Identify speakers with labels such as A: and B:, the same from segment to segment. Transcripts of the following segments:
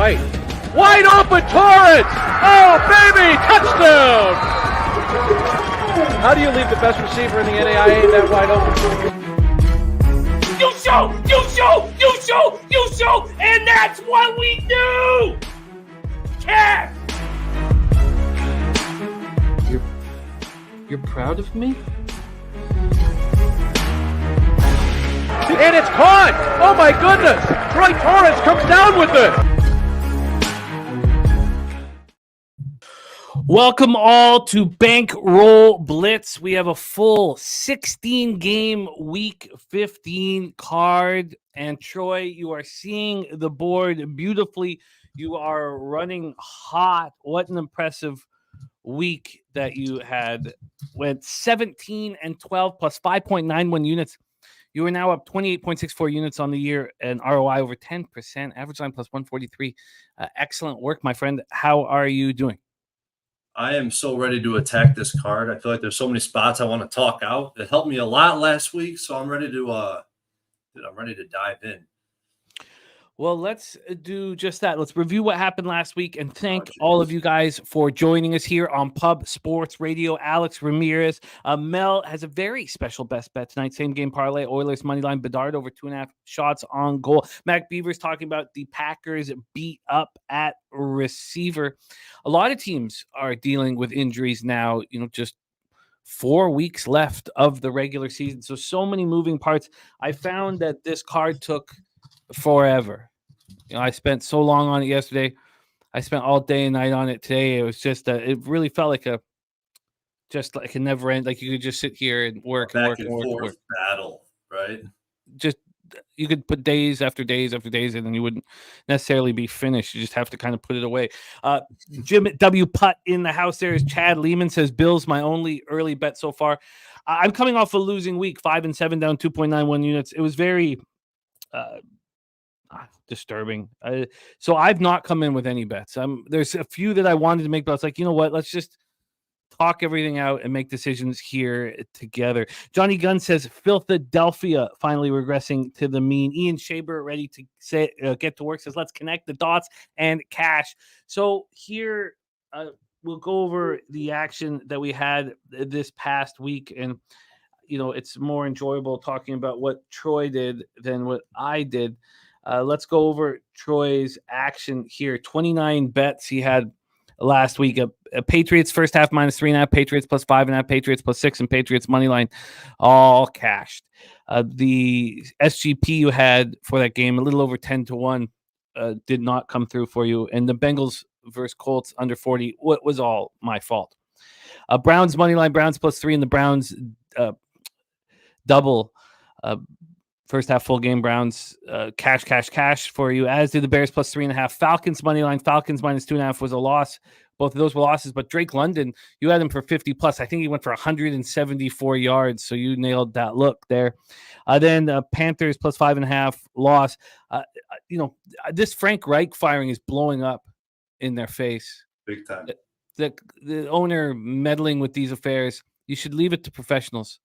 A: White. Wide open, Torrence! Oh, baby, touchdown! How do you leave the best receiver in the NAIA that wide open?
B: You show, and that's what we do! Cat!
C: You're proud of me?
A: And it's caught! Oh my goodness! Troy Torrence comes down with it!
D: Welcome all to Bankroll Blitz. We have a full 16-game Week 15 card. And Troy, you are seeing the board beautifully. You are running hot. What an impressive week that you had. Went 17-12 plus 5.91 units. You are now up 28.64 units on the year and ROI over 10%. Average line plus 143. Excellent work, my friend. How are you doing?
E: I am so ready to attack this card. I feel like there's so many spots I want to talk out. It helped me a lot last week, so I'm ready to dive in.
D: Well, let's do just that. Let's review what happened last week and thank all of you guys for joining us here on Pub Sports Radio. Alex Ramirez. Mel has a very special best bet tonight. Same game parlay. Oilers moneyline. Bedard over 2.5 shots on goal. Mac Beaver's talking about the Packers beat up at receiver. A lot of teams are dealing with injuries now, just 4 weeks left of the regular season. So many moving parts. I found that this card took forever. I spent so long on it yesterday. I spent all day and night on it today. It was just it really felt like a never end. Like you could just sit here and work and work and work.
E: Battle, right?
D: Just you could put days after days after days, and then you wouldn't necessarily be finished. You just have to kind of put it away. Jim W. Putt in the house. There is Chad Lehman says Bills my only early bet so far. I'm coming off a losing week, 5-7 down 2.91 units. It was very disturbing. So I've not come in with any bets. There's a few that I wanted to make, but I was like, you know what? Let's just talk everything out and make decisions here together. Johnny Gunn says Philadelphia finally regressing to the mean. Ian Shaber ready to say get to work says let's connect the dots and cash. So here we'll go over the action that we had this past week, and it's more enjoyable talking about what Troy did than what I did. Let's go over Troy's action here. 29 bets he had last week. Patriots first half minus 3.5, Patriots plus 5.5, Patriots plus 6, and Patriots money line all cashed. The SGP you had for that game, a little over 10-1, did not come through for you. And the Bengals versus Colts under 40, what was all my fault. Browns money line, Browns plus 3, and the Browns double. First half full game, Browns cash for you, as did the Bears plus 3.5. Falcons money line, Falcons minus 2.5 was a loss. Both of those were losses, but Drake London, you had him for 50 plus. I think he went for 174 yards, so you nailed that look there. Then Panthers plus 5.5 loss. This Frank Reich firing is blowing up in their face.
E: Big time.
D: The owner meddling with these affairs. You should leave it to professionals.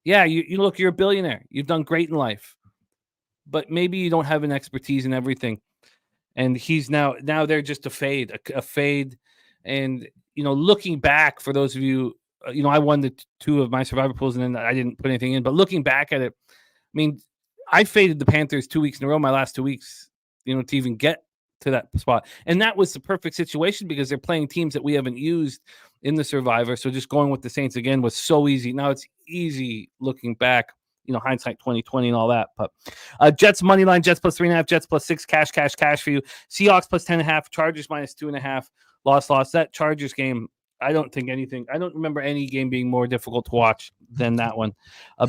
D: Yeah, you look, you're a billionaire. You've done great in life. But maybe you don't have an expertise in everything. And he's now they're just a fade. And, looking back, for those of you, I won the 2 of my survivor pools and then I didn't put anything in. But looking back at it, I faded the Panthers 2 weeks in a row, my last 2 weeks, to even get to that spot. And that was the perfect situation because they're playing teams that we haven't used in the survivor. So just going with the Saints again was so easy. Now it's easy looking back, hindsight 2020 and all that. But Jets money line, Jets plus 3.5, Jets plus 6, cash for you. Seahawks plus 10.5, Chargers minus 2.5, loss. That Chargers game, I don't remember any game being more difficult to watch than that one.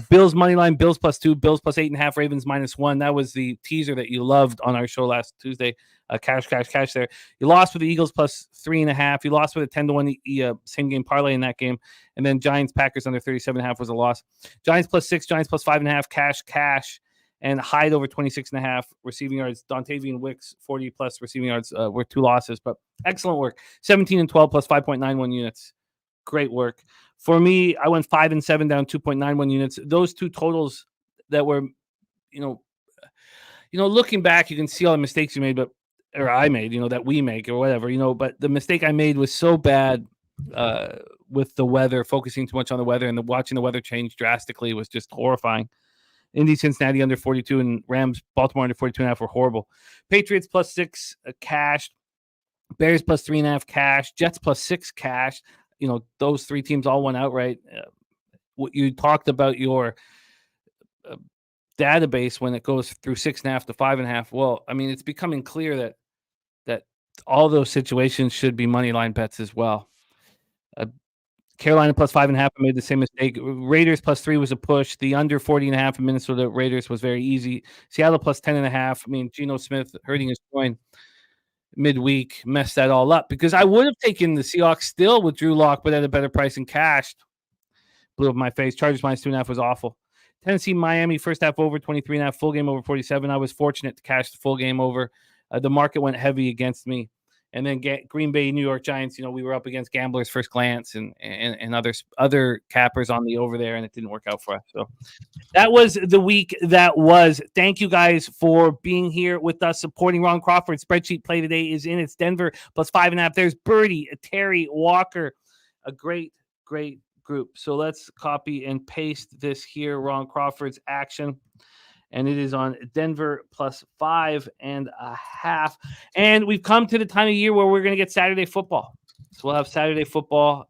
D: Bills money line, Bills plus 2, Bills plus 8.5, Ravens minus 1. That was the teaser that you loved on our show last Tuesday. Cash there. You lost with the Eagles plus 3.5. You lost with a 10-1 same game parlay in that game. And then Giants Packers under 37.5 was a loss. Giants plus 6, Giants plus 5.5, cash. And Hyde over 26.5 receiving yards. Dontavian Wicks 40 plus receiving yards were 2 losses, but excellent work. 17-12 plus 5.91 units. Great work. For me, I went 5-7 down 2.91 units. Those 2 totals that were, looking back, you can see all the mistakes you made, but or I made, that we make or whatever, but the mistake I made was so bad with the weather, focusing too much on the weather, and watching the weather change drastically was just horrifying. Indy, Cincinnati under 42, and Rams, Baltimore under 42.5 were horrible. Patriots +6 cash. Bears +3.5 cash. Jets +6 cash. Those three teams all went outright. What you talked about your database when it goes through 6.5 to 5.5. Well, I mean, it's becoming clear that all those situations should be money line bets as well. Carolina +5.5. I made the same mistake. Raiders +3 was a push. The under 40.5 in Minnesota Raiders was very easy. Seattle +10.5. I mean, Geno Smith hurting his groin midweek messed that all up, because I would have taken the Seahawks still with Drew Lock, but at a better price and cashed. Blew up my face. Chargers -2.5 was awful. Tennessee, Miami, first half over 23.5, full game over 47. I was fortunate to cash the full game over. The market went heavy against me. And then Green Bay, New York Giants, we were up against Gamblers First Glance and other cappers on the over there, and it didn't work out for us. So that was the week that was. Thank you guys for being here with us, supporting Ron Crawford. Spreadsheet play today is in. It's Denver +5.5. There's Birdie, Terry, Walker, a great group. So let's copy and paste this here, Ron Crawford's action. And it is on Denver +5.5. And we've come to the time of year where we're going to get Saturday football. So we'll have Saturday football,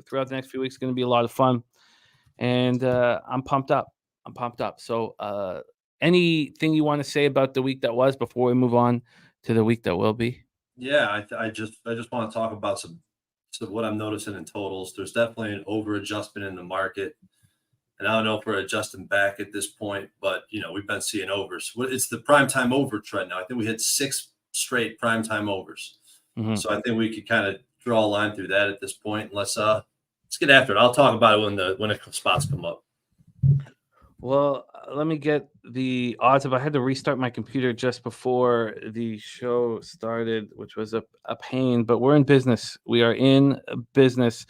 D: throughout the next few weeks. It's going to be a lot of fun. And I'm pumped up. So anything you want to say about the week that was before we move on to the week that will be?
E: Yeah, I just want to talk about some what I'm noticing in totals. There's definitely an over adjustment in the market. And I don't know if we're adjusting back at this point, but, we've been seeing overs. It's the primetime over trend now. I think we hit 6 straight primetime overs. Mm-hmm. So I think we could kind of draw a line through that at this point. Let's get after it. I'll talk about it when the spots come up.
D: Well, let me get the odds. If I had to restart my computer just before the show started, which was a pain, but we're in business. We are in business.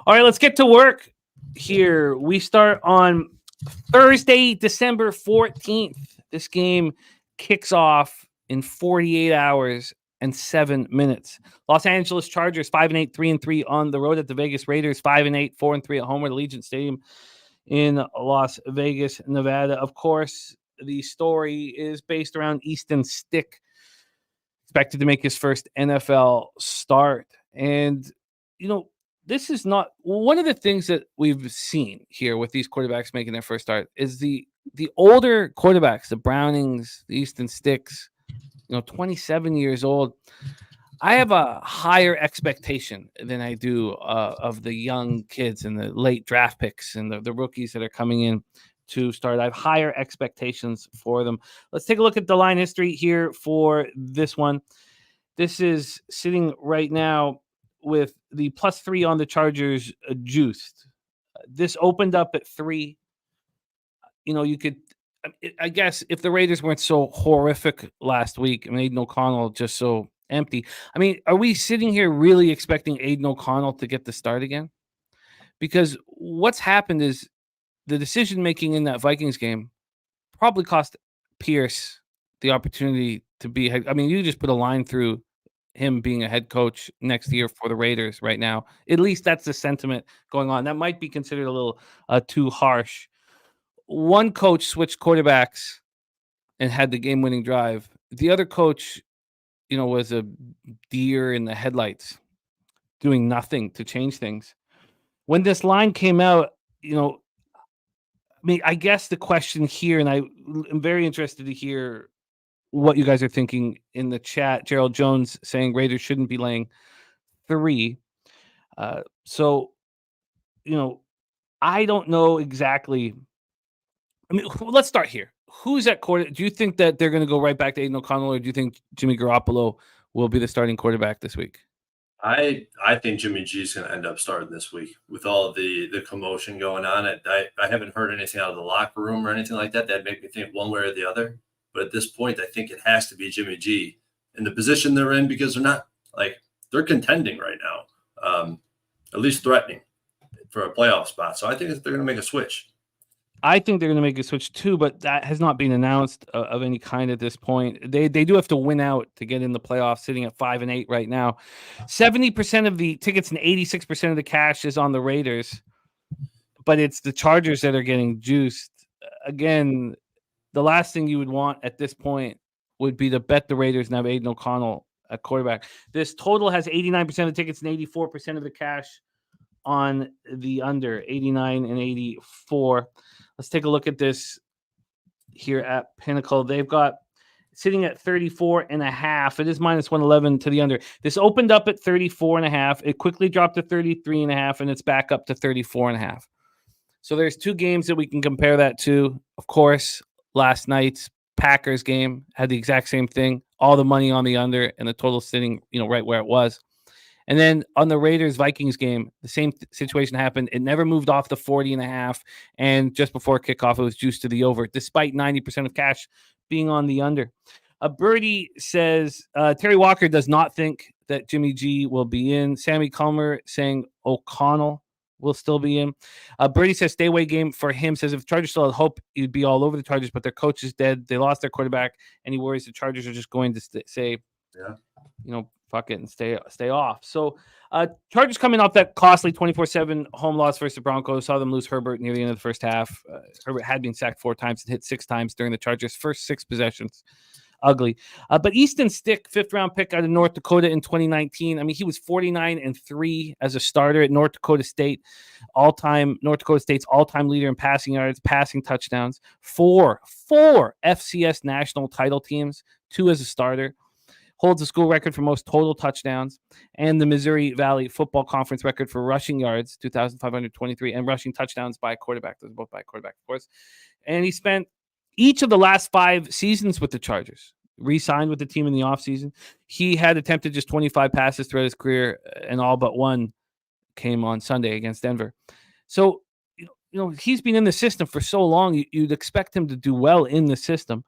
D: All right, let's get to work. Here we start on Thursday, December 14th. This game kicks off in 48 hours and 7 minutes. Los Angeles Chargers 5-8, 3-3 on the road at the Vegas Raiders. 5-8, 4-3 at home at Allegiant Stadium in Las Vegas, Nevada. Of course, the story is based around Easton Stick, expected to make his first NFL start. And this is not one of the things that we've seen here with these quarterbacks making their first start is the older quarterbacks, the Brownings, the Easton Sticks, 27 years old. I have a higher expectation than I do of the young kids and the late draft picks and the rookies that are coming in to start. I have higher expectations for them. Let's take a look at the line history here for this one. This is sitting right now with the +3 on the Chargers juiced. This opened up at 3. You could, I guess, if the Raiders weren't so horrific last week, and Aiden O'Connell just so empty. I mean, are we sitting here really expecting Aiden O'Connell to get the start again? Because what's happened is the decision-making in that Vikings game probably cost Pierce the opportunity to be, I mean, you just put a line through him being a head coach next year for the Raiders right now. At least that's the sentiment going on. That might be considered a little too harsh. One coach switched quarterbacks and had the game-winning drive. The other coach, was a deer in the headlights doing nothing to change things. When this line came out, I guess the question here, and I am very interested to hear what you guys are thinking in the chat. Gerald Jones saying Raiders shouldn't be laying 3. So, I don't know exactly. I mean, let's start here. Who's at quarter? Do you think that they're going to go right back to Aiden O'Connell, or do you think Jimmy Garoppolo will be the starting quarterback this week?
E: I think Jimmy G is going to end up starting this week with all of the commotion going on. I haven't heard anything out of the locker room or anything like that that make me think one way or the other. But at this point, I think it has to be Jimmy G in the position they're in, because they're contending right now, at least threatening for a playoff spot. So I think they're going to make a switch.
D: I think they're going to make a switch too, but that has not been announced of any kind at this point. They do have to win out to get in the playoffs, sitting at 5-8 right now. 70% of the tickets and 86% of the cash is on the Raiders, but it's the Chargers that are getting juiced. Again, the last thing you would want at this point would be to bet the Raiders and have Aiden O'Connell at quarterback. This total has 89% of the tickets and 84% of the cash on the under, 89 and 84. Let's take a look at this here at Pinnacle. They've got sitting at 34.5. It is minus 111 to the under. This opened up at 34.5. It quickly dropped to 33.5, and it's back up to 34.5. So there's two games that we can compare that to. Of course, last night's Packers game had the exact same thing. All the money on the under and the total sitting, right where it was. And then on the Raiders-Vikings game, the same situation happened. It never moved off the 40.5, and just before kickoff, it was juiced to the over, despite 90% of cash being on the under. Birdie says Terry Walker does not think that Jimmy G will be in. Sammy Culmer saying O'Connell will still be in. Birdie says stay away game for him. Says if the Chargers still had hope, he'd be all over the Chargers, but their coach is dead. They lost their quarterback, and he worries the Chargers are just going to say, fuck it and stay off. So Chargers coming off that costly 24-7 home loss versus the Broncos. Saw them lose Herbert near the end of the first half. Herbert had been sacked 4 times and hit 6 times during the Chargers' first 6 possessions. Ugly. But Easton Stick, 5th-round pick out of North Dakota in 2019. I mean, he was 49-3 as a starter at North Dakota State. North Dakota State's all-time leader in passing yards, passing touchdowns. 4 FCS national title teams, 2 as a starter. Holds the school record for most total touchdowns and the Missouri Valley Football Conference record for rushing yards, 2,523, and rushing touchdowns by a quarterback. Those are both by a quarterback, of course. And he spent each of the last 5 seasons with the Chargers, re-signed with the team in the offseason. He had attempted just 25 passes throughout his career, and all but one came on Sunday against Denver. So, he's been in the system for so long, you'd expect him to do well in the system.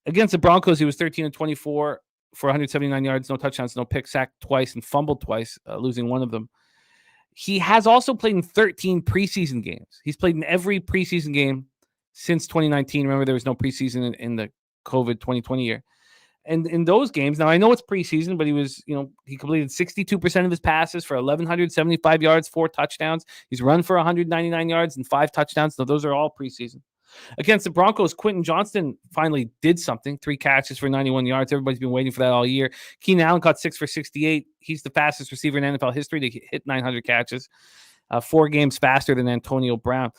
D: Against the Broncos, he was 13-24 for 179 yards, no touchdowns, no picks, sacked twice and fumbled twice, losing one of them. He has also played in 13 preseason games. He's played in every preseason game since 2019. Remember, there was no preseason in the COVID 2020 year. And in those games, now I know it's preseason, but he completed 62% of his passes for 1,175 yards, 4 touchdowns. He's run for 199 yards and 5 touchdowns. So those are all preseason. Against the Broncos, Quentin Johnston finally did something. 3 catches for 91 yards. Everybody's been waiting for that all year. Keenan Allen caught 6 for 68. He's the fastest receiver in NFL history to hit 900 catches. 4 games faster than Antonio Brown.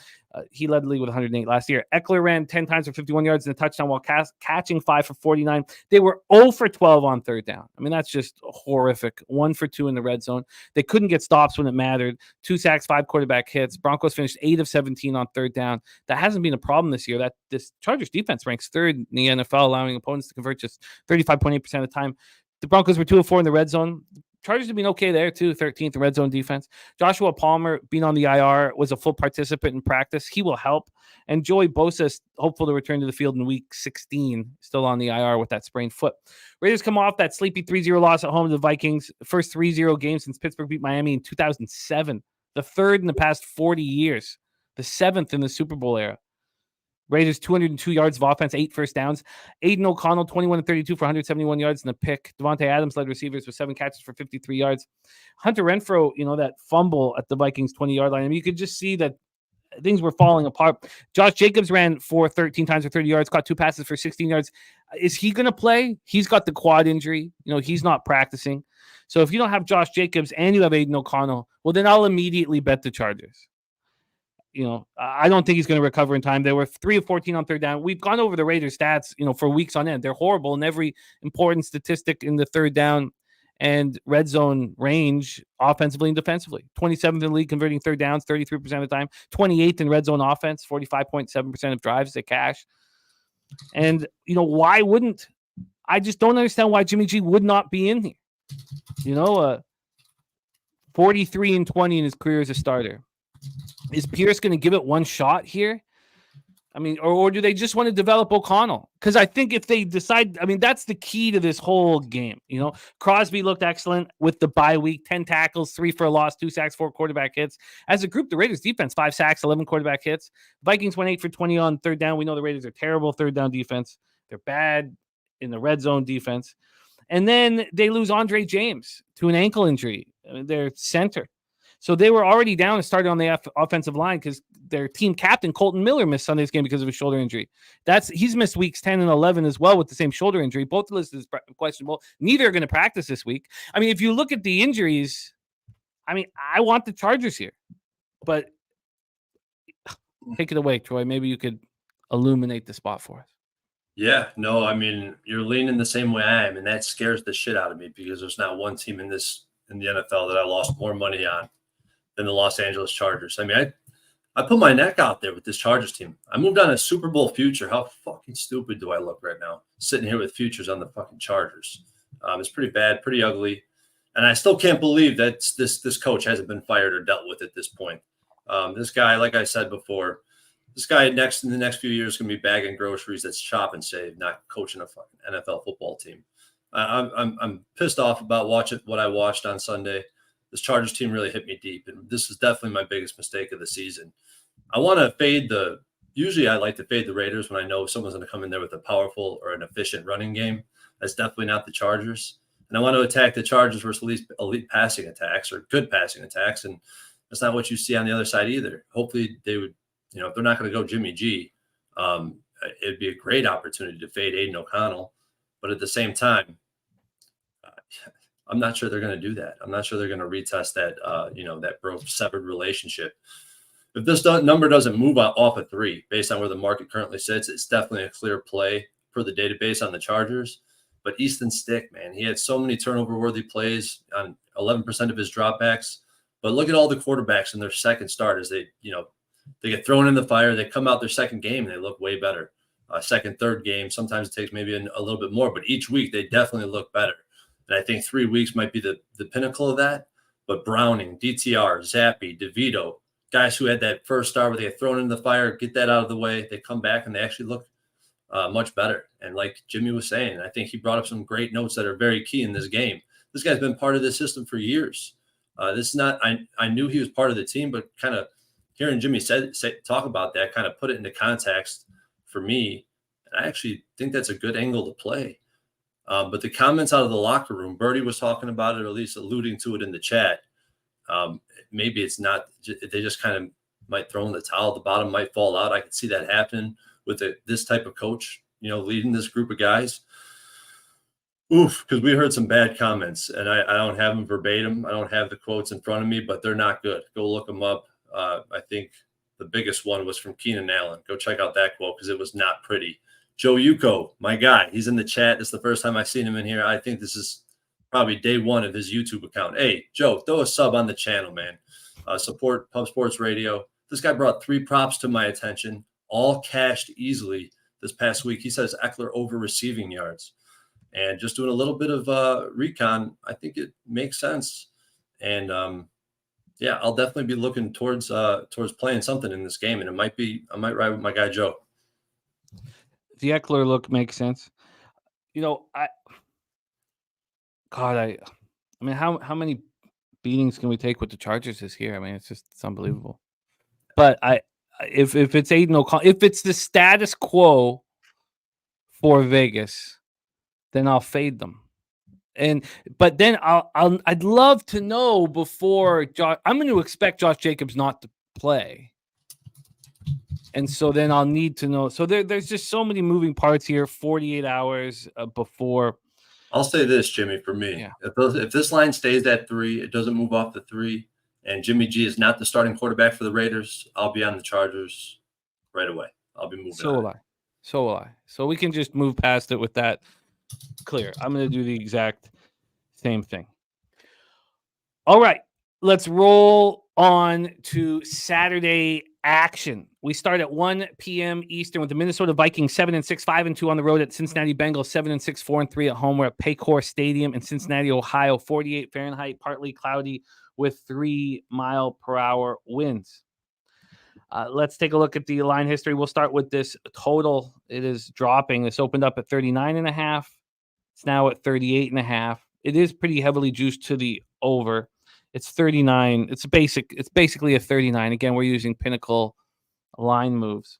D: He led the league with 108 last year. Eckler ran 10 times for 51 yards and a touchdown while catching 5 for 49. They were 0 for 12 on third down. I mean, that's just horrific. 1 for 2 in the red zone. They couldn't get stops when it mattered. 2 sacks, 5 quarterback hits. Broncos finished 8 of 17 on third down. That hasn't been a problem this year. This Chargers defense ranks 3rd in the NFL, allowing opponents to convert just 35.8% of the time. The Broncos were 2 of 4 in the red zone. Chargers have been okay there, too, 13th in red zone defense. Joshua Palmer, being on the IR, was a full participant in practice. He will help. And Joey Bosa is hopeful to return to the field in week 16, still on the IR with that sprained foot. Raiders come off that sleepy 3-0 loss at home to the Vikings. First 3-0 game since Pittsburgh beat Miami in 2007. The 3rd in the past 40 years. The 7th in the Super Bowl era. Raiders 202 yards of offense, 8 first downs. Aiden O'Connell, 21-32 for 171 yards and a pick. Devontae Adams led receivers with 7 catches for 53 yards. Hunter Renfrow, that fumble at the Vikings 20-yard line. I mean, you could just see that things were falling apart. Josh Jacobs ran for 13 times for 30 yards, caught 2 passes for 16 yards. Is he going to play? He's got the quad injury. He's not practicing. So if you don't have Josh Jacobs and you have Aiden O'Connell, well, then I'll immediately bet the Chargers. I don't think he's going to recover in time. They were 3 of 14 on third down. We've gone over the Raiders stats, for weeks on end. They're horrible in every important statistic in the third down and red zone range, offensively and defensively. 27th in the league converting third downs, 33% of the time. 28th in red zone offense, 45.7% of drives they cash. And, why wouldn't – I just don't understand why Jimmy G would not be in here. 43-20 in his career as a starter. Is Pierce going to give it one shot here? I mean, or do they just want to develop O'Connell? Because I think if they decide, I mean, that's the key to this whole game. You know, Crosby looked excellent with the bye week, 10 tackles, 3 for a loss, 2 sacks, 4 quarterback hits. As a group, the Raiders defense, 5 sacks, 11 quarterback hits. Vikings went 8 for 20 on third down. We know the Raiders are terrible third down defense. They're bad in the red zone defense. And then they lose Andre James to an ankle injury, their center. So they were already down and started on the offensive line because their team captain, Colton Miller, missed Sunday's game because of a shoulder injury. He's missed weeks 10 and 11 as well with the same shoulder injury. Both listed as questionable. Neither are going to practice this week. I mean, if you look at the injuries, I mean, I want the Chargers here. But take it away, Troy. Maybe you could illuminate the spot for us.
E: Yeah, no, I mean, you're leaning the same way I am, and that scares the shit out of me because there's not one team in the NFL that I lost more money on than the Los Angeles Chargers. I mean, I put my neck out there with this Chargers team. I moved on a Super Bowl future. How fucking stupid do I look right now, sitting here with futures on the fucking Chargers? It's pretty bad, pretty ugly, and I still can't believe that this coach hasn't been fired or dealt with at this point. This guy, like I said before, this guy in the next few years is going to be bagging groceries. That's shop and save, not coaching a fucking NFL football team. I'm pissed off about watching what I watched on Sunday. This Chargers team really hit me deep, and this is definitely my biggest mistake of the season. I want to usually I like to fade the Raiders when I know someone's going to come in there with a powerful or an efficient running game. That's definitely not the Chargers. And I want to attack the Chargers versus elite passing attacks or good passing attacks, and that's not what you see on the other side either. Hopefully they would, if they're not going to go Jimmy G, it'd be a great opportunity to fade Aiden O'Connell. But at the same time, I'm not sure they're going to do that. I'm not sure they're going to retest that, that severed relationship. If this number doesn't move off of 3 based on where the market currently sits, it's definitely a clear play for the database on the Chargers. But Easton Stick, man, he had so many turnover-worthy plays on 11% of his dropbacks. But look at all the quarterbacks in their second start as they get thrown in the fire. They come out their second game and they look way better. Second, third game, sometimes it takes maybe a little bit more, but each week they definitely look better. And I think 3 weeks might be the pinnacle of that. But Browning, DTR, Zappi, DeVito, guys who had that first start where they get thrown in the fire, get that out of the way. They come back and they actually look much better. And like Jimmy was saying, I think he brought up some great notes that are very key in this game. This guy's been part of this system for years. This is not, I knew he was part of the team, but kind of hearing Jimmy talk about that kind of put it into context for me. And I actually think that's a good angle to play. But the comments out of the locker room, Birdie was talking about it, or at least alluding to it in the chat. Maybe it's not, they just kind of might throw in the towel. The bottom might fall out. I could see that happen with this type of coach, leading this group of guys. Oof, because we heard some bad comments, and I don't have them verbatim. I don't have the quotes in front of me, but they're not good. Go look them up. I think the biggest one was from Keenan Allen. Go check out that quote because it was not pretty. Joe Yuko, my guy, he's in the chat. It's the first time I've seen him in here. I think this is probably day one of his YouTube account. Hey, Joe, throw a sub on the channel, man. Support Pub Sports Radio. This guy brought 3 props to my attention, all cashed easily this past week. He says Eckler over receiving yards. And just doing a little bit of recon, I think it makes sense. And, I'll definitely be looking towards playing something in this game. And I might ride with my guy, Joe.
D: The Eckler look makes sense. I mean, how many beatings can we take with the Chargers this year? I mean, it's unbelievable. But if it's Aiden O'Connell, if it's the status quo for Vegas, then I'll fade them. But then I'd love to know before I'm going to expect Josh Jacobs not to play. And so then I'll need to know. So there's just so many moving parts here, 48 hours before.
E: I'll say this, Jimmy, for me. Yeah. If this line stays at 3, it doesn't move off the 3, and Jimmy G is not the starting quarterback for the Raiders, I'll be on the Chargers right away. I'll be moving
D: So will I. So we can just move past it with that clear. I'm going to do the exact same thing. All right. Let's roll on to Saturday action. We start at 1 p.m. Eastern with the Minnesota Vikings 7-6, 5-2 on the road at Cincinnati Bengals 7-6, 4-3 at home. We're at Paycor Stadium in Cincinnati, Ohio. 48 Fahrenheit, partly cloudy with 3 mile per hour winds. Let's take a look at the line history. We'll start with this total. It is dropping. This opened up at 39.5. It's now at 38.5. It is pretty heavily juiced to the over. It's 39. It's basically a 39. Again, we're using Pinnacle line moves.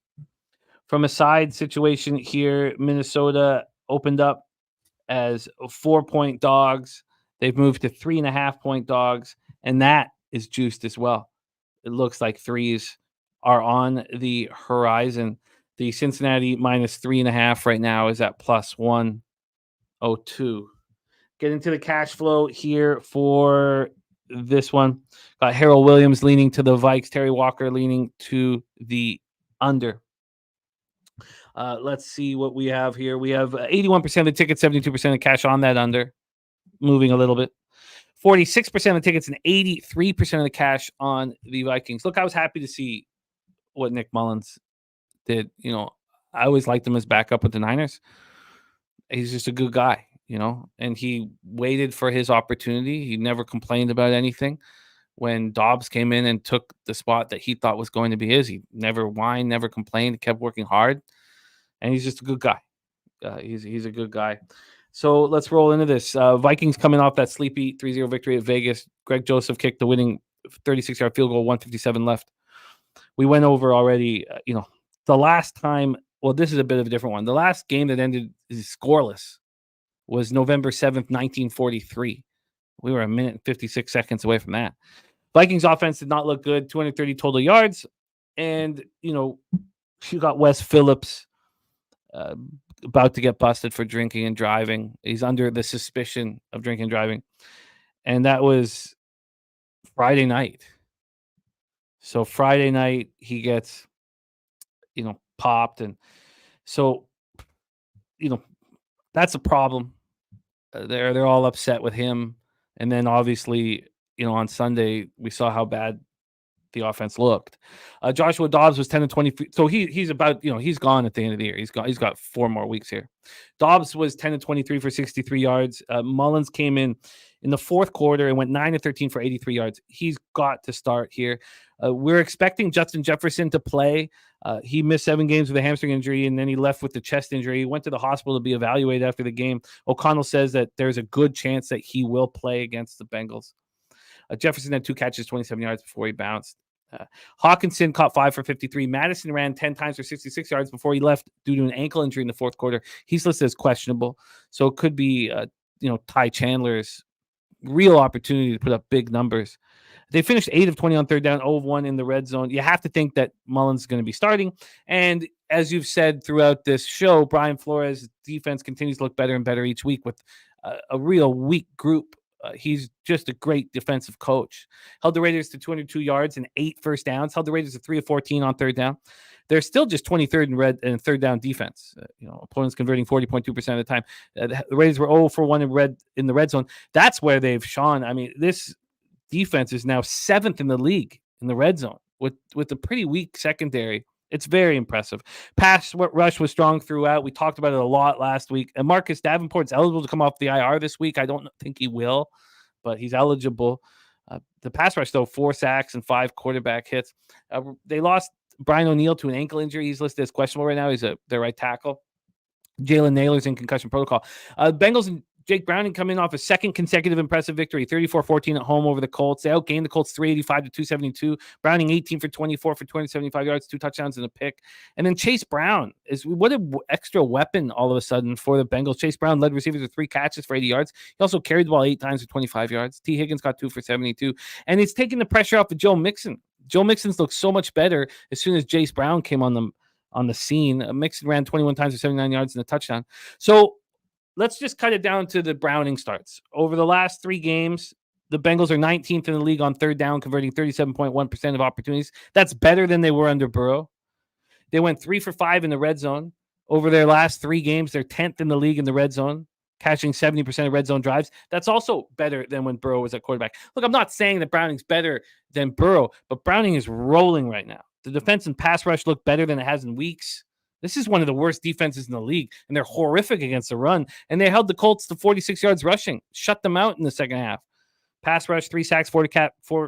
D: From a side situation here, Minnesota opened up as 4-point dogs. They've moved to 3.5-point dogs, and that is juiced as well. It looks like threes are on the horizon. The Cincinnati minus 3.5 right now is at plus 102. Get into the cash flow here for this one. Got Harold Williams leaning to the Vikes, Terry Walker leaning to the under. Let's see what we have here. We have 81% of the tickets, 72% of cash on that under, moving a little bit. 46% of the tickets and 83% of the cash on the Vikings. Look, I was happy to see what Nick Mullins did. You know, I always liked him as backup with the Niners. He's just a good guy, you know, and he waited for his opportunity. He never complained about anything. When Dobbs came in and took the spot that he thought was going to be his, he never whined, never complained, he kept working hard. And he's just a good guy. He's a good guy. So let's roll into this. Vikings coming off that sleepy 3-0 victory at Vegas. Greg Joseph kicked the winning 36-yard field goal, 157 left. We went over already, the last time. Well, this is a bit of a different one. The last game that ended scoreless was November 7th, 1943. We were a minute and 56 seconds away from that. Vikings offense did not look good, 230 total yards. And, you got Wes Phillips about to get busted for drinking and driving. He's under the suspicion of drinking and driving. And that was Friday night. So Friday night, he gets, popped. And so, that's a problem. They're all upset with him. And then obviously, on Sunday, we saw how bad the offense looked. Joshua Dobbs was 10-23. So he's about, he's gone at the end of the year. He's got 4 more weeks here. Dobbs was 10-23 for 63 yards. Mullins came in the fourth quarter and went 9-13 for 83 yards. He's got to start here. We're expecting Justin Jefferson to play. He missed 7 games with a hamstring injury, and then he left with the chest injury. He went to the hospital to be evaluated after the game. O'Connell says that there's a good chance that he will play against the Bengals. Jefferson had 2 catches, 27 yards before he bounced. Hawkinson caught 5 for 53. Madison ran 10 times for 66 yards before he left due to an ankle injury in the fourth quarter. He's listed as questionable. So it could be, Ty Chandler's real opportunity to put up big numbers. They finished 8 of 20 on third down, 0 of 1 in the red zone. You have to think that Mullins is going to be starting. And as you've said throughout this show, Brian Flores' defense continues to look better and better each week with a real weak group. He's just a great defensive coach. Held the Raiders to 202 yards and 8 first downs. Held the Raiders to 3 of 14 on third down. They're still just 23rd in third down defense. Opponents converting 40.2% of the time. The Raiders were 0 for 1 in the red zone. That's where they've shone. I mean, this defense is now 7th in the league in the red zone with a pretty weak secondary. It's very impressive. Pass rush was strong throughout. We talked about it a lot last week. And Marcus Davenport's eligible to come off the IR this week. I don't think he will, but he's eligible. The pass rush, though, 4 sacks and 5 quarterback hits. They lost Brian O'Neill to an ankle injury. He's listed as questionable right now. He's their right tackle. Jalen Naylor's in concussion protocol. Bengals and Jake Browning coming off a second consecutive impressive victory, 34-14 at home over the Colts. They outgained the Colts 385-272. Browning 18 for 24 for 275 yards, 2 touchdowns and a pick. And then Chase Brown is what an extra weapon all of a sudden for the Bengals. Chase Brown led receivers with 3 catches for 80 yards. He also carried the ball 8 times for 25 yards. T. Higgins got 2 for 72. And it's taking the pressure off of Joe Mixon. Joe Mixon's looked so much better as soon as Chase Brown came on the scene. Mixon ran 21 times for 79 yards and a touchdown. So let's just cut it down to the Browning starts. Over the last 3 games, the Bengals are 19th in the league on third down, converting 37.1% of opportunities. That's better than they were under Burrow. They went 3 for 5 in the red zone. Over their last 3 games, they're 10th in the league in the red zone, catching 70% of red zone drives. That's also better than when Burrow was at quarterback. Look, I'm not saying that Browning's better than Burrow, but Browning is rolling right now. The defense and pass rush look better than it has in weeks. This is one of the worst defenses in the league, and they're horrific against the run. And they held the Colts to 46 yards rushing, shut them out in the second half. Pass rush, 3 sacks, 4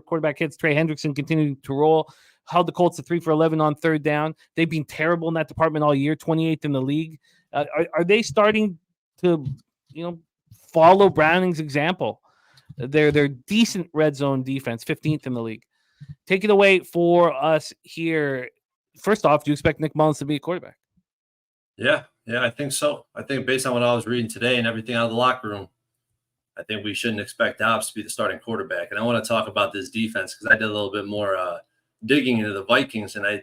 D: quarterback hits. Trey Hendrickson continued to roll. held the Colts to 3 for 11 on third down. They've been terrible in that department all year, 28th in the league. Are they starting to, follow Browning's example? They're decent red zone defense, 15th in the league. Take it away for us here. First off, do you expect Nick Mullins to be a quarterback?
E: Yeah, I think so. I think based on what I was reading today and everything out of the locker room, I think we shouldn't expect Dobbs to be the starting quarterback. And I want to talk about this defense because I did a little bit more digging into the Vikings, and I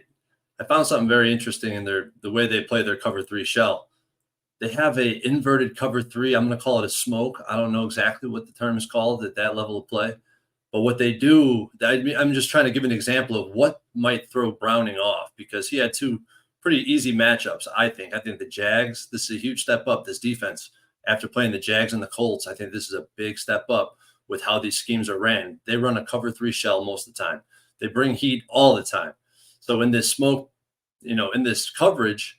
E: found something very interesting in the way they play their cover 3 shell. They have a inverted cover 3. I'm going to call it a smoke. I don't know exactly what the term is called at that level of play. But what they do, I'm just trying to give an example of what might throw Browning off, because he had 2 pretty easy matchups, I think. I think the Jags, this is a huge step up, this defense. After playing the Jags and the Colts, I think this is a big step up with how these schemes are ran. They run a cover 3 shell most of the time. They bring heat all the time. So in this smoke, in this coverage,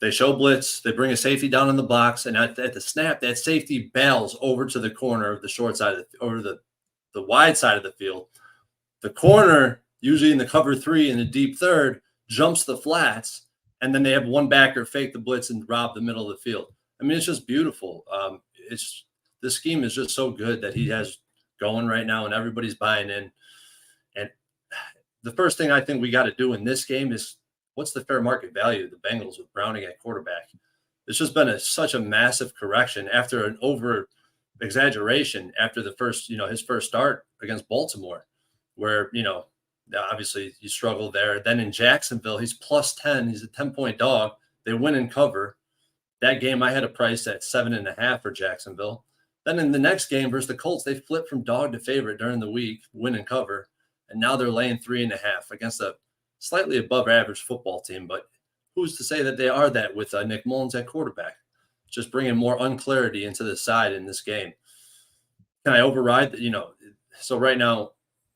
E: they show blitz, they bring a safety down in the box, and at the snap, that safety bails over to the corner of the short side of the wide side of the field. The corner, usually in the cover 3 in the deep third, jumps the flats, and then they have one backer fake the blitz and rob the middle of the field. I mean, it's just beautiful. This scheme is just so good that he has going right now, and everybody's buying in. And the first thing I think we got to do in this game is, what's the fair market value of the Bengals with Browning at quarterback? It's just been such a massive correction after an over-exaggeration after the first, his first start against Baltimore, where, obviously you struggle there. Then in Jacksonville, he's plus 10. He's a 10-point dog. They win and cover. That game I had a price at 7.5 for Jacksonville. Then in the next game versus the Colts, they flipped from dog to favorite during the week, win and cover. And now they're laying 3.5 against a slightly above average football team. But who's to say that they are that with Nick Mullins at quarterback? Just bringing more unclarity into the side in this game. Can I override that? So right now,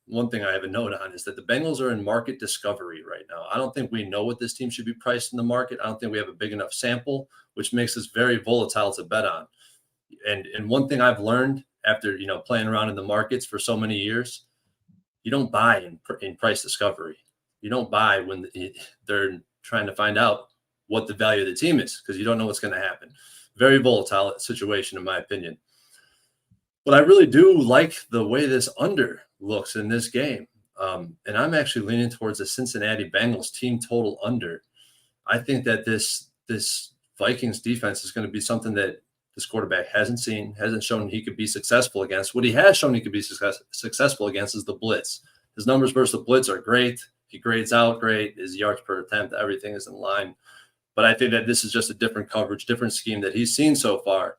E: one thing I have a note on is that the Bengals are in market discovery right now. I don't think we know what this team should be priced in the market. I don't think we have a big enough sample, which makes us very volatile to bet on. And one thing I've learned after, playing around in the markets for so many years, you don't buy in price discovery. You don't buy when they're trying to find out what the value of the team is, because you don't know what's going to happen. Very volatile situation, in my opinion. But I really do like the way this under looks in this game. And I'm actually leaning towards the Cincinnati Bengals team total under. I think that this Vikings defense is going to be something that this quarterback hasn't shown he could be successful against. What he has shown he could be successful against is the blitz. His numbers versus the blitz are great. He grades out great. His yards per attempt, everything is in line. But I think that this is just a different coverage, different scheme that he's seen so far.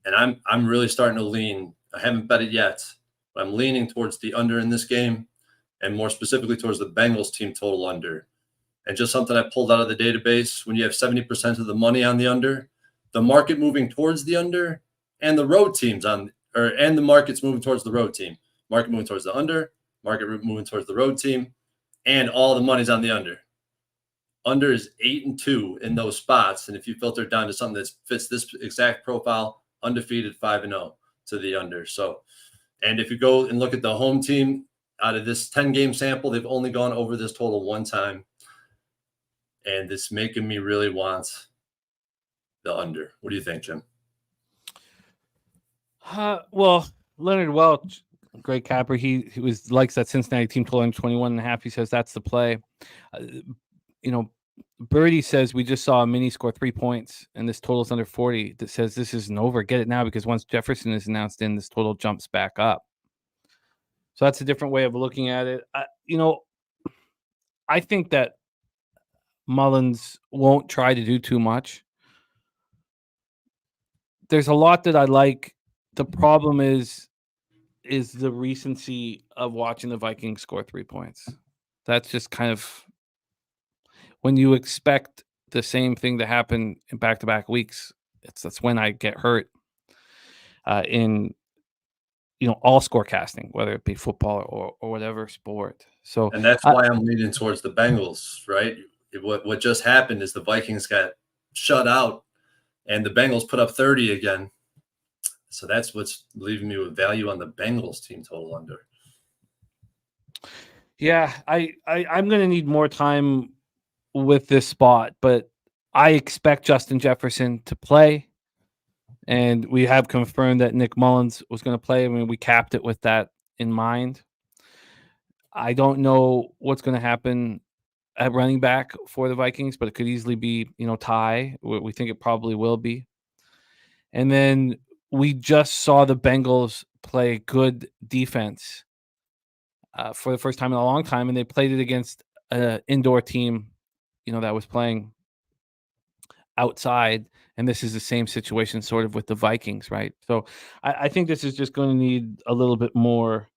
E: And I'm really starting to lean. I haven't bet it yet, but I'm leaning towards the under in this game, and more specifically towards the Bengals team total under. And just something I pulled out of the database, when you have 70% of the money on the under, the market moving towards the under, and the road teams and the market's moving towards the road team. Market moving towards the under, market moving towards the road team, and all the money's on the under. Under is 8-2 in those spots, and if you filter it down to something that fits this exact profile, undefeated 5-0 to the under. So, and if you go and look at the home team, out of this 10-game sample, they've only gone over this total one time, and it's making me really want the under. What do you think, Jim?
D: Well, Leonard Welch, great capper. He likes that Cincinnati team total under 21.5. He says that's the play. Birdie says we just saw a mini score 3 points, and this total is under 40. That says this isn't over. Get it now, because once Jefferson is announced in, this total jumps back up. So that's a different way of looking at it. I think that Mullins won't try to do too much. There's a lot that I like. The problem is the recency of watching the Vikings score 3 points. That's just kind of when you expect the same thing to happen in back-to-back weeks. That's when I get hurt in all scorecasting, whether it be football or whatever sport. So,
E: and that's why I'm leaning towards the Bengals, right? What just happened is the Vikings got shut out, and the Bengals put up 30 again. So that's what's leaving me with value on the Bengals team total under.
D: Yeah, I'm going to need more time with this spot, but I expect Justin Jefferson to play. And we have confirmed that Nick Mullins was going to play. I mean, we capped it with that in mind. I don't know what's going to happen at running back for the Vikings, but it could easily be, Ty. We think it probably will be. And then we just saw the Bengals play good defense for the first time in a long time, and they played it against an indoor team, that was playing outside. And this is the same situation sort of with the Vikings, right? So I think this is just going to need a little bit more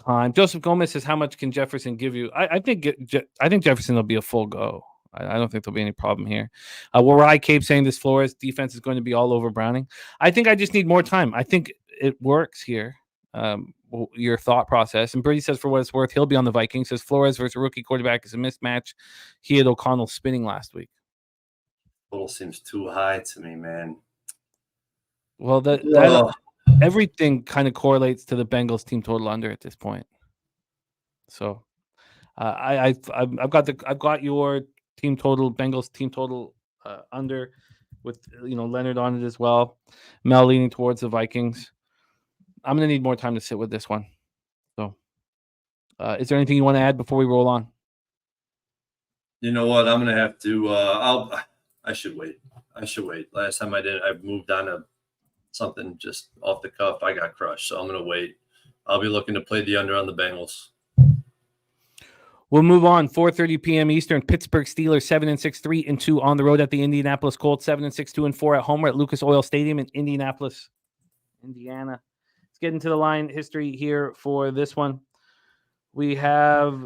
D: time. Joseph Gomez says, how much can Jefferson give you? I think Jefferson will be a full go. I don't think there'll be any problem here. Warai Cape saying this Flores defense is going to be all over Browning. I think I just need more time. I think it works here. Your thought process. And Brady says, for what it's worth, he'll be on the Vikings. Says Flores versus a rookie quarterback is a mismatch. He had O'Connell spinning last week.
E: Total seems too high to me, man.
D: Well, that everything kind of correlates to the Bengals team total under at this point. So, I've got your team total, Bengals team total under, with Leonard on it as well. Mel leaning towards the Vikings. I'm gonna need more time to sit with this one. So, is there anything you want to add before we roll on?
E: You know what? I'm gonna have to. I should wait. Last time I did, I moved on to something just off the cuff. I got crushed, so I'm going to wait. I'll be looking to play the under on the Bengals.
D: We'll move on. 4:30 p.m. Eastern. Pittsburgh Steelers 7-6, 3-2 on the road at the Indianapolis Colts. 7-6, 2-4 at home. We're at Lucas Oil Stadium in Indianapolis, Indiana. Let's get into the line history here for this one. We have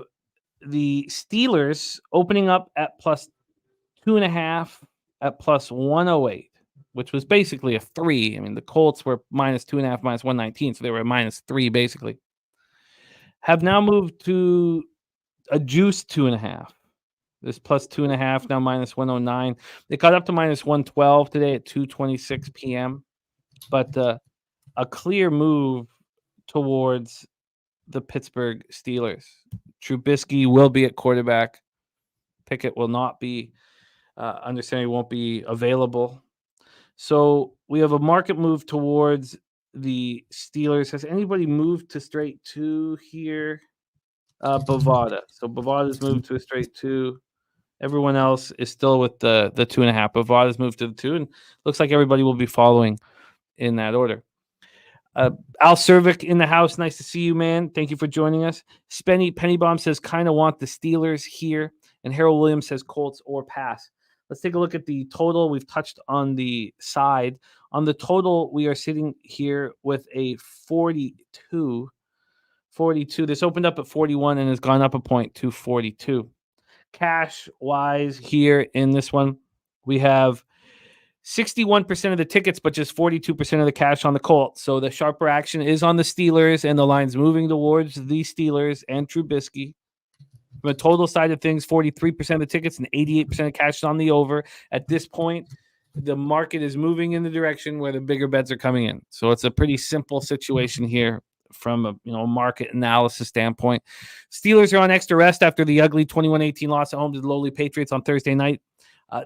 D: the Steelers opening up at +2.5 at +108, which was basically a 3. I mean, the Colts were -2.5, -119, so they were at -3 basically. Have now moved to a juice 2.5. This +2.5 now -109. They got up to -112 today at 2:26 p.m. But a clear move towards the Pittsburgh Steelers. Trubisky will be at quarterback. Pickett will not be. Understanding won't be available. So we have a market move towards the Steelers. Has anybody moved to straight 2 here? Bovada. So Bovada's moved to a straight 2. Everyone else is still with the 2.5. Bovada's moved to the 2, and looks like everybody will be following in that order. Al Cervic in the house. Nice to see you, man. Thank you for joining us. Pennybomb says, kind of want the Steelers here. And Harold Williams says Colts or pass. Let's take a look at the total. We've touched on the side. On the total, we are sitting here with a 42. 42. This opened up at 41 and has gone up a point to 42. Cash-wise here in this one, we have 61% of the tickets, but just 42% of the cash on the Colts. So the sharper action is on the Steelers, and the line's moving towards the Steelers and Trubisky. From a total side of things, 43% of the tickets and 88% of cash is on the over. At this point, the market is moving in the direction where the bigger bets are coming in. So it's a pretty simple situation here from a market analysis standpoint. Steelers are on extra rest after the ugly 21-18 loss at home to the lowly Patriots on Thursday night.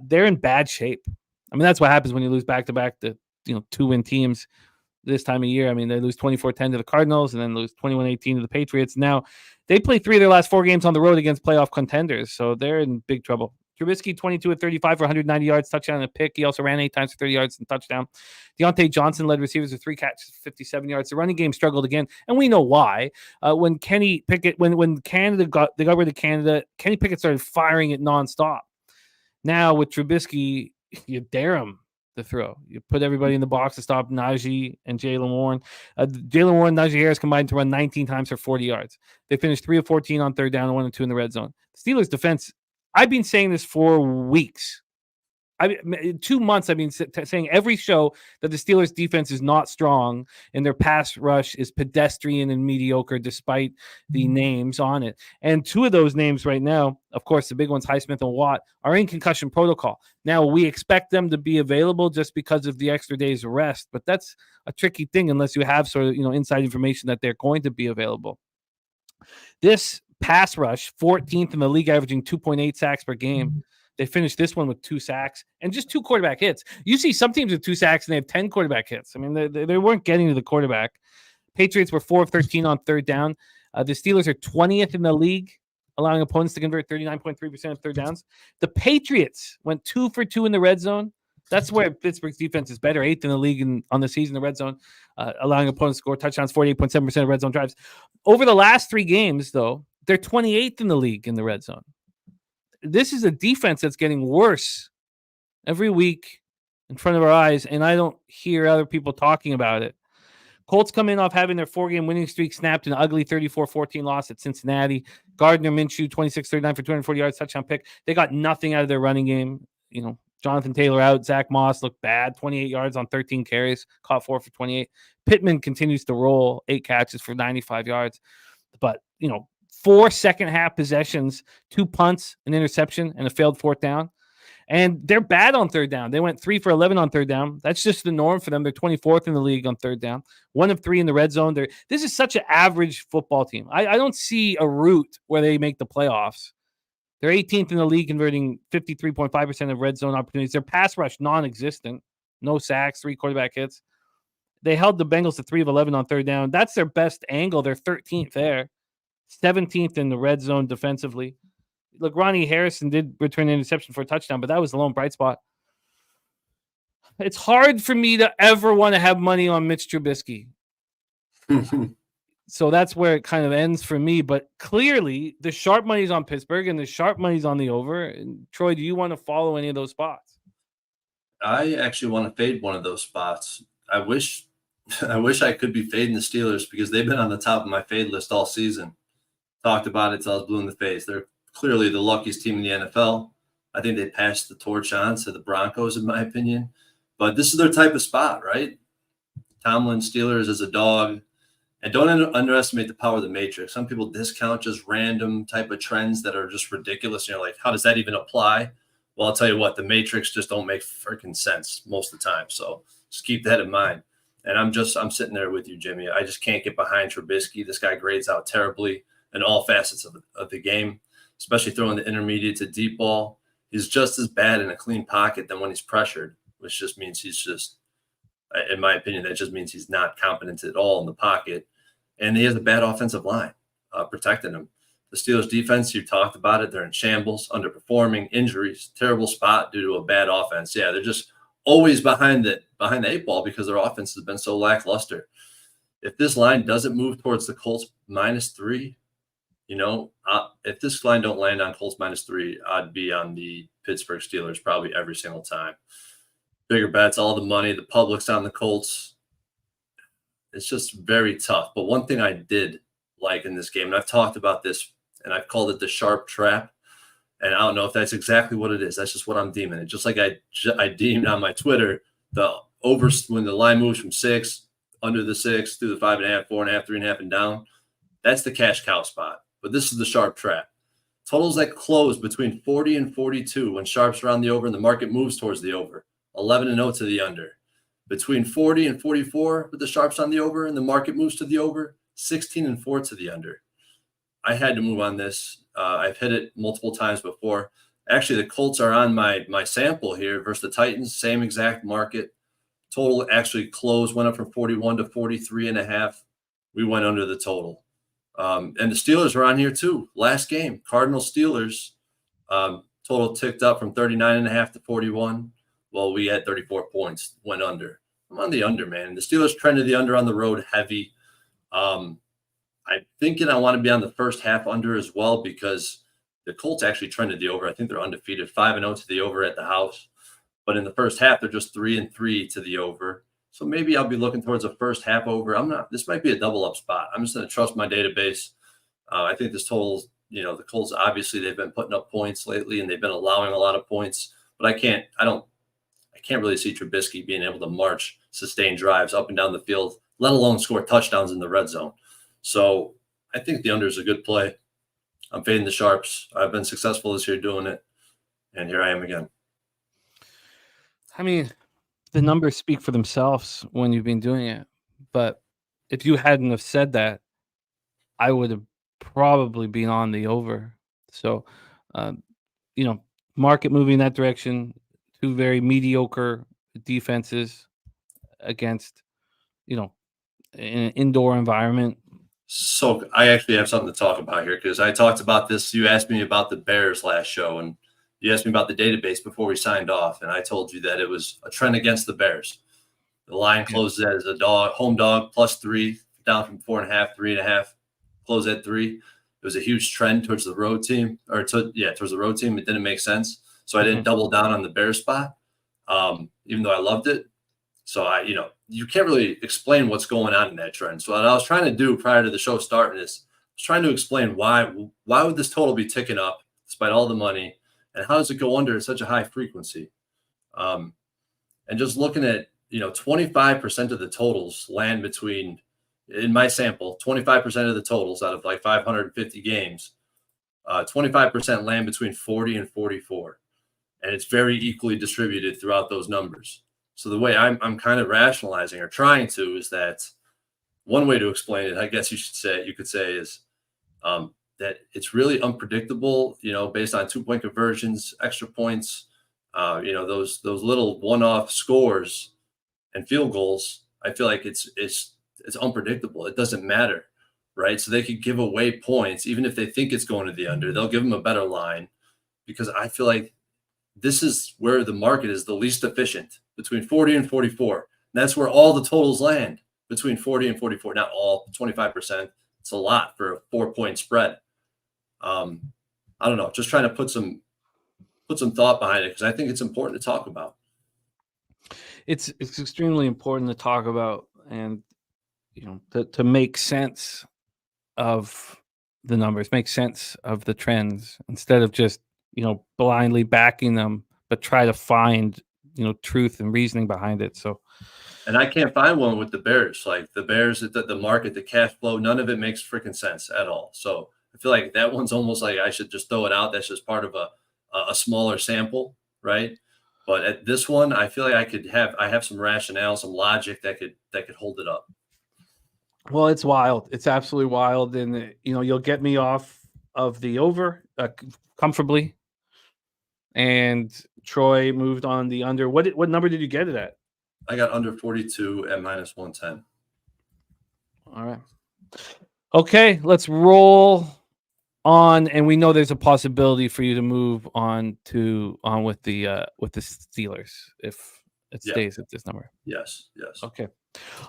D: They're in bad shape. I mean, that's what happens when you lose back-to-back to 2-win teams this time of year. I mean, they lose 24-10 to the Cardinals and then lose 21-18 to the Patriots. Now, they play 3 of their last 4 games on the road against playoff contenders, so they're in big trouble. Trubisky, 22 of 35 for 190 yards, touchdown and a pick. He also ran 8 times for 30 yards and touchdown. Deontay Johnson led receivers with 3 catches, 57 yards. The running game struggled again, and we know why. When Kenny Pickett, when Canada got rid of Canada, Kenny Pickett started firing it nonstop. Now with Trubisky, you dare him to throw. You put everybody in the box to stop Najee and Jaylen Warren. Jaylen Warren and Najee Harris combined to run 19 times for 40 yards. They finished 3 of 14 on third down and 1 of 2 in the red zone. The Steelers defense, I've been saying this for weeks. 2 months I've been saying every show that the Steelers defense is not strong and their pass rush is pedestrian and mediocre despite the names on it. And 2 of those names right now, of course, the big ones, Highsmith and Watt, are in concussion protocol. Now, we expect them to be available just because of the extra days of rest, but that's a tricky thing unless you have sort of inside information that they're going to be available. This pass rush, 14th in the league, averaging 2.8 sacks per game. They finished this one with 2 sacks and just 2 quarterback hits. You see some teams with 2 sacks and they have 10 quarterback hits. I mean, they weren't getting to the quarterback. Patriots were 4 of 13 on third down. The Steelers are 20th in the league, allowing opponents to convert 39.3% of third downs. The Patriots went 2 for 2 in the red zone. That's where Pittsburgh's defense is better, 8th in the league on the season, the red zone, allowing opponents to score touchdowns, 48.7% of red zone drives. Over the last 3 games, though, they're 28th in the league in the red zone. This is a defense that's getting worse every week in front of our eyes, and I don't hear other people talking about it. Colts come in off having their 4-game winning streak snapped, an ugly 34-14 loss at Cincinnati. Gardner Minshew, 26-39 for 240 yards, touchdown pick. They got nothing out of their running game. You know, Jonathan Taylor out. Zach Moss looked bad, 28 yards on 13 carries, caught 4 for 28. Pittman continues to roll, 8 catches for 95 yards. But, 4 second-half possessions, 2 punts, an interception, and a failed 4th down. And they're bad on third down. They went 3 for 11 on third down. That's just the norm for them. They're 24th in the league on third down. 1 of 3 in the red zone. This is such an average football team. I don't see a route where they make the playoffs. They're 18th in the league, converting 53.5% of red zone opportunities. Their pass rush, non-existent. No sacks, 3 quarterback hits. They held the Bengals to 3 of 11 on third down. That's their best angle. They're 13th there. 17th in the red zone defensively. Look, Ronnie Harrison did return an interception for a touchdown, but that was the lone bright spot. It's hard for me to ever want to have money on Mitch Trubisky. So that's where it kind of ends for me. But clearly, the sharp money's on Pittsburgh and the sharp money's on the over. And Troy, do you want to follow any of those spots?
E: I actually want to fade one of those spots. I wish I could be fading the Steelers because they've been on the top of my fade list all season. Talked about it till I was blue in the face. They're clearly the luckiest team in the NFL. I think they passed the torch on to the Broncos, in my opinion. But this is their type of spot, right? Tomlin, Steelers as a dog. And don't underestimate the power of the matrix. Some people discount just random type of trends that are just ridiculous. You're like, how does that even apply? Well, I'll tell you what, the matrix just don't make freaking sense most of the time. So just keep that in mind. And I'm sitting there with you, Jimmy. I just can't get behind Trubisky. This guy grades out terribly in all facets of the game, especially throwing the intermediate to deep ball. He's just as bad in a clean pocket than when he's pressured, which just means he's just, in my opinion, that just means he's not competent at all in the pocket. And he has a bad offensive line protecting him. The Steelers defense, you talked about it. They're in shambles, underperforming, injuries, terrible spot due to a bad offense. Yeah, they're just always behind the 8 ball because their offense has been so lackluster. If this line doesn't move towards the Colts -3, if this line don't land on Colts -3, I'd be on the Pittsburgh Steelers probably every single time. Bigger bets, all the money, the public's on the Colts. It's just very tough. But one thing I did like in this game, and I've talked about this, and I've called it the sharp trap. And I don't know if that's exactly what it is. That's just what I'm deeming it. Just like I deemed on my Twitter, the over when the line moves from 6, under the 6, through the 5.5, 4.5, 3.5, and down. That's the cash cow spot. But this is the sharp trap. Totals that close between 40 and 42 when sharps are on the over and the market moves towards the over. 11-0 to the under. Between 40 and 44 with the sharps on the over and the market moves to the over. 16-4 to the under. I had to move on this. I've hit it multiple times before. Actually, the Colts are on my sample here versus the Titans. Same exact market. Total actually closed, went up from 41 to 43.5. We went under the total. And the Steelers were on here too. Last game, Cardinals Steelers, total ticked up from 39.5 to 41. Well, we had 34 points, went under. I'm on the under, man. The Steelers trended the under on the road heavy. I'm thinking I want to be on the first half under as well because the Colts actually trended the over. I think they're undefeated, 5-0 to the over at the house. But in the first half, they're just 3-3 to the over. So maybe I'll be looking towards a first half over. This might be a double up spot. I'm just going to trust my database. I think this total, the Colts, obviously they've been putting up points lately and they've been allowing a lot of points, but I can't really see Trubisky being able to march, sustain drives up and down the field, let alone score touchdowns in the red zone. So I think the under is a good play. I'm fading the sharps. I've been successful this year doing it. And here I am again.
D: I mean, the numbers speak for themselves when you've been doing it. But if you hadn't have said that, I would have probably be on the over. So, market moving in that direction. Two very mediocre defenses against, in an indoor environment.
E: So I actually have something to talk about here because I talked about this. You asked me about the Bears last show, and you asked me about the database before we signed off, and I told you that it was a trend against the Bears. The line closes as a home dog +3, down from 4.5, 3.5, close at 3. It was a huge trend towards the road team, towards the road team. It didn't make sense, so I didn't double down on the Bears spot, even though I loved it. So you can't really explain what's going on in that trend. So what I was trying to do prior to the show starting is I was trying to explain why would this total be ticking up despite all the money, and how does it go under at such a high frequency? And just looking at 25% of the totals land between, in my sample, 25% of the totals out of like 550 games, 25% land between 40 and 44, and it's very equally distributed throughout those numbers. So the way I'm kind of rationalizing or trying to is that one way to explain it, I guess you could say is that it's really unpredictable, based on 2-point conversions, extra points, those little one-off scores and field goals. I feel like it's unpredictable. It doesn't matter, right? So they could give away points even if they think it's going to the under. They'll give them a better line because I feel like this is where the market is the least efficient, between 40 and 44. And that's where all the totals land, between 40 and 44. Not all, 25%. It's a lot for a 4-point spread. I don't know. Just trying to put some thought behind it because I think it's important to talk about.
D: It's extremely important to talk about, and to make sense of the numbers, make sense of the trends instead of just blindly backing them, but try to find truth and reasoning behind it. So,
E: and I can't find one with the Bears. Like the Bears, the market, the cash flow, none of it makes freaking sense at all. So I feel like that one's almost like I should just throw it out. That's just part of a smaller sample, right? But at this one, I feel like I have some rationale, some logic that could hold it up.
D: Well, it's wild. It's absolutely wild, and you'll get me off of the over comfortably. And Troy moved on the under. What number did you get it at?
E: I got under 42 at -110.
D: All right. Okay, let's roll on, and we know there's a possibility for you to move on with the Steelers if it stays at this number.
E: Yes.
D: Okay.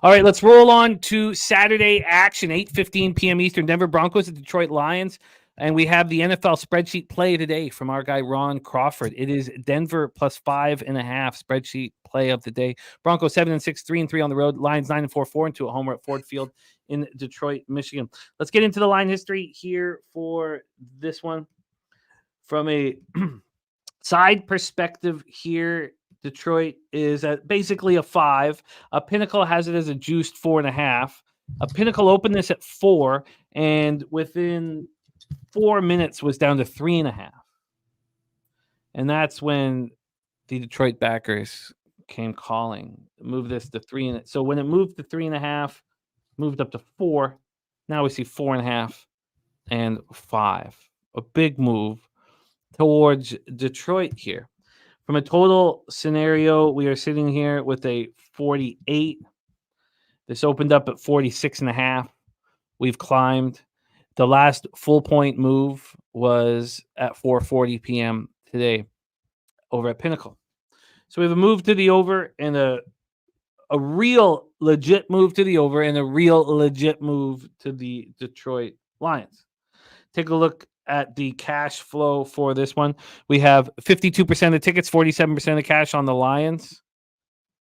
D: All right, let's roll on to Saturday action, 8:15 p.m. Eastern. Denver Broncos at Detroit Lions. And we have the NFL spreadsheet play today from our guy, Ron Crawford. It is Denver +5.5 spreadsheet play of the day. Broncos 7-6, 3-3 on the road. Lions 9-4, 4-2 at home. We're at Ford Field in Detroit, Michigan. Let's get into the line history here for this one. From a side perspective here, Detroit is at basically a 5. A Pinnacle has it as a juiced 4.5. A Pinnacle opened this at 4, and within 4 minutes was down to 3.5. And that's when the Detroit backers came calling. Move this to 3. So when it moved to 3.5, moved up to 4. Now we see 4.5 and 5. A big move towards Detroit here. From a total scenario, we are sitting here with a 48. This opened up at 46.5. We've climbed. The last full point move was at 4:40 p.m. today over at Pinnacle. So we have a move to the over and a real legit move to the over and a real legit move to the Detroit Lions. Take a look at the cash flow for this one. We have 52% of tickets, 47% of cash on the Lions.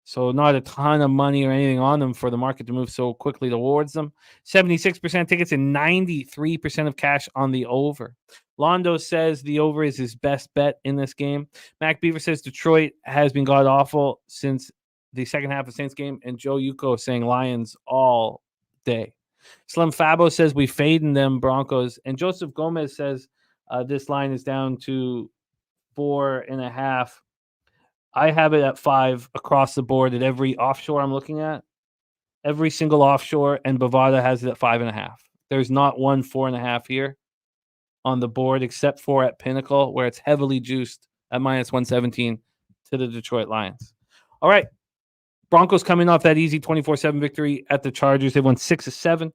D: So not a ton of money or anything on them for the market to move so quickly towards them. 76% tickets and 93% of cash on the over. Londo says the over is his best bet in this game. Mac Beaver says Detroit has been god-awful since the second half of Saints game. And Joe Yuko saying Lions all day. Slim Fabo says we fading them Broncos. And Joseph Gomez says this line is down to 4.5. I have it at 5 across the board at every offshore I'm looking at. Every single offshore, and Bovada has it at 5.5. There's not 4.5 here on the board, except for at Pinnacle, where it's heavily juiced at minus 117 to the Detroit Lions. All right. Broncos coming off that easy 24-7 victory at the Chargers. They won 6 of 7.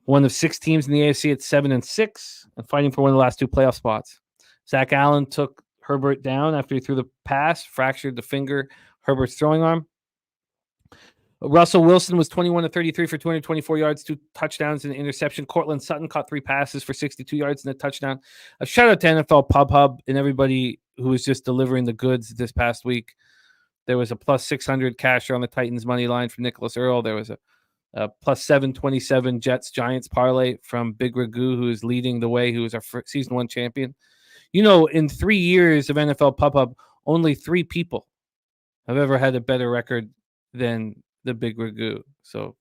D: One of 6 teams in the AFC at 7-6 and fighting for one of the last 2 playoff spots. Zach Allen took Herbert down after he threw the pass, fractured the finger, Herbert's throwing arm. Russell Wilson was 21 of 33 for 224 yards, 2 touchdowns and an interception. Cortland Sutton caught 3 passes for 62 yards and a touchdown. A shout out to NFL Pub Hub and everybody who was just delivering the goods this past week. There was a plus 600 casher on the Titans money line from Nicholas Earl. There was a plus 727 Jets Giants parlay from Big Ragu, who is leading the way, who is our season 1 champion. You know, in 3 years of NFL Pub Hub, only 3 people have ever had a better record than the Big Ragu. So,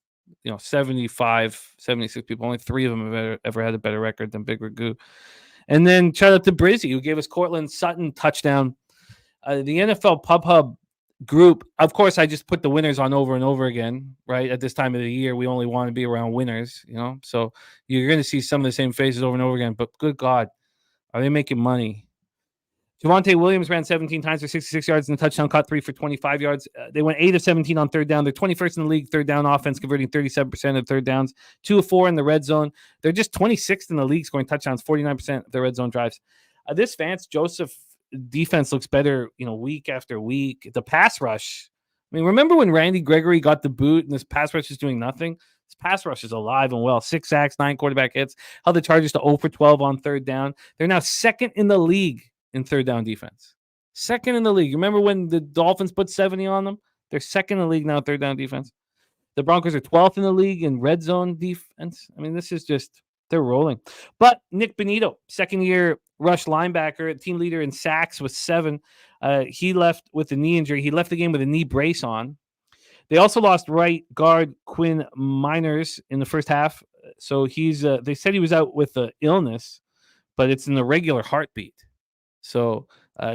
D: 75, 76 people, only 3 of them have ever had a better record than Big Ragu. And then shout out to Brizzy, who gave us Cortland Sutton touchdown. The NFL Pub Hub group, of course, I just put the winners on over and over again, right? At this time of the year, we only want to be around winners, so you're going to see some of the same faces over and over again, but good God, are they making money? Javonte Williams ran 17 times for 66 yards and a touchdown, caught 3 for 25 yards. They went 8 of 17 on third down. They're 21st in the league third down offense, converting 37% of third downs, 2 of 4 in the red zone. They're just 26th in the league scoring touchdowns, 49% of their red zone drives. This Vance Joseph defense looks better, week after week. The pass rush. I mean, remember when Randy Gregory got the boot and this pass rush is doing nothing? This pass rush is alive and well. 6 sacks, 9 quarterback hits. Held the Chargers to 0 for 12 on third down. They're now 2nd in the league in third down defense. 2nd in the league. Remember when the Dolphins put 70 on them? They're 2nd in the league now, third down defense. The Broncos are 12th in the league in red zone defense. I mean, this is just, they're rolling. But Nick Benito, 2nd-year rush linebacker, team leader in sacks with 7. He left with a knee injury. He left the game with a knee brace on. They also lost right guard Quinn Miners in the first half. So he's, they said he was out with an illness, but it's an irregular heartbeat. So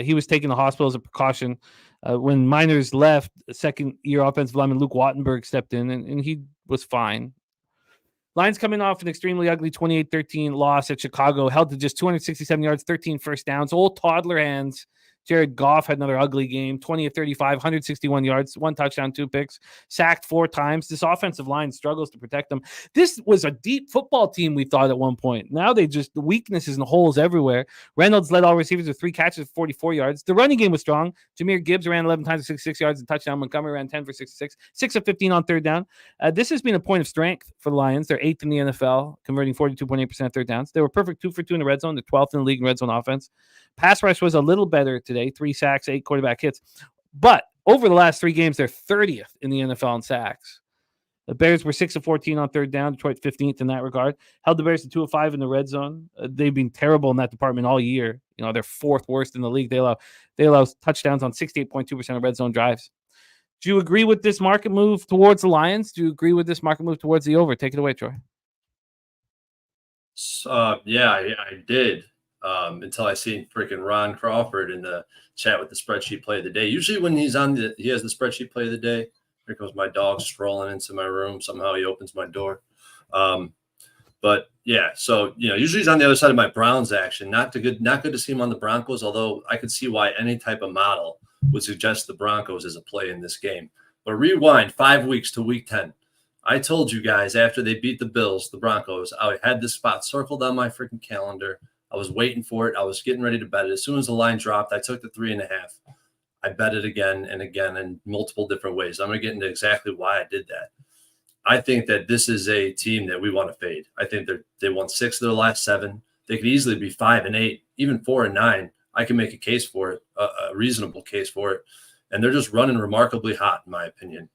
D: he was taken to the hospital as a precaution. When Miners left, 2nd-year offensive lineman Luke Wattenberg stepped in, and he was fine. Lions coming off an extremely ugly 28-13 loss at Chicago, held to just 267 yards, 13 first downs. Old toddler hands. Jared Goff had another ugly game, 20 of 35, 161 yards, 1 touchdown, 2 picks, sacked 4 times. This offensive line struggles to protect them. This was a deep football team, we thought at one point. Now they just, the weaknesses and holes everywhere. Reynolds led all receivers with 3 catches for 44 yards. The running game was strong. Jameer Gibbs ran 11 times for 66 yards and touchdown. Montgomery ran 10 for 66, 6 of 15 on third down. This has been a point of strength for the Lions. They're 8th in the NFL, converting 42.8% of third downs. They were perfect 2 for 2 in the red zone. They're 12th in the league in red zone offense. Pass rush was a little better today, 3 sacks, 8 quarterback hits. But over the last 3 games, they're 30th in the NFL in sacks. The Bears were 6 of 14 on third down, Detroit 15th in that regard. Held the Bears to 2 of 5 in the red zone. They've been terrible in that department all year. They're 4th worst in the league. They allow touchdowns on 68.2% of red zone drives. Do you agree with this market move towards the Lions? Do you agree with this market move towards the over? Take it away, Troy.
E: Yeah, I did. Until I seen freaking Ron Crawford in the chat with the spreadsheet play of the day. Usually when he has the spreadsheet play of the day. Here goes my dog strolling into my room. Somehow he opens my door. But yeah, so usually he's on the other side of my Browns action. Not good to see him on the Broncos, although I could see why any type of model would suggest the Broncos as a play in this game. But rewind 5 weeks to week 10. I told you guys after they beat the Bills, the Broncos, I had this spot circled on my freaking calendar. I was waiting for it. I was getting ready to bet it. As soon as the line dropped, I took the 3.5. I bet it again and again in multiple different ways. I'm going to get into exactly why I did that. I think that this is a team that we want to fade. I think they won 6 of their last 7. They could easily be 5-8, even 4-9. I can make a case for it, a reasonable case for it. And they're just running remarkably hot, in my opinion.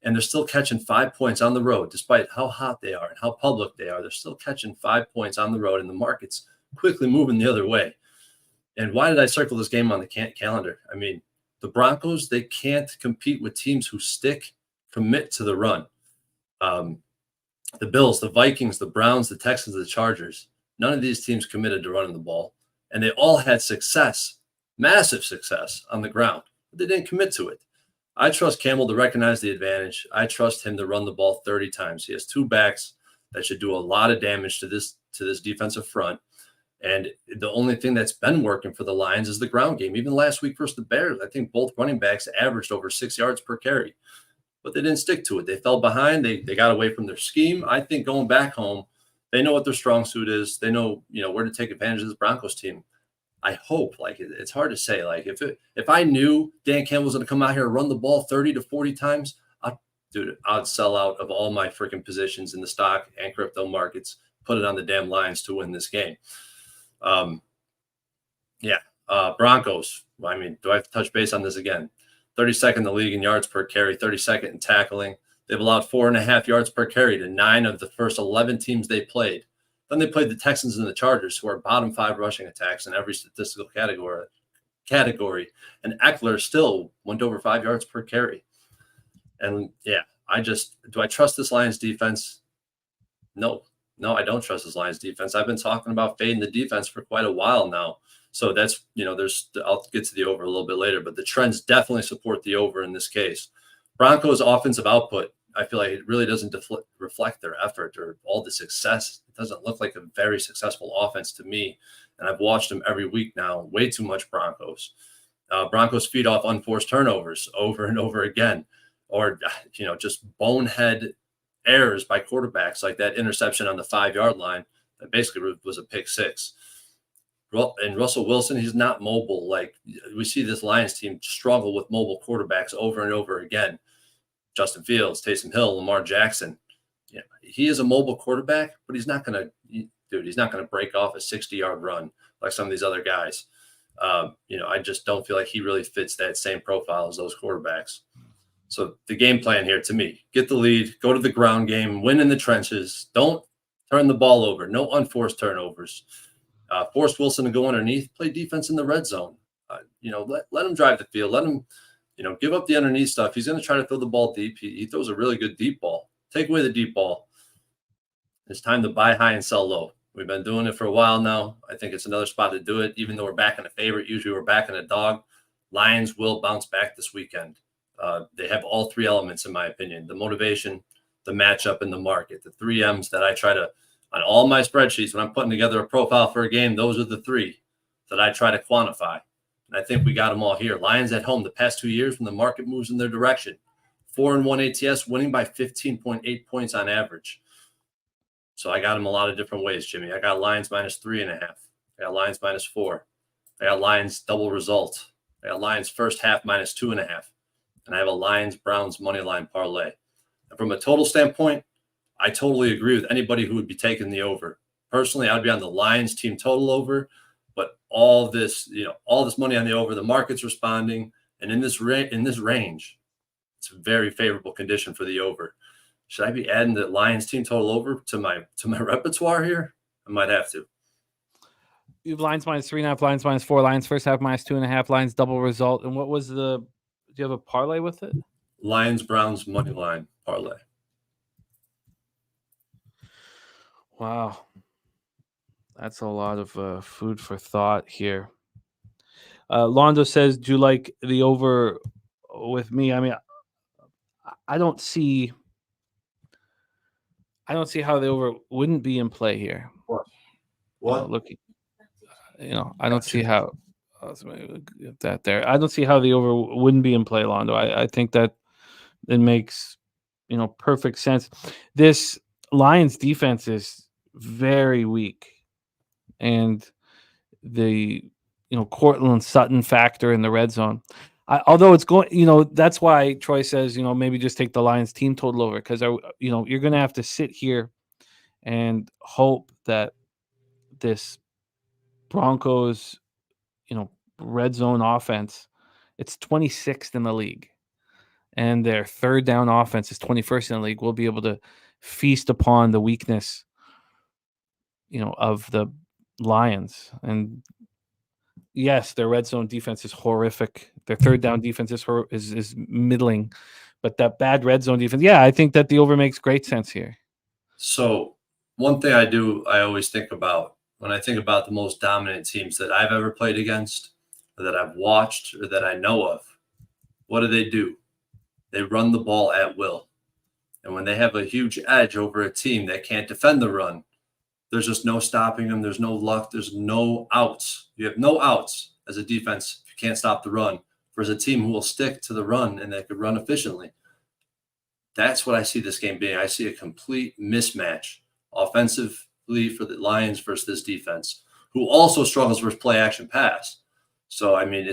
E: And they're still catching 5 points on the road, despite how hot they are and how public they are. They're still catching 5 points on the road, and the market's quickly moving the other way. And why did I circle this game on the calendar? I mean, the Broncos, they can't compete with teams who commit to the run. The Bills, the Vikings, the Browns, the Texans, the Chargers, none of these teams committed to running the ball. And they all had success, massive success on the ground, but they didn't commit to it. I trust Campbell to recognize the advantage. I trust him to run the ball 30 times. He has 2 backs that should do a lot of damage to this defensive front. And the only thing that's been working for the Lions is the ground game. Even last week versus the Bears, I think both running backs averaged over 6 yards per carry, but they didn't stick to it. They fell behind. They got away from their scheme. I think going back home, they know what their strong suit is. They know, where to take advantage of this Broncos team. I hope, it's hard to say. If I knew Dan Campbell's going to come out here and run the ball 30 to 40 times, I'd sell out of all my freaking positions in the stock and crypto markets, put it on the damn Lions to win this game. Broncos. I mean, do I have to touch base on this again? 32nd in the league in yards per carry, 32nd in tackling. They've allowed 4.5 yards per carry to 9 of the first 11 teams they played. Then they played the Texans and the Chargers, who are bottom 5 rushing attacks in every statistical category. And Eckler still went over 5 yards per carry. And do I trust this Lions defense? No, I don't trust this Lions defense. I've been talking about fading the defense for quite a while now. So that's, I'll get to the over a little bit later, but the trends definitely support the over in this case. Broncos offensive output, I feel like it really doesn't reflect their effort or all the success. It doesn't look like a very successful offense to me. And I've watched them every week now, way too much Broncos. Broncos feed off unforced turnovers over and over again, or, just bonehead errors by quarterbacks, like that interception on the 5-yard line that basically was a pick six. And Russell Wilson, he's not mobile. Like, we see this Lions team struggle with mobile quarterbacks over and over again. Justin Fields, Taysom Hill, Lamar Jackson. He is a mobile quarterback, but he's not going to break off a 60-yard run like some of these other guys. I just don't feel like he really fits that same profile as those quarterbacks. So the game plan here, to me, get the lead, go to the ground game, win in the trenches. Don't turn the ball over. No unforced turnovers. Force Wilson to go underneath, play defense in the red zone. Let him drive the field. Let him, give up the underneath stuff. He's going to try to throw the ball deep. He throws a really good deep ball. Take away the deep ball. It's time to buy high and sell low. We've been doing it for a while now. I think it's another spot to do it. Even though we're back in a favorite, usually we're back in a dog. Lions will bounce back this weekend. They have all 3 elements, in my opinion: the motivation, the matchup, and the market. The 3 M's that I try to, on all my spreadsheets, when I'm putting together a profile for a game, those are the 3 that I try to quantify. And I think we got them all here. Lions at home the past 2 years when the market moves in their direction. 4-1 ATS, winning by 15.8 points on average. So I got them a lot of different ways, Jimmy. I got Lions minus 3.5. I got Lions minus 4. I got Lions double result. I got Lions first half minus 2.5. And I have a Lions-Browns money line parlay. And from a total standpoint, I totally agree with anybody who would be taking the over. Personally, I would be on the Lions team total over, but all this money on the over, the market's responding, and in this range, it's a very favorable condition for the over. Should I be adding the Lions team total over to my repertoire here? I might have to.
D: You have Lions minus 3.5, Lions minus 4, Lions first half minus 2.5, Lions double result. And what was do you have a parlay with it?
E: Lions-Browns money line parlay.
D: Wow. That's a lot of food for thought here. Londo says, do you like the over with me? I mean, I don't see how the over wouldn't be in play here.
E: What?
D: I don't see how that there. I don't see how the over wouldn't be in play, Londo. I think that it makes perfect sense. This Lions defense is very weak, and the Cortland Sutton factor in the red zone. Although it's going, that's why Troy says, maybe just take the Lions team total over, because you're going to have to sit here and hope that this Broncos, red zone offense, it's 26th in the league, and their third down offense is 21st in the league. We'll be able to feast upon the weakness, of the Lions. And yes, their red zone defense is horrific. Their third down defense is middling, but that bad red zone defense, I think that the over makes great sense here.
E: So one thing I always think about when I think about the most dominant teams that I've ever played against, or that I've watched, or that I know of, what do? They run the ball at will. And when they have a huge edge over a team that can't defend the run, there's just no stopping them. There's no luck. There's no outs. You have no outs as a defense if you can't stop the run. Versus a team who will stick to the run and that could run efficiently. That's what I see this game being. I see a complete mismatch offensively for the Lions versus this defense, who also struggles versus play action pass. So I mean,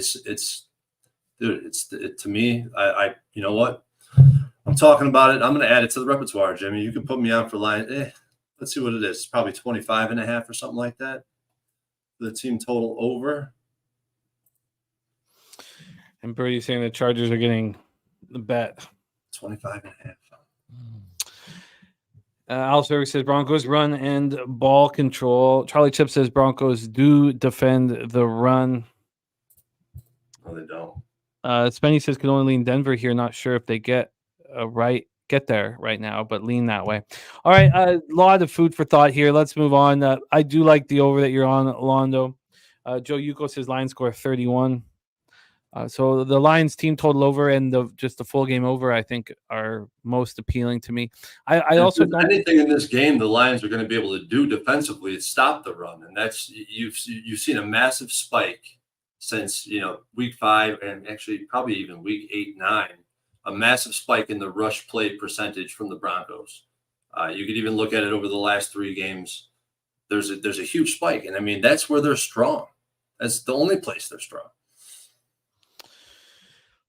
E: to me, you know what? I'm talking about it. I'm going to add it to the repertoire, Jimmy. You can put me on for Lions. Let's see what it is. It's probably 25.5 or something like that. The team total over.
D: And Birdie's saying the Chargers are getting the bet.
E: 25.5.
D: Alistair says Broncos run and ball control. Charlie Chip says Broncos do defend the run.
E: No, they don't.
D: Spenny says could only lean Denver here. Not sure if they get there right now, but lean that way. All right, a lot of food for thought here. Let's move on. I do like the over that you're on, Londo. Joe Yuko says Lions score 31. So the Lions team total over and just the full game over, I think, are most appealing to me. I also don't
E: anything in this game the Lions are going to be able to do defensively is stop the run, and that's you've seen a massive spike since week 5 and actually probably even week 8, 9, a massive spike in the rush play percentage from the Broncos. You could even look at it over the last 3 games. There's a huge spike, and I mean that's where they're strong. That's the only place they're strong.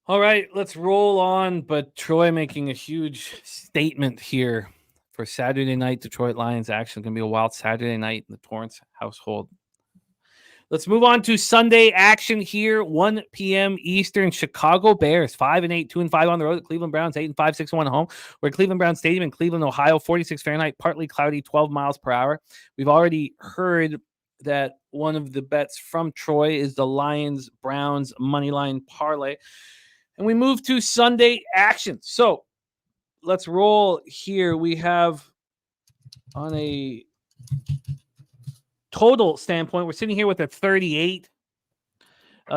D: All right, let's roll on. But Troy making a huge statement here for Saturday night. Detroit Lions action. Going to be a wild Saturday night in the Torrance household. Let's move on to Sunday action here. 1 p.m. Eastern. Chicago Bears 5-8, 2-5 on the road. Cleveland Browns 8-5, 6-1 at home. We're at Cleveland Browns Stadium in Cleveland, Ohio. 46 Fahrenheit, partly cloudy, 12 miles per hour. We've already heard that one of the bets from Troy is the Lions Browns moneyline parlay. And we move to Sunday action. So let's roll here. We have on a total standpoint, we're sitting here with a 38.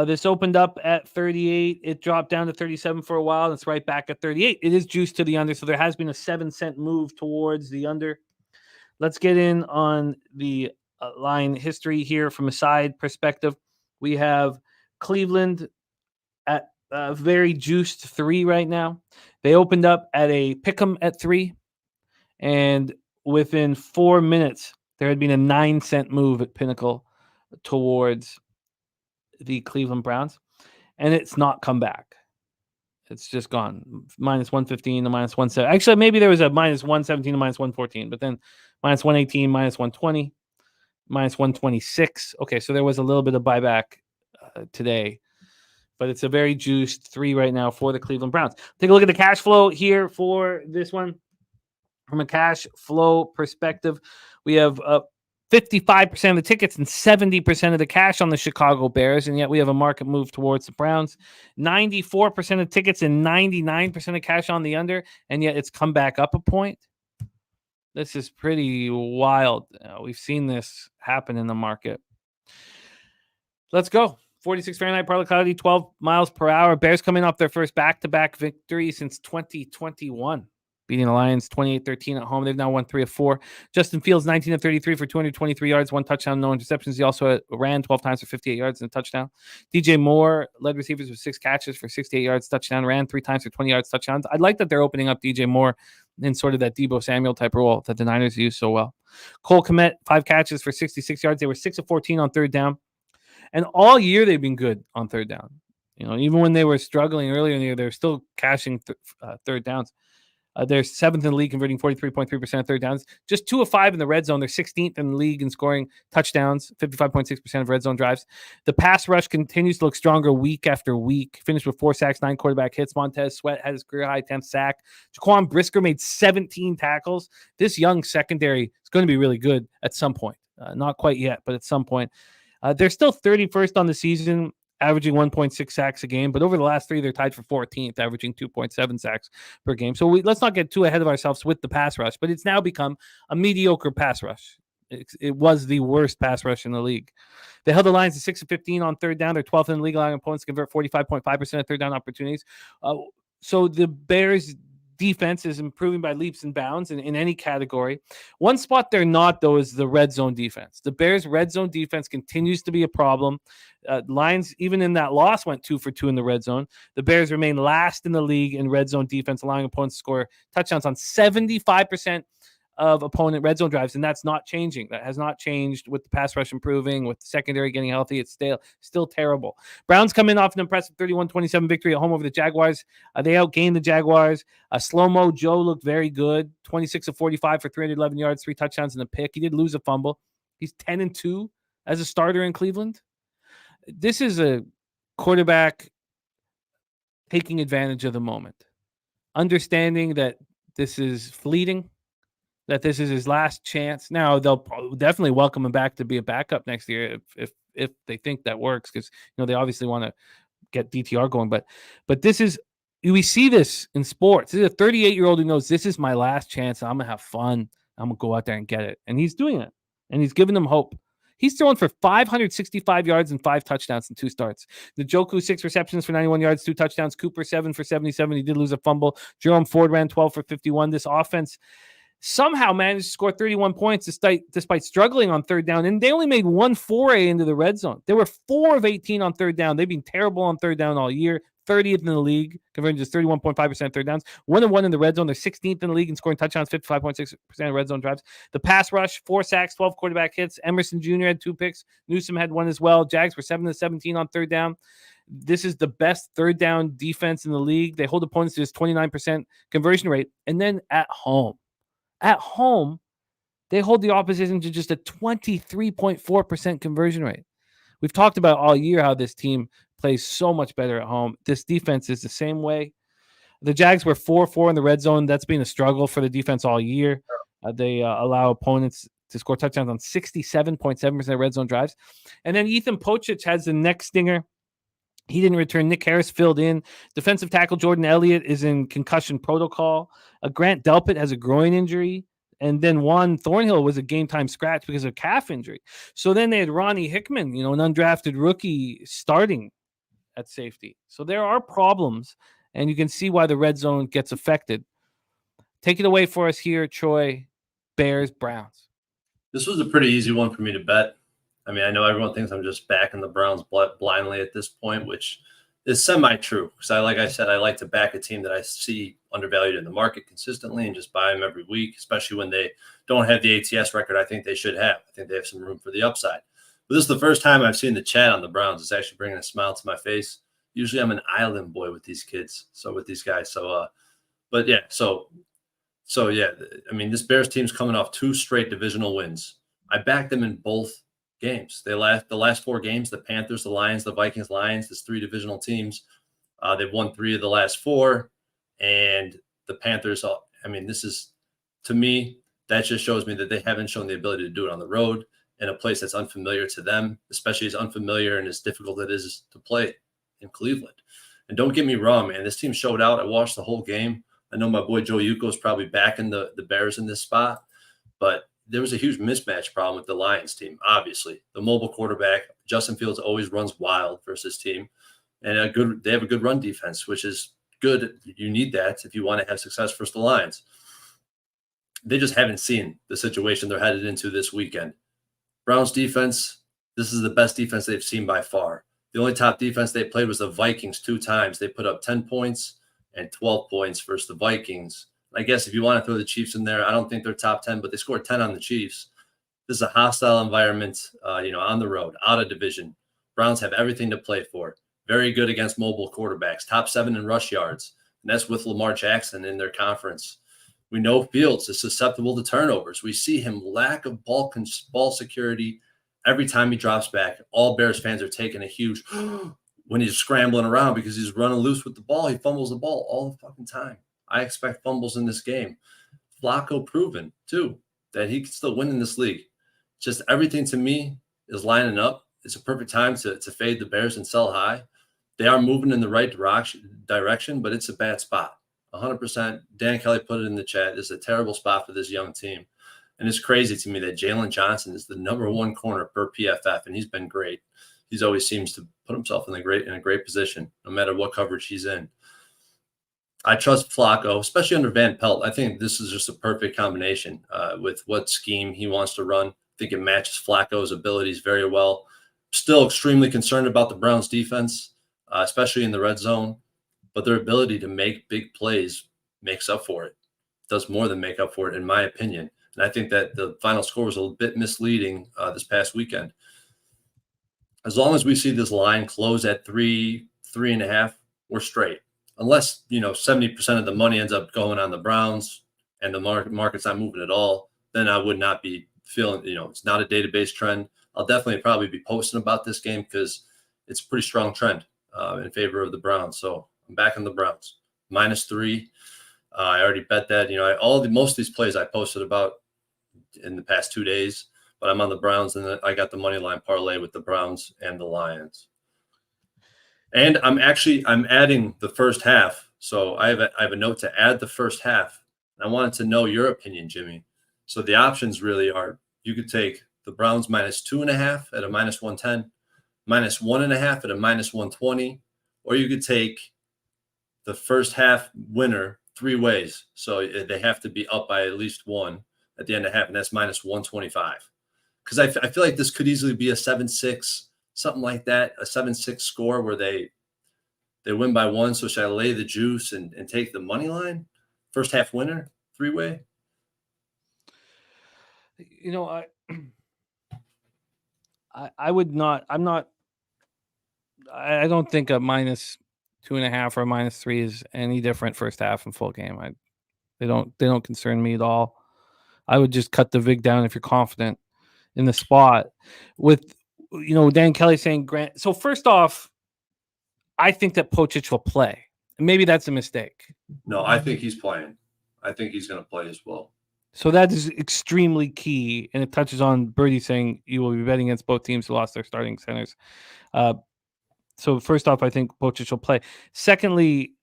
D: This opened up at 38. It dropped down to 37 for a while. And it's right back at 38. It is juiced to the under. So there has been a 7-cent move towards the under. Let's get in on the line history here from a side perspective. We have Cleveland at very juiced 3 right now. They opened up at a pick'em at 3, and within 4 minutes, there had been a 9-cent move at Pinnacle towards the Cleveland Browns, and it's not come back. It's just gone. Minus 115 to minus 117. Actually, maybe there was a minus 117 to minus 114, but then minus 118, minus 120, minus 126. Okay, so there was a little bit of buyback today. But it's a very juiced 3 right now for the Cleveland Browns. Take a look at the cash flow here for this one. From a cash flow perspective, we have 55% of the tickets and 70% of the cash on the Chicago Bears, and yet we have a market move towards the Browns. 94% of tickets and 99% of cash on the under, and yet it's come back up a point. This is pretty wild. We've seen this happen in the market. Let's go. 46 Fahrenheit, partly cloudy, 12 miles per hour. Bears coming off their first back-to-back victory since 2021, beating the Lions 28-13 at home. They've now won 3 of 4. Justin Fields, 19 of 33 for 223 yards, 1 touchdown, no interceptions. He also ran 12 times for 58 yards and a touchdown. DJ Moore led receivers with 6 catches for 68 yards, touchdown, ran 3 times for 20 yards, touchdowns. I like that they're opening up DJ Moore in sort of that Deebo Samuel type role that the Niners use so well. Cole Kmet, 5 catches for 66 yards. They were 6 of 14 on third down. And all year they've been good on third down. Even when they were struggling earlier in the year, they're still cashing third downs. They're 7th in the league, converting 43.3% of third downs. Just 2 of 5 in the red zone. They're 16th in the league in scoring touchdowns, 55.6% of red zone drives. The pass rush continues to look stronger week after week. Finished with 4 sacks, 9 quarterback hits. Montez Sweat had his career-high 10th sack. Jaquan Brisker made 17 tackles. This young secondary is going to be really good at some point. Not quite yet, but at some point. They're still 31st on the season, averaging 1.6 sacks a game. But over the last 3, they're tied for 14th, averaging 2.7 sacks per game. So let's not get too ahead of ourselves with the pass rush. But it's now become a mediocre pass rush. It was the worst pass rush in the league. They held the Lions to 6 of 15 on third down. They're 12th in the league, allowing opponents to convert 45.5% of third down opportunities. So the Bears defense is improving by leaps and bounds in any category. One spot they're not, though, is the red zone defense. The Bears' red zone defense continues to be a problem. Lions, even in that loss, went 2 for 2 in the red zone. The Bears remain last in the league in red zone defense, allowing opponents to score touchdowns on 75% of opponent red zone drives, and that's not changing. That has not changed with the pass rush improving, with the secondary getting healthy. It's still terrible. Browns come in off an impressive 31-27 victory at home over the Jaguars. They outgained the Jaguars. Slow-mo Joe looked very good, 26 of 45 for 311 yards, 3 touchdowns and a pick. He did lose a fumble. He's 10-2 as a starter in Cleveland. This is a quarterback taking advantage of the moment, understanding that this is fleeting, that this is his last chance. Now they'll definitely welcome him back to be a backup next year if they think that works, because they obviously want to get DTR going. But this is, we see this in sports. This is a 38-year-old who knows this is my last chance. I'm gonna have fun. I'm gonna go out there and get it, and he's doing it, and he's giving them hope. He's thrown for 565 yards and 5 touchdowns in 2 starts. Njoku, 6 receptions for 91 yards, 2 touchdowns. Cooper, 7 for 77. He did lose a fumble. Jerome Ford ran 12 for 51. This offense somehow managed to score 31 points despite struggling on third down, and they only made 1 foray into the red zone. They were 4 of 18 on third down. They've been terrible on third down all year. 30th in the league, converting just 31.5% third downs. 1-1 in the red zone. They're 16th in the league in scoring touchdowns, 55.6% of red zone drives. The pass rush, 4 sacks, 12 quarterback hits. Emerson Jr. had 2 picks. Newsome had 1 as well. Jags were 7 of 17 on third down. This is the best third down defense in the league. They hold opponents to this 29% conversion rate. And then at home, they hold the opposition to just a 23.4% conversion rate. We've talked about all year how this team plays so much better at home. This defense is the same way. The Jags were 4-4 in the red zone. That's been a struggle for the defense all year. They allow opponents to score touchdowns on 67.7% of red zone drives. And then Ethan Pochich has the next stinger. He didn't return. Nick Harris filled in. Defensive tackle Jordan Elliott is in concussion protocol. Grant Delpit has a groin injury. And then Juan Thornhill was a game-time scratch because of calf injury. So then they had Ronnie Hickman, an undrafted rookie, starting at safety. So there are problems, and you can see why the red zone gets affected. Take it away for us here, Troy. Bears, Browns.
E: This was a pretty easy one for me to bet. I mean, I know everyone thinks I'm just backing the Browns blindly at this point, which is semi-true. Because like I said, I like to back a team that I see undervalued in the market consistently and just buy them every week, especially when they don't have the ATS record I think they should have. I think they have some room for the upside. But this is the first time I've seen the chat on the Browns. It's actually bringing a smile to my face. Usually I'm an island boy with these kids, with these guys. But yeah, so yeah, I mean, this Bears team's coming off 2 straight divisional wins. I backed them in both games. The last 4 games, the Panthers, the Lions, the Vikings, Lions, there's 3 divisional teams. They've won 3 of the last 4, and the Panthers, I mean, this is, to me, that just shows me that they haven't shown the ability to do it on the road in a place that's unfamiliar to them, especially as unfamiliar and as difficult it is to play in Cleveland. And don't get me wrong, man, this team showed out. I watched the whole game. I know my boy Joe Yuko is probably backing the Bears in this spot, but there was a huge mismatch problem with the Lions team, obviously. The mobile quarterback, Justin Fields, always runs wild versus team. And they have a good run defense, which is good. You need that if you want to have success versus the Lions. They just haven't seen the situation they're headed into this weekend. Browns defense, this is the best defense they've seen by far. The only top defense they played was the Vikings 2 times. They put up 10 points and 12 points versus the Vikings. I guess if you want to throw the Chiefs in there, I don't think they're top 10, but they scored 10 on the Chiefs. This is a hostile environment, on the road, out of division. Browns have everything to play for. Very good against mobile quarterbacks, top 7 in rush yards. And that's with Lamar Jackson in their conference. We know Fields is susceptible to turnovers. We see him lack of ball security every time he drops back. All Bears fans are taking a huge when he's scrambling around because he's running loose with the ball. He fumbles the ball all the fucking time. I expect fumbles in this game. Flacco proven, too, that he can still win in this league. Just everything to me is lining up. It's a perfect time to fade the Bears and sell high. They are moving in the right direction, but it's a bad spot. 100%. Dan Kelly put it in the chat. It's a terrible spot for this young team. And it's crazy to me that Jalen Johnson is the #1 corner per PFF, and he's been great. He's always seems to put himself in a great position, no matter what coverage he's in. I trust Flacco, especially under Van Pelt. I think this is just a perfect combination with what scheme he wants to run. I think it matches Flacco's abilities very well. Still extremely concerned about the Browns defense, especially in the red zone, but their ability to make big plays makes up for it. Does more than make up for it, in my opinion. And I think that the final score was a bit misleading this past weekend. As long as we see this line close at 3.5, we're straight. Unless, 70% of the money ends up going on the Browns and the market's not moving at all, then I would not be feeling, it's not a database trend. I'll definitely probably be posting about this game because it's a pretty strong trend in favor of the Browns. So I'm back on the Browns. -3. I already bet that. Most of these plays I posted about in the past 2 days, but I'm on the Browns, and I got the money line parlay with the Browns and the Lions. And I'm adding the first half. So I have a note to add the first half. I wanted to know your opinion, Jimmy. So the options really are, you could take the Browns -2.5 at a -110, -1.5 at a -120, or you could take the first half winner 3 ways. So they have to be up by at least 1 at the end of half, and that's -125. Because I feel like this could easily be a 7-6, something like that, a 7-6 score where they win by 1. So should I lay the juice and take the money line? First half winner, 3-way?
D: I would not. I don't think a -2.5 or a -3 is any different first half and full game. They don't concern me at all. I would just cut the vig down if you're confident in the spot. With Dan Kelly saying Grant. So first off, I think that Pochich will play. Maybe that's a mistake.
E: No, I think he's playing. I think he's going to play as well.
D: So that is extremely key, and it touches on Birdie saying you will be betting against both teams who lost their starting centers. So first off, I think Pochich will play. Secondly,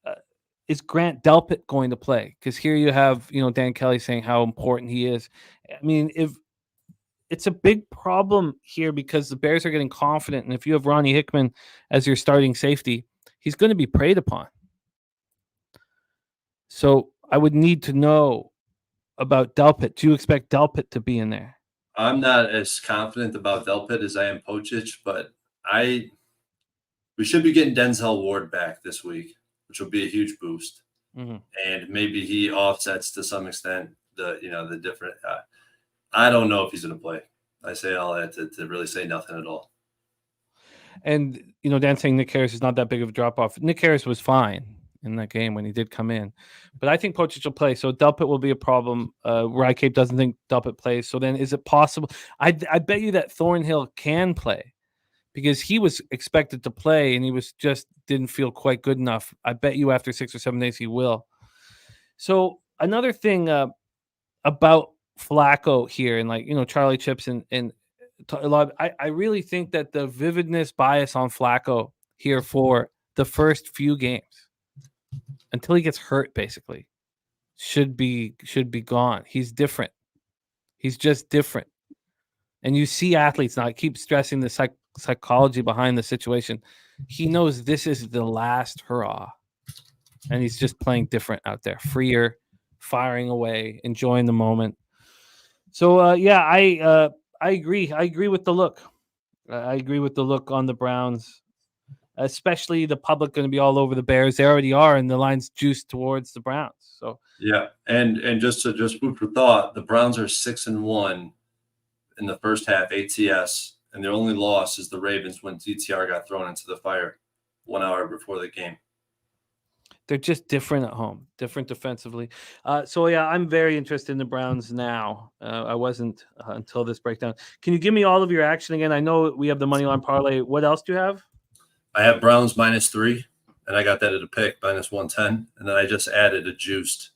D: is Grant Delpit going to play? Because here you have Dan Kelly saying how important he is. I mean, if it's a big problem here because the Bears are getting confident, and if you have Ronnie Hickman as your starting safety, he's going to be preyed upon. So I would need to know about Delpit. Do you expect Delpit to be in there?
E: I'm not as confident about Delpit as I am Pochich, but we should be getting Denzel Ward back this week, which will be a huge boost.
D: Mm-hmm.
E: And maybe he offsets to some extent the different. I don't know if he's going to play. I say all that to really say nothing at all.
D: And Dan saying Nick Harris is not that big of a drop off. Nick Harris was fine in that game when he did come in, but I think Pochich will play. So Delpit will be a problem. Rycape doesn't think Delpit plays. So then, is it possible? I bet you that Thornhill can play because he was expected to play and he was just didn't feel quite good enough. I bet you after 6 or 7 days he will. So another thing about Flacco here, and Charlie Chips and a lot. I really think that the vividness bias on Flacco here for the first few games until he gets hurt basically should be gone. He's different. He's just different. And you see athletes now. I keep stressing the psychology behind the situation. He knows this is the last hurrah, and he's just playing different out there, freer, firing away, enjoying the moment. So I agree. I agree with the look. I agree with the look on the Browns, especially the public going to be all over the Bears. They already are, and the line's juiced towards the Browns. So
E: yeah, and just food for thought, the Browns are 6-1 in the first half ATS, and their only loss is the Ravens when DTR got thrown into the fire 1 hour before the game.
D: They're just different at home, different defensively. I'm very interested in the Browns now. I wasn't until this breakdown. Can you give me all of your action again? I know we have the money line parlay. What else do you have?
E: I have Browns -3, and I got that at a pick, -110. And then I just added a juiced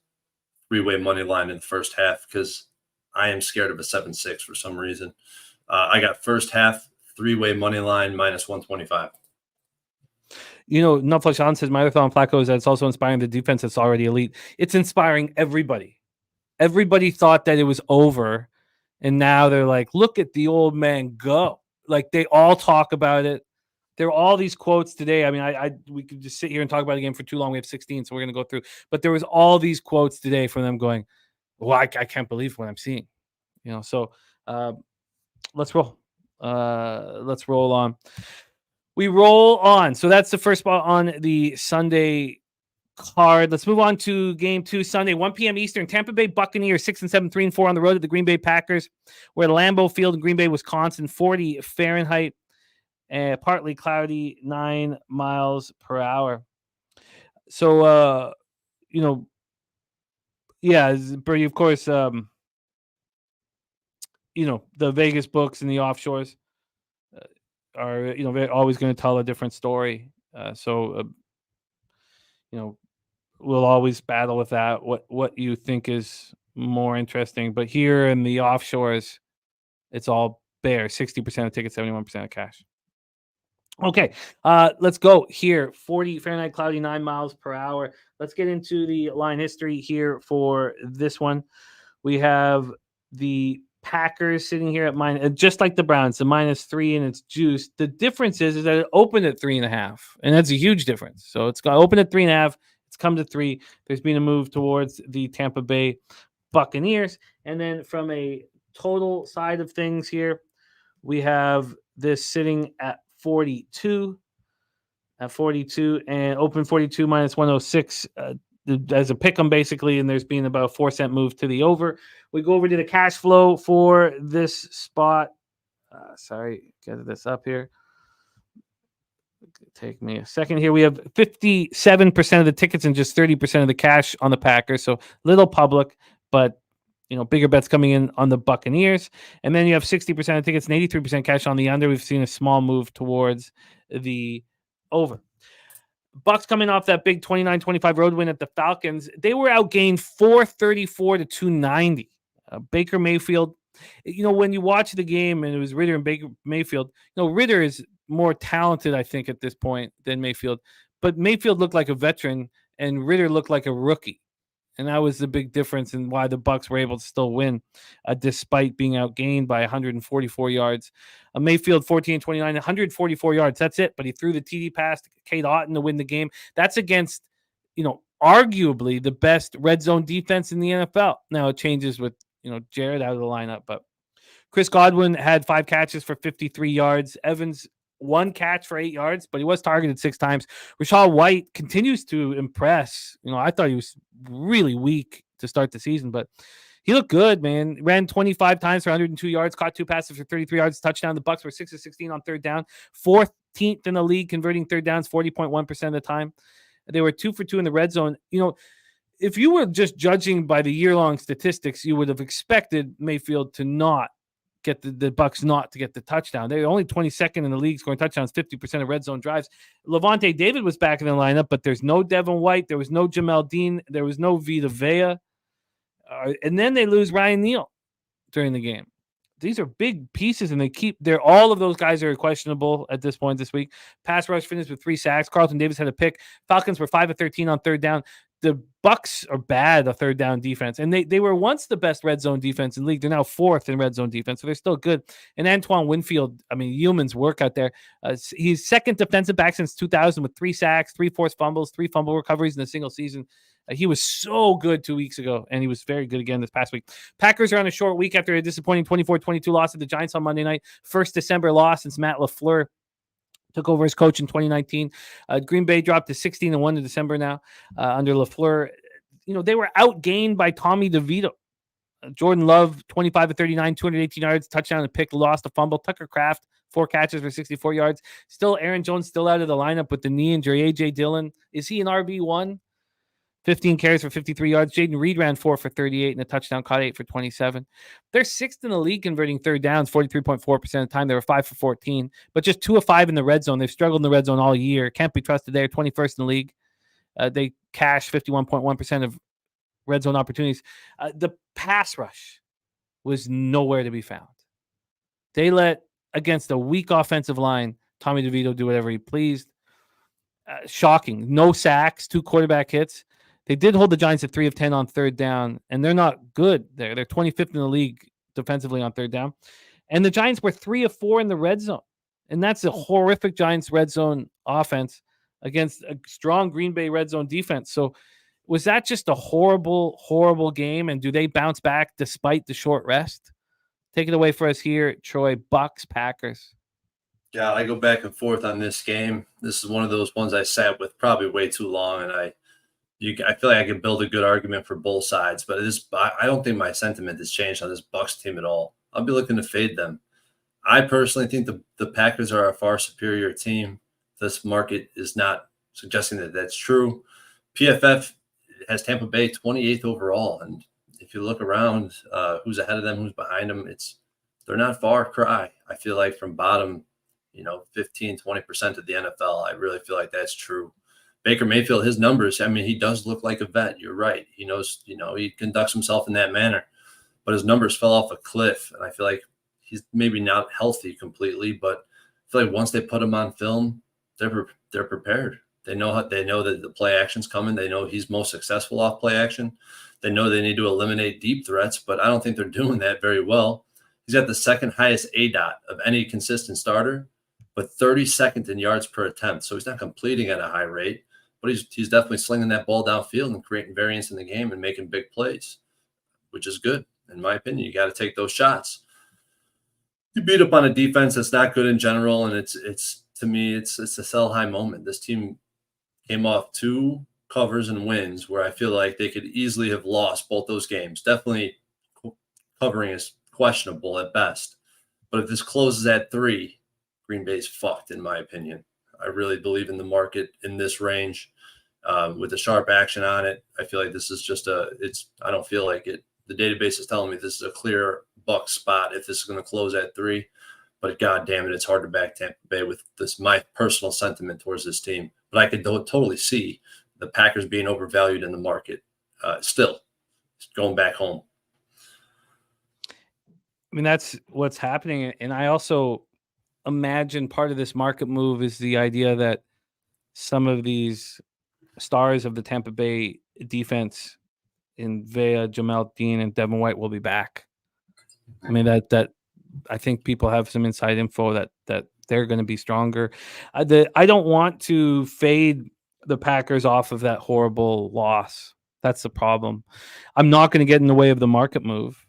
E: 3-way money line in the first half because I am scared of a 7-6 for some reason. I got first half 3-way money line -125.
D: Nutflex says my other thought on Flacco is that it's also inspiring the defense that's already elite. It's inspiring everybody. Everybody thought that it was over, and now they're like, look at the old man go. Like, they all talk about it. There are all these quotes today. I mean, we could just sit here and talk about the game for too long. We have 16, so we're going to go through. But there was all these quotes today from them going, well, I can't believe what I'm seeing. So let's roll. Let's roll on. We roll on. So that's the first spot on the Sunday card. Let's move on to game 2 Sunday, 1 p.m. Eastern. Tampa Bay Buccaneers 6-7, 3-4 on the road at the Green Bay Packers. We're at Lambeau Field in Green Bay, Wisconsin. 40 Fahrenheit, partly cloudy, 9 miles per hour. So yeah, Bertie, of course, the Vegas books and the offshores are they're always going to tell a different story. We'll always battle with that. What you think is more interesting, but here in the offshores, it's all bear. 60% of tickets, 71% of cash. Okay, let's go here. 40 Fahrenheit, cloudy, 9 miles per hour. Let's get into the line history here for this one. We have the Packers sitting here at just like the Browns, the -3, and it's juiced. The difference is that it opened at 3.5, and that's a huge difference. So it's got opened at 3.5. It's come to 3. There's been a move towards the Tampa Bay Buccaneers, and then from a total side of things here, we have this sitting at 42. At 42 and open 42 -106 as a pick 'em basically, and there's been about a 4-cent move to the over. We go over to the cash flow for this spot. Sorry, get this up here. Take me a second here. We have 57% of the tickets and just 30% of the cash on the Packers. So little public, but bigger bets coming in on the Buccaneers. And then you have 60% of tickets and 83% cash on the under. We've seen a small move towards the over. Bucks coming off that big 29-25 road win at the Falcons. They were outgained 434 to 290. Baker Mayfield, when you watch the game and it was Ritter and Baker Mayfield, Ritter is more talented, I think, at this point than Mayfield. But Mayfield looked like a veteran and Ritter looked like a rookie. And that was the big difference in why the Bucks were able to still win, despite being outgained by 144 yards. Mayfield 14-29, 144 yards. That's it. But he threw the TD pass to Cade Otton to win the game. That's against, arguably the best red zone defense in the NFL. Now it changes with, Jared out of the lineup. But Chris Godwin had 5 catches for 53 yards. Evans 1 catch for 8 yards, but he was targeted 6 times. Rachaad White continues to impress. I thought he was really weak to start the season, but he looked good, man. Ran 25 times for 102 yards, caught 2 passes for 33 yards, touchdown. The Bucks were 6 of 16 on third down, 14th in the league, converting third downs 40.1% of the time. They were 2 for 2 in the red zone. If you were just judging by the year-long statistics, you would have expected Mayfield to not get the Bucks not to get the touchdown. They're only 22nd in the league scoring touchdowns, 50% of red zone drives. Levante David was back in the lineup, but there's no Devin White. There was no Jamel Dean. There was no Vita Vea. And then they lose Ryan Neal during the game. These are big pieces, and all of those guys are questionable at this point this week. Pass rush finished with 3 sacks. Carlton Davis had a pick. Falcons were 5 of 13 on third down. The Bucks are bad a third down defense, and they were once the best red zone defense in the league. They're now 4th in red zone defense, so they're still good. And Antoine Winfield, yeoman's work out there. He's 2nd defensive back since 2000 with 3 sacks, 3 forced fumbles, 3 fumble recoveries in a single season. He was so good 2 weeks ago, and he was very good again this past week. Packers are on a short week after a disappointing 24-22 loss to the Giants on Monday night. First December loss since Matt LaFleur took over as coach in 2019. Green Bay dropped to 16-1 in December now under LaFleur. They were outgained by Tommy DeVito. Jordan Love, 25 of 39, 218 yards, touchdown and pick, lost a fumble. Tucker Kraft, 4 catches for 64 yards. Still Aaron Jones still out of the lineup with the knee injury. A.J. Dillon, is he an RB1? 15 carries for 53 yards. Jaden Reed ran 4 for 38 and a touchdown, caught 8 for 27. They're 6th in the league converting third downs, 43.4% of the time. They were 5 for 14, but just 2 of 5 in the red zone. They've struggled in the red zone all year. Can't be trusted there. 21st in the league. They cash 51.1% of red zone opportunities. The pass rush was nowhere to be found. They let, against a weak offensive line, Tommy DeVito do whatever he pleased. Shocking. No sacks, 2 quarterback hits. They did hold the Giants at 3 of 10 on third down, and they're not good there. They're 25th in the league defensively on third down. And the Giants were 3 of 4 in the red zone. And that's a horrific Giants red zone offense against a strong Green Bay red zone defense. So was that just a horrible, horrible game? And do they bounce back despite the short rest? Take it away for us here, Troy. Bucks, Packers.
E: Yeah, I go back and forth on this game. This is one of those ones I sat with probably way too long, and I feel like I can build a good argument for both sides. But I don't think my sentiment has changed on this Bucks team at all. I'll be looking to fade them. I personally think the Packers are a far superior team. This market is not suggesting that that's true. PFF has Tampa Bay 28th overall, and if you look around, who's ahead of them, who's behind them, they're not far cry. I feel like from bottom, 15, 20% of the NFL. I really feel like that's true. Baker Mayfield, his numbers, I mean, he does look like a vet. You're right. He knows, he conducts himself in that manner, but his numbers fell off a cliff. And I feel like he's maybe not healthy completely, but I feel like once they put him on film, they're prepared. They know that the play action's coming. They know he's most successful off play action. They know they need to eliminate deep threats, but I don't think they're doing that very well. He's got the second highest ADOT of any consistent starter, but 32nd in yards per attempt. So he's not completing at a high rate, but he's definitely slinging that ball downfield and creating variance in the game and making big plays, which is good. In my opinion, you got to take those shots. You beat up on a defense that's not good in general, and it's to me, it's a sell high moment. This team came off 2 covers and wins where I feel like they could easily have lost both those games. Definitely covering is questionable at best. But if this closes at 3, Green Bay's fucked, in my opinion. I really believe in the market in this range with the sharp action on it. I feel like this is just I don't feel like it. The database is telling me this is a clear buck spot if this is going to close at 3. But God damn it, it's hard to back Tampa Bay with my personal sentiment towards this team. But I could totally see the Packers being overvalued in the market still going back home.
D: I mean, that's what's happening. And I also imagine part of this market move is the idea that some of these stars of the Tampa Bay defense in Vea, Jamel Dean, and Devin White will be back. I mean, that I think people have some inside info that they're going to be stronger. I don't want to fade the Packers off of that horrible loss. That's the problem. I'm not going to get in the way of the market move.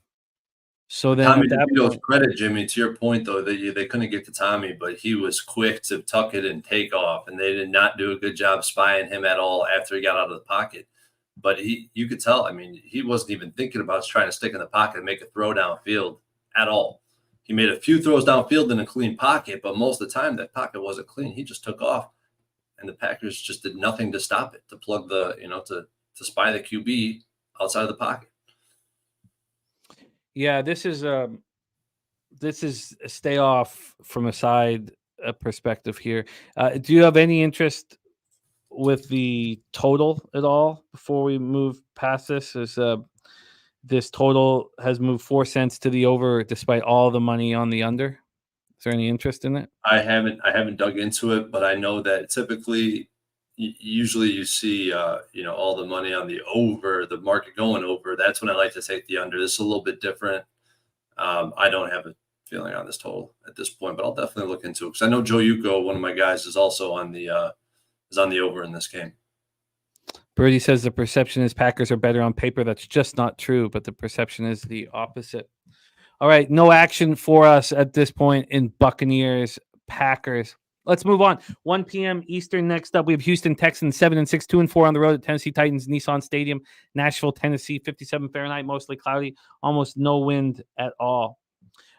D: So then,
E: Tommy DeVito's credit, Jimmy, to your point, though, that they couldn't get to Tommy, but he was quick to tuck it and take off, and they did not do a good job spying him at all after he got out of the pocket. But you could tell, I mean, he wasn't even thinking about trying to stick in the pocket and make a throw downfield at all. He made a few throws downfield in a clean pocket, but most of the time that pocket wasn't clean. He just took off, and the Packers just did nothing to stop it, to plug to spy the QB outside of the pocket.
D: Yeah, this is a stay off from a side perspective here. Do you have any interest with the total at all before we move past this? This total has moved 4 cents to the over despite all the money on the under. Is there any interest in it?
E: I haven't dug into it, but I know that typically, usually you see, all the money on the over, the market going over. That's when I like to take the under. This is a little bit different. I don't have a feeling on this total at this point, but I'll definitely look into it because I know Joe Yuko, one of my guys, is also on the over in this game.
D: Birdie says the perception is Packers are better on paper. That's just not true, but the perception is the opposite. All right, no action for us at this point in Buccaneers Packers. Let's move on. 1 p.m. Eastern. Next up, we have Houston Texans 7-6, 2-4 on the road at Tennessee Titans, Nissan Stadium, Nashville, Tennessee, 57 Fahrenheit, mostly cloudy, almost no wind at all.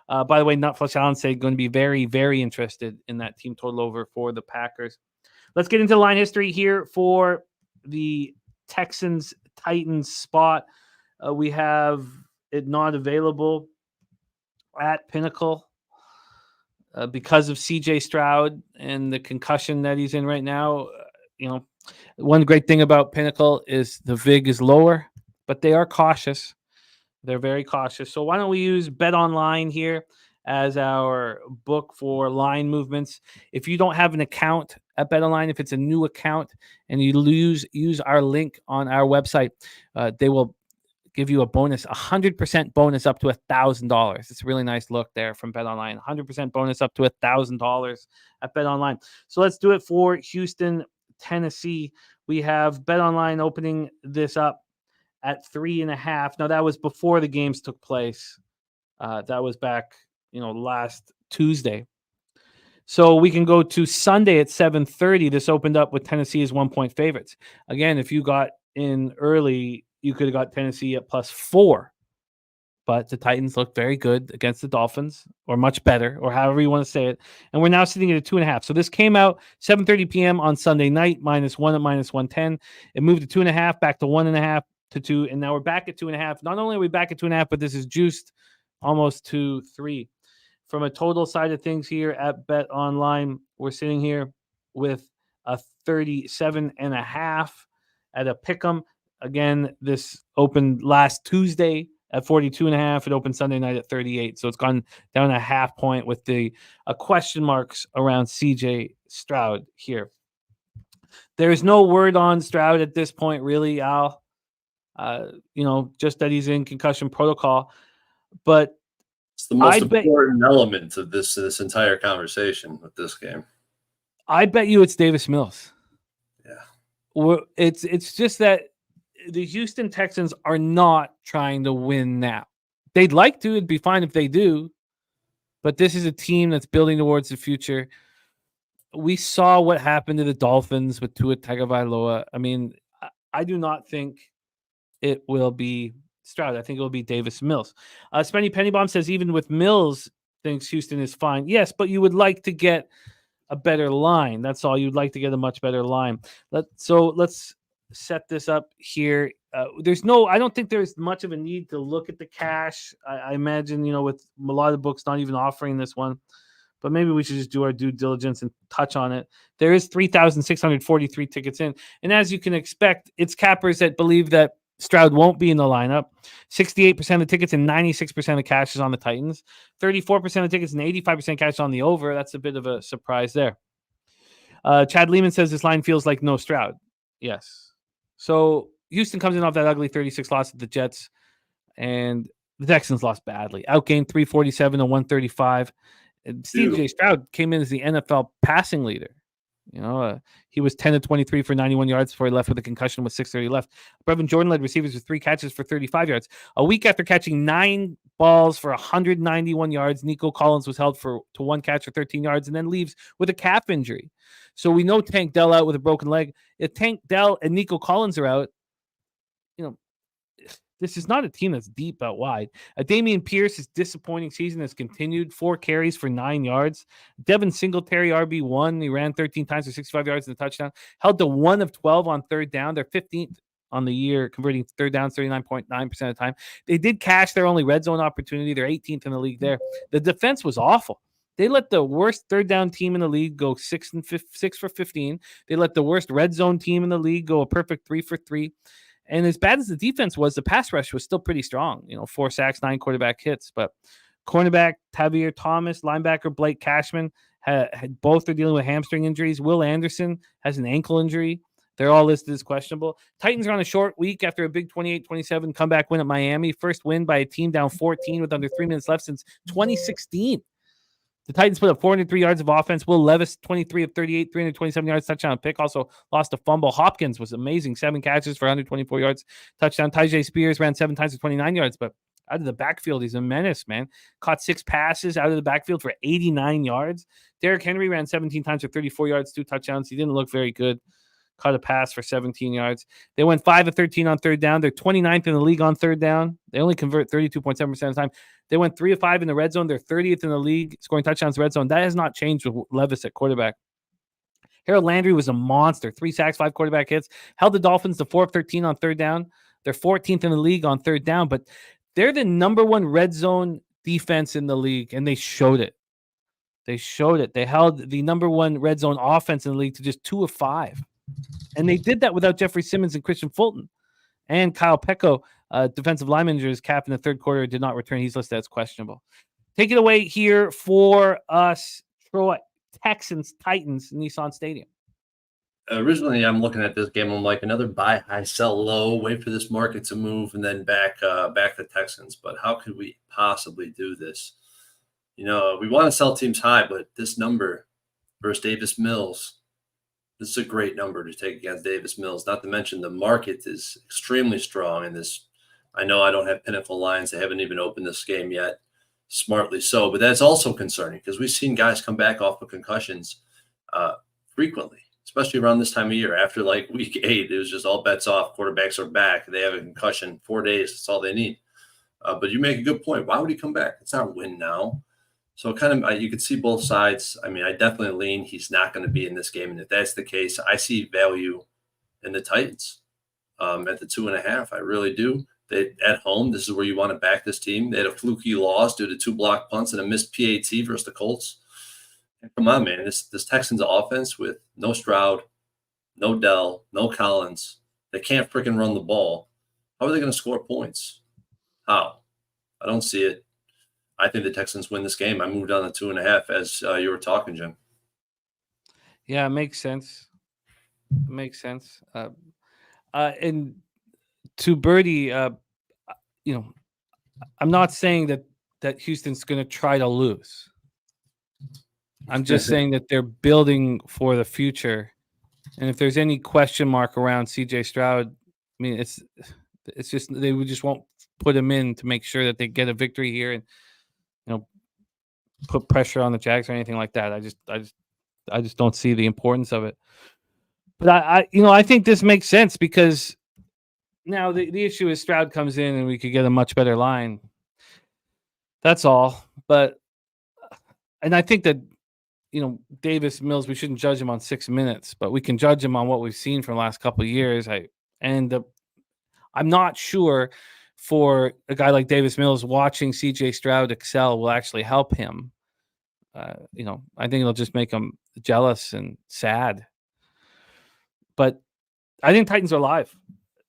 D: By the way, Nutflush Allen said going to be very, very interested in that team total over for the Packers. Let's get into line history here for the Texans Titans spot. We have it not available at Pinnacle. Because of CJ Stroud and the concussion that he's in right now, one great thing about Pinnacle is the VIG is lower, but they are cautious. They're very cautious. So why don't we use Bet Online here as our book for line movements? If you don't have an account at Bet Online, if it's a new account and you use our link on our website, they will give you a bonus, 100% bonus up to $1,000. It's a really nice look there from BetOnline. 100% bonus up to $1,000 at BetOnline. So let's do it for Houston, Tennessee. We have BetOnline opening this up at 3.5. Now that was before the games took place. That was back, last Tuesday. So we can go to Sunday at 7:30. This opened up with Tennessee as 1-point favorites. Again, if you got in early, you could have got Tennessee at +4. But the Titans look very good against the Dolphins, or much better, or however you want to say it. And we're now sitting at a 2.5. So this came out 7:30 p.m. on Sunday night, -1 at -110. It moved to 2.5, back to 1.5 to 2, and now we're back at 2.5. Not only are we back at 2.5, but this is juiced almost to 3. From a total side of things here at BetOnline, we're sitting here with a 37.5 at a pick'em. Again, this opened last Tuesday at 42.5. It opened Sunday night at 38. So it's gone down a half point with the question marks around CJ Stroud here. There's no word on Stroud at this point, really, Al. Just that he's in concussion protocol. But
E: it's the most important element of this entire conversation with this game.
D: I bet you it's Davis Mills.
E: Yeah.
D: It's just that the Houston Texans are not trying to win now. They'd like to. It'd be fine if they do. But this is a team that's building towards the future. We saw what happened to the Dolphins with Tua Tagovailoa. I mean, I do not think it will be Stroud. I think it will be Davis Mills. Spenny Pennybomb says even with Mills, thinks Houston is fine. Yes, but you would like to get a better line. That's all. You'd like to get a much better line. Let's set this up here. I don't think there's much of a need to look at the cash. I imagine, with a lot of books not even offering this one, but maybe we should just do our due diligence and touch on it. There is 3,643 tickets in. And as you can expect, it's cappers that believe that Stroud won't be in the lineup. 68% of tickets and 96% of cash is on the Titans. 34% of tickets and 85% cash on the over. That's a bit of a surprise there. Chad Lehman says this line feels like no Stroud. Yes. So Houston comes in off that ugly 36 loss to the Jets, and the Texans lost badly. Outgained 347 to 135. And Steve J. Stroud came in as the NFL passing leader. He was 10 of 23 for 91 yards before he left with a concussion with 6:30 left. Brevin Jordan led receivers with 3 catches for 35 yards. A week after catching 9 balls for 191 yards, Nico Collins was held to 1 catch for 13 yards and then leaves with a calf injury. So we know Tank Dell out with a broken leg. If Tank Dell and Nico Collins are out, this is not a team that's deep out wide. Damian Pierce's disappointing season has continued. 4 carries for 9 yards. Devin Singletary, RB1. He ran 13 times for 65 yards and a touchdown. Held to 1 of 12 on third down. They're 15th on the year, converting third down 39.9% of the time. They did cash their only red zone opportunity. They're 18th in the league there. The defense was awful. They let the worst third down team in the league go 6 for 15. They let the worst red zone team in the league go a perfect 3 for 3. And as bad as the defense was, the pass rush was still pretty strong. 4 sacks, 9 quarterback hits. But cornerback Tavierre Thomas, linebacker Blake Cashman, both are dealing with hamstring injuries. Will Anderson has an ankle injury. They're all listed as questionable. Titans are on a short week after a big 28-27 comeback win at Miami. First win by a team down 14 with under 3 minutes left since 2016. The Titans put up 403 yards of offense. Will Levis, 23 of 38, 327 yards, touchdown pick. Also lost a fumble. Hopkins was amazing. 7 catches for 124 yards, touchdown. Tyjae Spears ran 7 times for 29 yards, but out of the backfield, he's a menace, man. Caught 6 passes out of the backfield for 89 yards. Derrick Henry ran 17 times for 34 yards, 2 touchdowns. He didn't look very good. Caught a pass for 17 yards. They went 5 of 13 on third down. They're 29th in the league on third down. They only convert 32.7% of the time. They went 3 of 5 in the red zone. They're 30th in the league, scoring touchdowns in the red zone. That has not changed with Levis at quarterback. Harold Landry was a monster. 3 sacks, 5 quarterback hits. Held the Dolphins to 4 of 13 on third down. They're 14th in the league on third down, but they're the number 1 red zone defense in the league, and they showed it. They held the number 1 red zone offense in the league to just 2 of 5. And they did that without Jeffrey Simmons and Christian Fulton. And Kyle Pecco, defensive lineman injury, cap in the third quarter, did not return. He's listed as questionable. Take it away here for us, Troy. Texans, Titans, Nissan Stadium.
E: Originally, I'm looking at this game. I'm like another buy high, sell low, wait for this market to move, and then back the Texans. But how could we possibly do this? We want to sell teams high, but this number versus Davis Mills, this is a great number to take against Davis Mills. Not to mention the market is extremely strong in this. I know I don't have Pinnacle lines. They haven't even opened this game yet. Smartly so, but that's also concerning because we've seen guys come back off of concussions frequently, especially around this time of year. After like week 8, it was just all bets off. Quarterbacks are back. They have a concussion, 4 days. That's all they need. But you make a good point. Why would he come back? It's not win now. So kind of you can see both sides. I mean, I definitely lean he's not going to be in this game. And if that's the case, I see value in the Titans at the 2.5. I really do. They at home, this is where you want to back this team. They had a fluky loss due to 2 block punts and a missed PAT versus the Colts. And come on, man. This Texans offense with no Stroud, no Dell, no Collins. They can't freaking run the ball. How are they going to score points? How? I don't see it. I think the Texans win this game. I moved on to 2.5 as you were talking, Jim.
D: Yeah, it makes sense. It makes sense. And to Birdie, I'm not saying that Houston's going to try to lose. I'm just saying that they're building for the future. And if there's any question mark around CJ Stroud, I mean, it's just they just won't put him in to make sure that they get a victory here and put pressure on the Jags or anything like that. I just don't see the importance of it. But I think this makes sense because now the issue is Stroud comes in and we could get a much better line. That's all. And I think that Davis Mills, we shouldn't judge him on 6 minutes, but we can judge him on what we've seen from the last couple of years. I'm not sure for a guy like Davis Mills watching CJ Stroud excel will actually help him. I think it'll just make him jealous and sad. But I think Titans are live.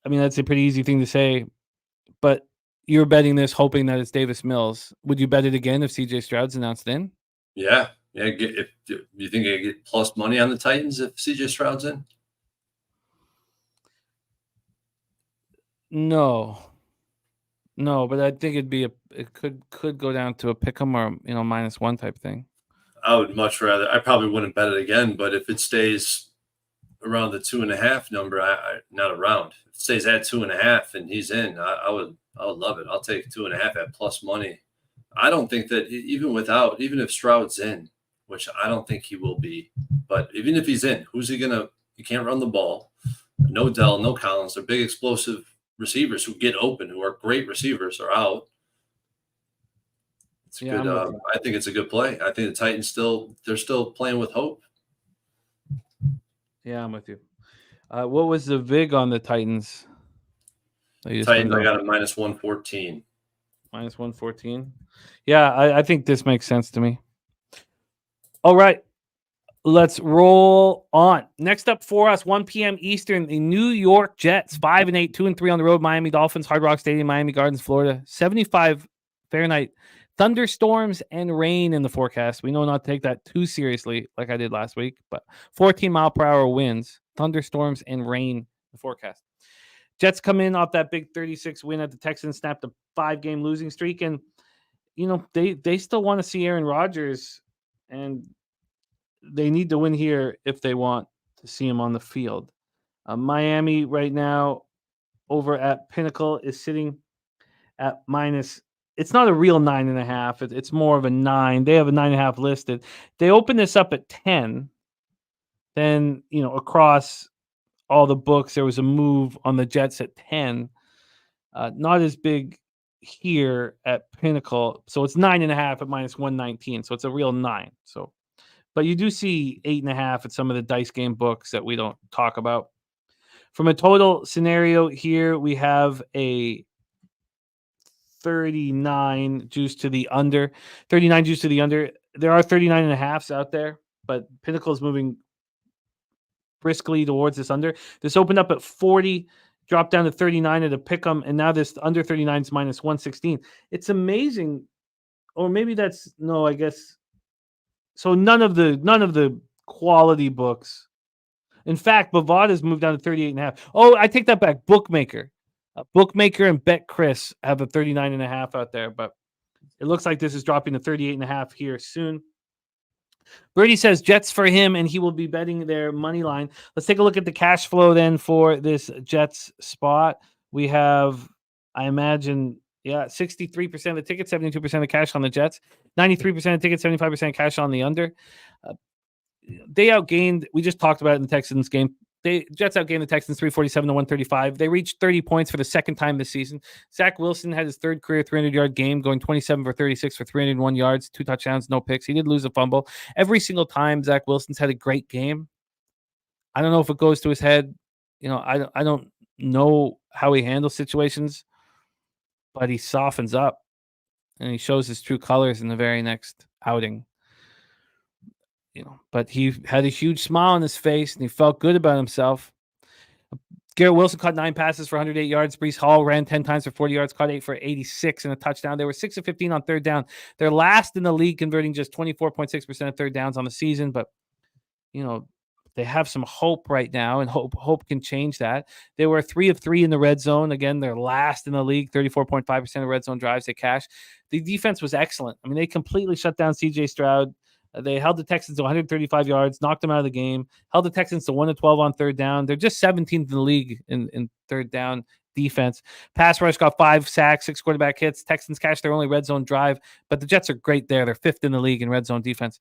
D: I mean, that's a pretty easy thing to say, but you're betting this hoping that it's Davis Mills. Would you bet it again if CJ Stroud's announced in?
E: Yeah. If you think I get plus money on the Titans if CJ Stroud's in?
D: No, but I think it could go down to a pick 'em or -1 type thing.
E: I would much rather. I probably wouldn't bet it again, but if it stays around the 2.5 number, I not around. If it stays at 2.5 and he's in, I would love it. I'll take 2.5 at plus money. I don't think that even if Stroud's in, which I don't think he will be, but even if he's in, who's he gonna? He can't run the ball. No Dell, no Collins. They're big explosive receivers who get open, who are great receivers, are out. It's good. I think it's a good play. I think the Titans they're still playing with hope.
D: Yeah, I'm with you. What was the VIG on the Titans?
E: Titans, I got a -114.
D: -114. Yeah, I think this makes sense to me. All right. Let's roll on. Next up for us, 1 p.m. Eastern, the New York Jets, 5-8, 2-3 on the road. Miami Dolphins, Hard Rock Stadium, Miami Gardens, Florida. 75 Fahrenheit. Thunderstorms and rain in the forecast. We know not to take that too seriously, like I did last week, but 14-mile-per-hour winds, thunderstorms, and rain in the forecast. Jets come in off that big 36 win at the Texans, snapped a 5-game losing streak, and they still want to see Aaron Rodgers, and they need to win here if they want to see him on the field. Miami right now over at Pinnacle is sitting at minus. It's not a real 9.5. It's more of a 9. They have a 9.5 listed. They open this up at 10. Then, across all the books, there was a move on the Jets at 10. Not as big here at Pinnacle. So it's 9.5 at -119. So it's a real 9. So, but you do see 8.5 at some of the dice game books that we don't talk about. From a total scenario here, we have a 39 juice to the under. 39 juice to the under. There are 39.5s out there, but Pinnacle is moving briskly towards this under. This opened up at 40, dropped down to 39 at a pick'em, and now this under 39 is -116. It's amazing, or maybe that's I guess. So none of the quality books. In fact, Bovada's moved down to 38.5. Oh, I take that back. Bookmaker and Bet Chris have a 39.5 out there, but it looks like this is dropping to 38.5 here soon. Birdie says Jets for him, and he will be betting their money line. Let's take a look at the cash flow then for this Jets spot. We have, I imagine, 63% of the tickets, 72% of cash on the Jets, 93% of tickets, 75% cash on the under. They outgained, we just talked about it in the Texans game. Jets outgained the Texans 347 to 135. They reached 30 points for the second time this season. Zach Wilson had his third career 300-yard game, going 27 for 36 for 301 yards, 2 touchdowns, no picks. He did lose a fumble. Every single time Zach Wilson's had a great game. I don't know if it goes to his head. I don't know how he handles situations, but he softens up and he shows his true colors in the very next outing. But he had a huge smile on his face and he felt good about himself. Garrett Wilson caught 9 passes for 108 yards. Breece Hall ran 10 times for 40 yards, caught 8 for 86 and a touchdown. They were 6 of 15 on third down. They're last in the league, converting just 24.6% of third downs on the season. But, they have some hope right now, and hope can change that. They were 3 of 3 in the red zone. Again, they're last in the league, 34.5% of red zone drives they cash. The defense was excellent. I mean, they completely shut down C.J. Stroud. They held the Texans to 135 yards, knocked them out of the game, held the Texans to 1 of 12 on third down. They're just 17th in the league in third down defense. Pass rush got 5 sacks, 6 quarterback hits. Texans cashed their only red zone drive, but the Jets are great there. They're 5th in the league in red zone defense.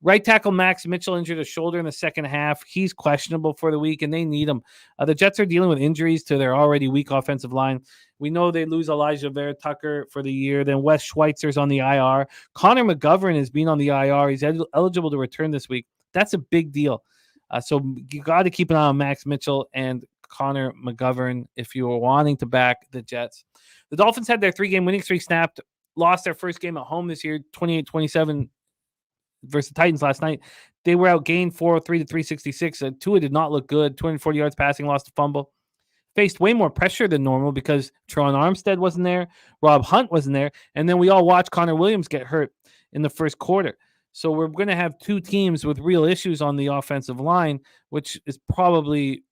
D: Right tackle Max Mitchell injured a shoulder in the second half. He's questionable for the week, and they need him. The Jets are dealing with injuries to their already weak offensive line. We know they lose Elijah Vera Tucker for the year. Then Wes Schweitzer's on the IR. Connor McGovern has been on the IR. He's eligible to return this week. That's a big deal. So you got to keep an eye on Max Mitchell and Connor McGovern if you were wanting to back the Jets. The Dolphins had their 3-game winning streak snapped, lost their first game at home this year, 28-27 versus the Titans last night. They were outgained 403 to 366. Tua did not look good. 240 yards passing, lost a fumble. Faced way more pressure than normal because Teron Armstead wasn't there, Rob Hunt wasn't there, and then we all watched Connor Williams get hurt in the first quarter. So we're going to have 2 teams with real issues on the offensive line, which is probably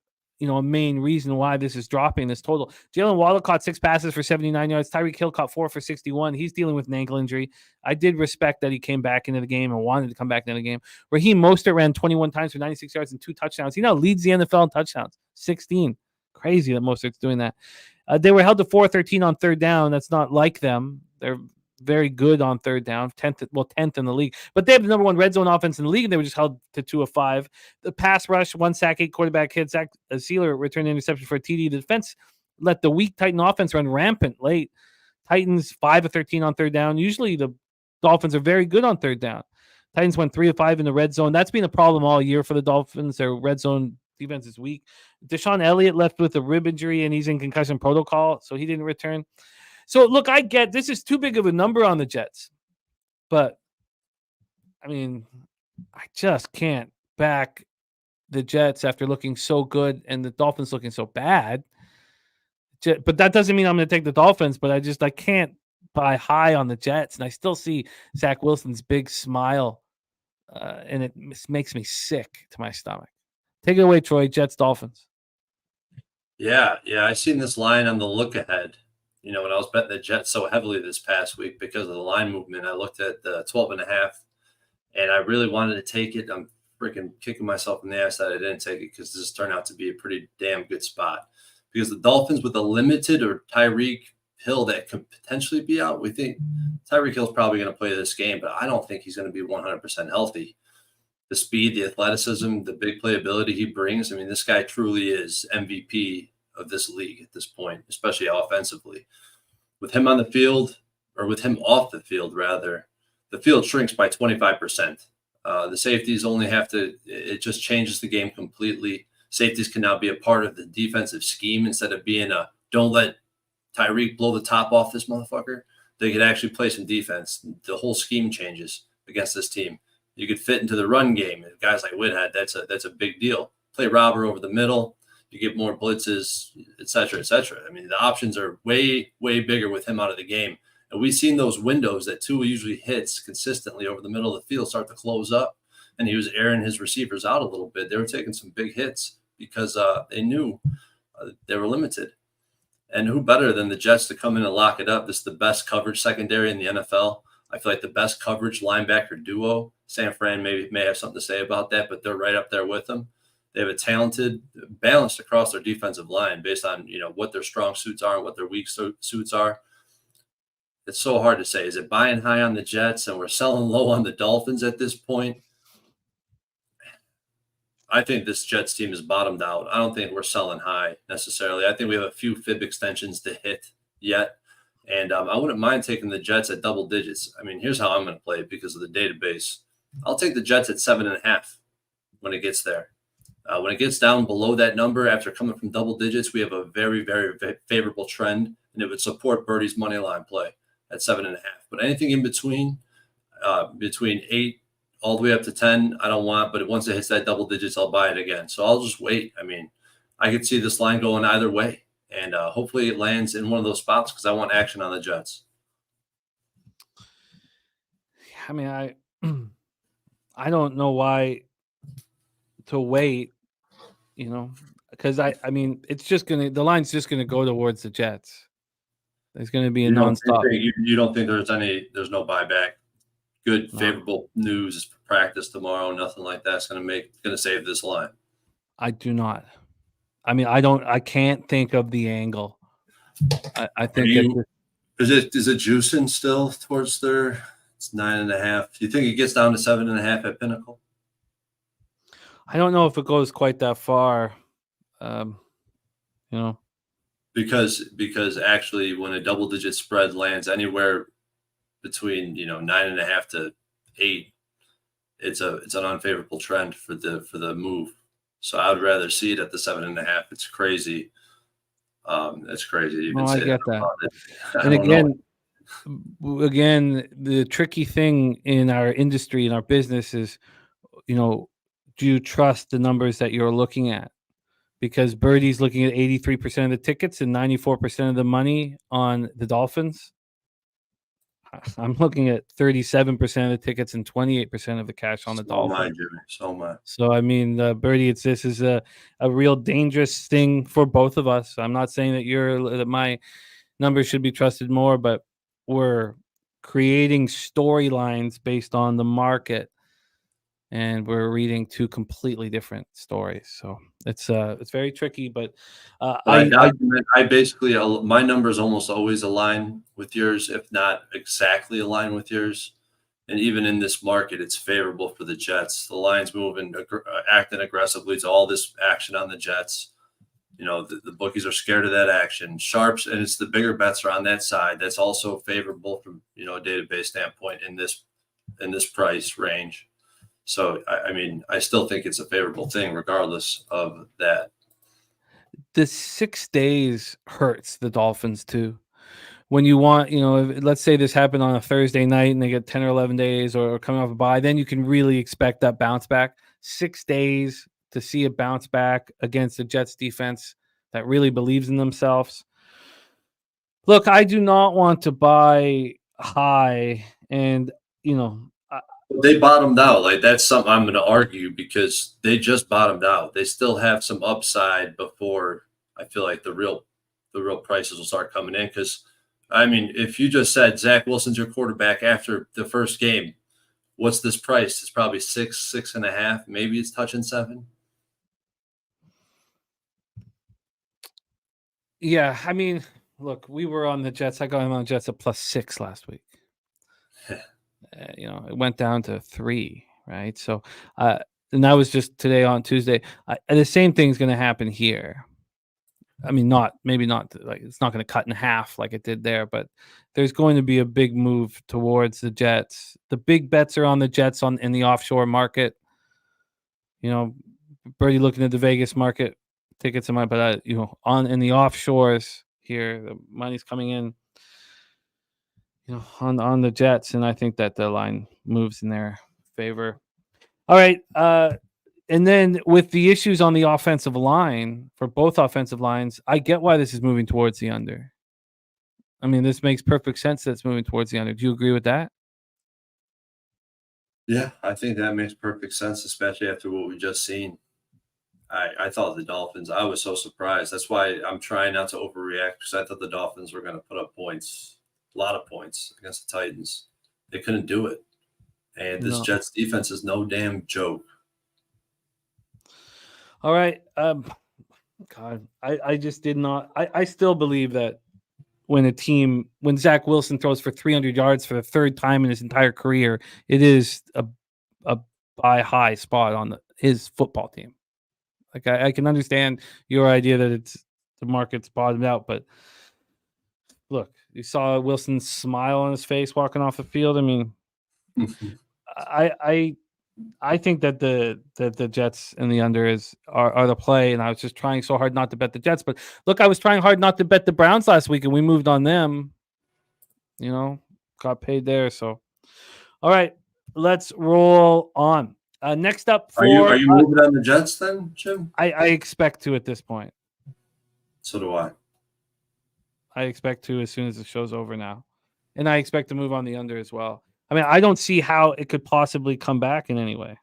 D: a main reason why this is dropping this total. Jalen Waddle caught 6 passes for 79 yards. Tyreek Hill caught 4 for 61. He's dealing with an ankle injury. I did respect that he came back into the game and wanted to come back into the game. Raheem Mostert ran 21 times for 96 yards and 2 touchdowns. He now leads the NFL in touchdowns, 16. Crazy that Mostert's doing that. They were held to 4-13 on third down. That's not like them. They're very good on third down, 10th in the league. But they have the number 1 red zone offense in the league, and they were just held to 2 of 5. The pass rush, 1 sack, 8 quarterback hits. Zach Sealer returned an interception for a TD. The defense let the weak Titan offense run rampant late. Titans 5 of 13 on third down. Usually the Dolphins are very good on third down. Titans went 3 of 5 in the red zone. That's been a problem all year for the Dolphins. Their red zone defense is weak. Deshaun Elliott left with a rib injury, and he's in concussion protocol, so he didn't return. So, look, I get this is too big of a number on the Jets. But, I mean, I just can't back the Jets after looking so good and the Dolphins looking so bad. But that doesn't mean I'm going to take the Dolphins, but I can't buy high on the Jets. And I still see Zach Wilson's big smile, and it makes me sick to my stomach. Take it away, Troy. Jets, Dolphins.
E: Yeah. I seen this line on the look ahead. When I was betting the Jets so heavily this past week because of the line movement, I looked at the 12.5, and I really wanted to take it. I'm freaking kicking myself in the ass that I didn't take it because this turned out to be a pretty damn good spot. Because the Dolphins with a limited or Tyreek Hill that could potentially be out, we think Tyreek Hill's probably going to play this game, but I don't think he's going to be 100% healthy. The speed, the athleticism, the big playability he brings. I mean, this guy truly is MVP of this league at this point, especially offensively. With him on the field, or with him off the field, rather, the field shrinks by 25%. The safeties only have to – it just changes the game completely. Safeties can now be a part of the defensive scheme instead of being a don't let Tyreek blow the top off this motherfucker. They could actually play some defense. The whole scheme changes against this team. You could fit into the run game. Guys like Whithead, that's a big deal. Play robber over the middle. You get more blitzes, et cetera, et cetera. I mean, the options are way, way bigger with him out of the game. And we've seen those windows that Tua usually hits consistently over the middle of the field start to close up. and he was airing his receivers out a little bit. They were taking some big hits because they knew they were limited. And who better than the Jets to come in and lock it up? This is the best coverage secondary in the NFL. I feel like the best coverage linebacker duo. San Fran may have something to say about that, but they're right up there with them. They have a talented, balanced across their defensive line based on what their strong suits are and what their weak suits are. It's so hard to say. Is it buying high on the Jets and we're selling low on the Dolphins at this point? I think this Jets team is bottomed out. I don't think we're selling high necessarily. I think we have a few fib extensions to hit yet. And I wouldn't mind taking the Jets at double digits. I mean, here's how I'm going to play it because of the database. I'll take the Jets at 7.5 when it gets there. When it gets down below that number after coming from double digits, we have a very, very favorable trend, and it would support Birdie's money line play at 7.5. But anything in between 8 all the way up to 10, I don't want. But once it hits that double digits, I'll buy it again. So I'll just wait. I mean, I could see this line going either way, and hopefully it lands in one of those spots because I want action on the Jets.
D: I mean, I don't know why to wait, because I mean, the line's just gonna go towards the Jets. There's gonna be a nonstop.
E: You don't think there's no buyback? Good, favorable news is for practice tomorrow. Nothing like that's gonna save this line.
D: I do not. I mean, I can't think of the angle. I think
E: is it juicing still towards their? It's 9.5. Do you think it gets down to 7.5 at Pinnacle?
D: I don't know if it goes quite that far.
E: Because actually, when a double-digit spread lands anywhere between 9.5 to 8, it's an unfavorable trend for the move. So I would rather see it at the 7.5. It's crazy. It's crazy.
D: I get that. And again, the tricky thing in our industry, in our business is, do you trust the numbers that you're looking at? Because Birdie's looking at 83% of the tickets and 94% of the money on the Dolphins. I'm looking at 37% of the tickets and 28% of the cash on the Dolphins. So I mean, Birdie, this is a real dangerous thing for both of us. I'm not saying that my numbers should be trusted more, but we're creating storylines based on the market, and we're reading two completely different stories. So it's very tricky. But
E: I basically my numbers almost always align with yours, if not exactly align with yours. And even in this market, it's favorable for the Jets. The line's moving, acting aggressively to all this action on the Jets. The bookies are scared of that action. Sharps, and it's the bigger bets are on that side. That's also favorable from a database standpoint in this price range. So I mean, I still think it's a favorable thing, regardless of that.
D: The 6 days hurts the Dolphins too. When you want, let's say this happened on a Thursday night and they get 10 or 11 days or coming off a bye, then you can really expect that bounce back. 6 days to see a bounce back against the Jets defense that really believes in themselves. Look, I do not want to buy high, and
E: they bottomed out. Like, that's something I'm going to argue because they just bottomed out. They still have some upside before I feel like the real prices will start coming in. Because I mean, if you just said Zach Wilson's your quarterback after the first game, what's this price? It's probably 6.5. Maybe it's touching 7.
D: Yeah, I mean, look, we were on the Jets. I got him on the Jets at +6 last week. It went down to 3, right? So, and that was just today on Tuesday. The same thing's going to happen here. I mean, maybe not like it's not going to cut in half like it did there, but there's going to be a big move towards the Jets. The big bets are on the Jets in the offshore market. Birdie looking at the Vegas market tickets in my, but in the offshores here, the money's coming in. On the Jets, and I think that the line moves in their favor. All right, and then with the issues on the offensive line for both offensive lines, I get why this is moving towards the under. I mean, this makes perfect sense that it's moving towards the under. Do you agree with that?
E: Yeah, I think that makes perfect sense, especially after what we just seen. I thought the Dolphins, I was so surprised. That's why I'm trying not to overreact because I thought the Dolphins were going to put up points, a lot of points against the Titans. They couldn't do it. And this
D: No.
E: Jets defense is no damn joke.
D: All right. God, I just did not. I still believe that when Zach Wilson throws for 300 yards for the third time in his entire career, it is a buy high spot on his football team. Like I can understand your idea that it's the market's bottomed out, but look, you saw Wilson's smile on his face walking off the field. I mean, I think that the Jets and the under are the play, and I was just trying so hard not to bet the Jets. But look, I was trying hard not to bet the Browns last week, and we moved on them. You know, got paid there. So, all right, let's roll on. Next up,
E: Are you moving on the Jets then, Jim?
D: I expect to at this point.
E: So do I.
D: I expect to as soon as the show's over now, and I expect to move on the under as well. I mean, I don't see how it could possibly come back in any way.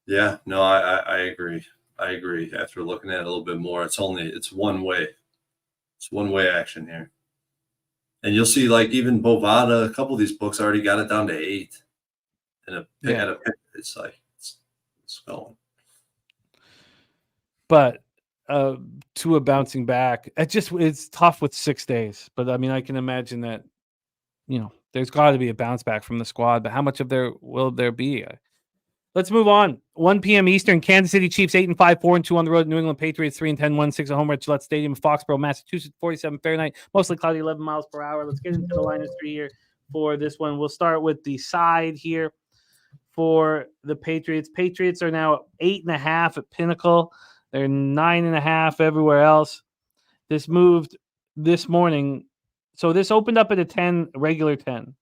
E: Yeah, no, I agree. I agree. After looking at it a little bit more, it's one way. It's one way action here. And you'll see, like, even Bovada, a couple of these books already got it down to 8. And at a pick, it's like it's going.
D: But to a bouncing back, it's tough with 6 days. But I mean, I can imagine that, there's got to be a bounce back from the squad. But how much of there will there be? Let's move on. 1 p.m. Eastern. Kansas City Chiefs 8-5, 4-2 on the road. New England Patriots 3-10, 1-6 at home at Gillette Stadium, Foxborough, Massachusetts. 47 Fahrenheit, mostly cloudy, 11 miles per hour. Let's get into the line of 3 here for this one. We'll start with the side here for the Patriots. Patriots are now 8.5 at Pinnacle. They're 9.5 everywhere else. This moved this morning. So this opened up at a 10, regular 10.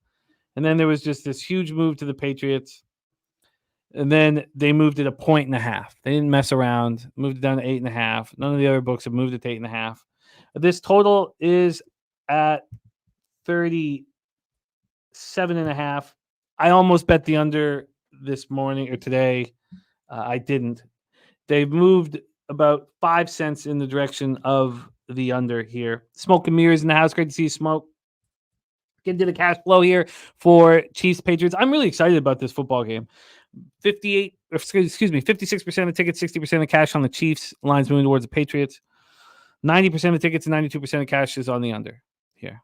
D: And then there was just this huge move to the Patriots. And then they moved it 1.5. They didn't mess around. Moved it down to 8.5. None of the other books have moved it to 8.5. This total is at 37.5. I almost bet the under this morning or today. I didn't. They've moved about 5 cents in the direction of the under here. Smoke and mirrors in the house. Great to see you, Smoke. Get into the cash flow here for Chiefs Patriots. I'm really excited about this football game. 56% of tickets, 60% of cash on the Chiefs. Lines moving towards the Patriots. 90% of tickets and 92% of cash is on the under here.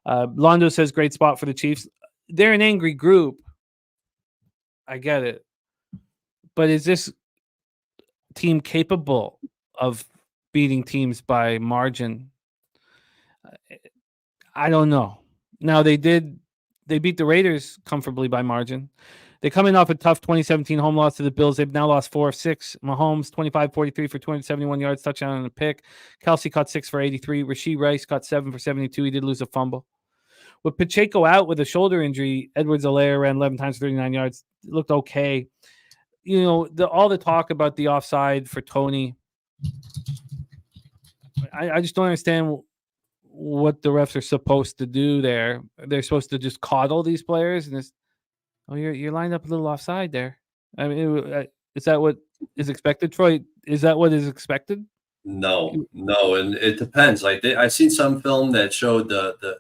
D: Londo says great spot for the Chiefs. They're an angry group. I get it. But is this team capable of beating teams by margin? I don't know. Now they beat the Raiders comfortably by margin. They come in off a tough 2017 home loss to the Bills. They've now lost 4 of 6. Mahomes 25-43 for 271 yards, touchdown and a pick. Kelsey caught 6 for 83. Rashee Rice caught 7 for 72. He did lose a fumble. With Pacheco out with a shoulder injury, Edwards-Helaire ran 11 times, 39 yards. It looked okay. All the talk about the offside for Tony, I just don't understand what the refs are supposed to do there. They're supposed to just coddle these players and you're lined up a little offside there. I mean, is that what is expected, Troy? Is that what is expected?
E: No, and it depends. Like I seen some film that showed the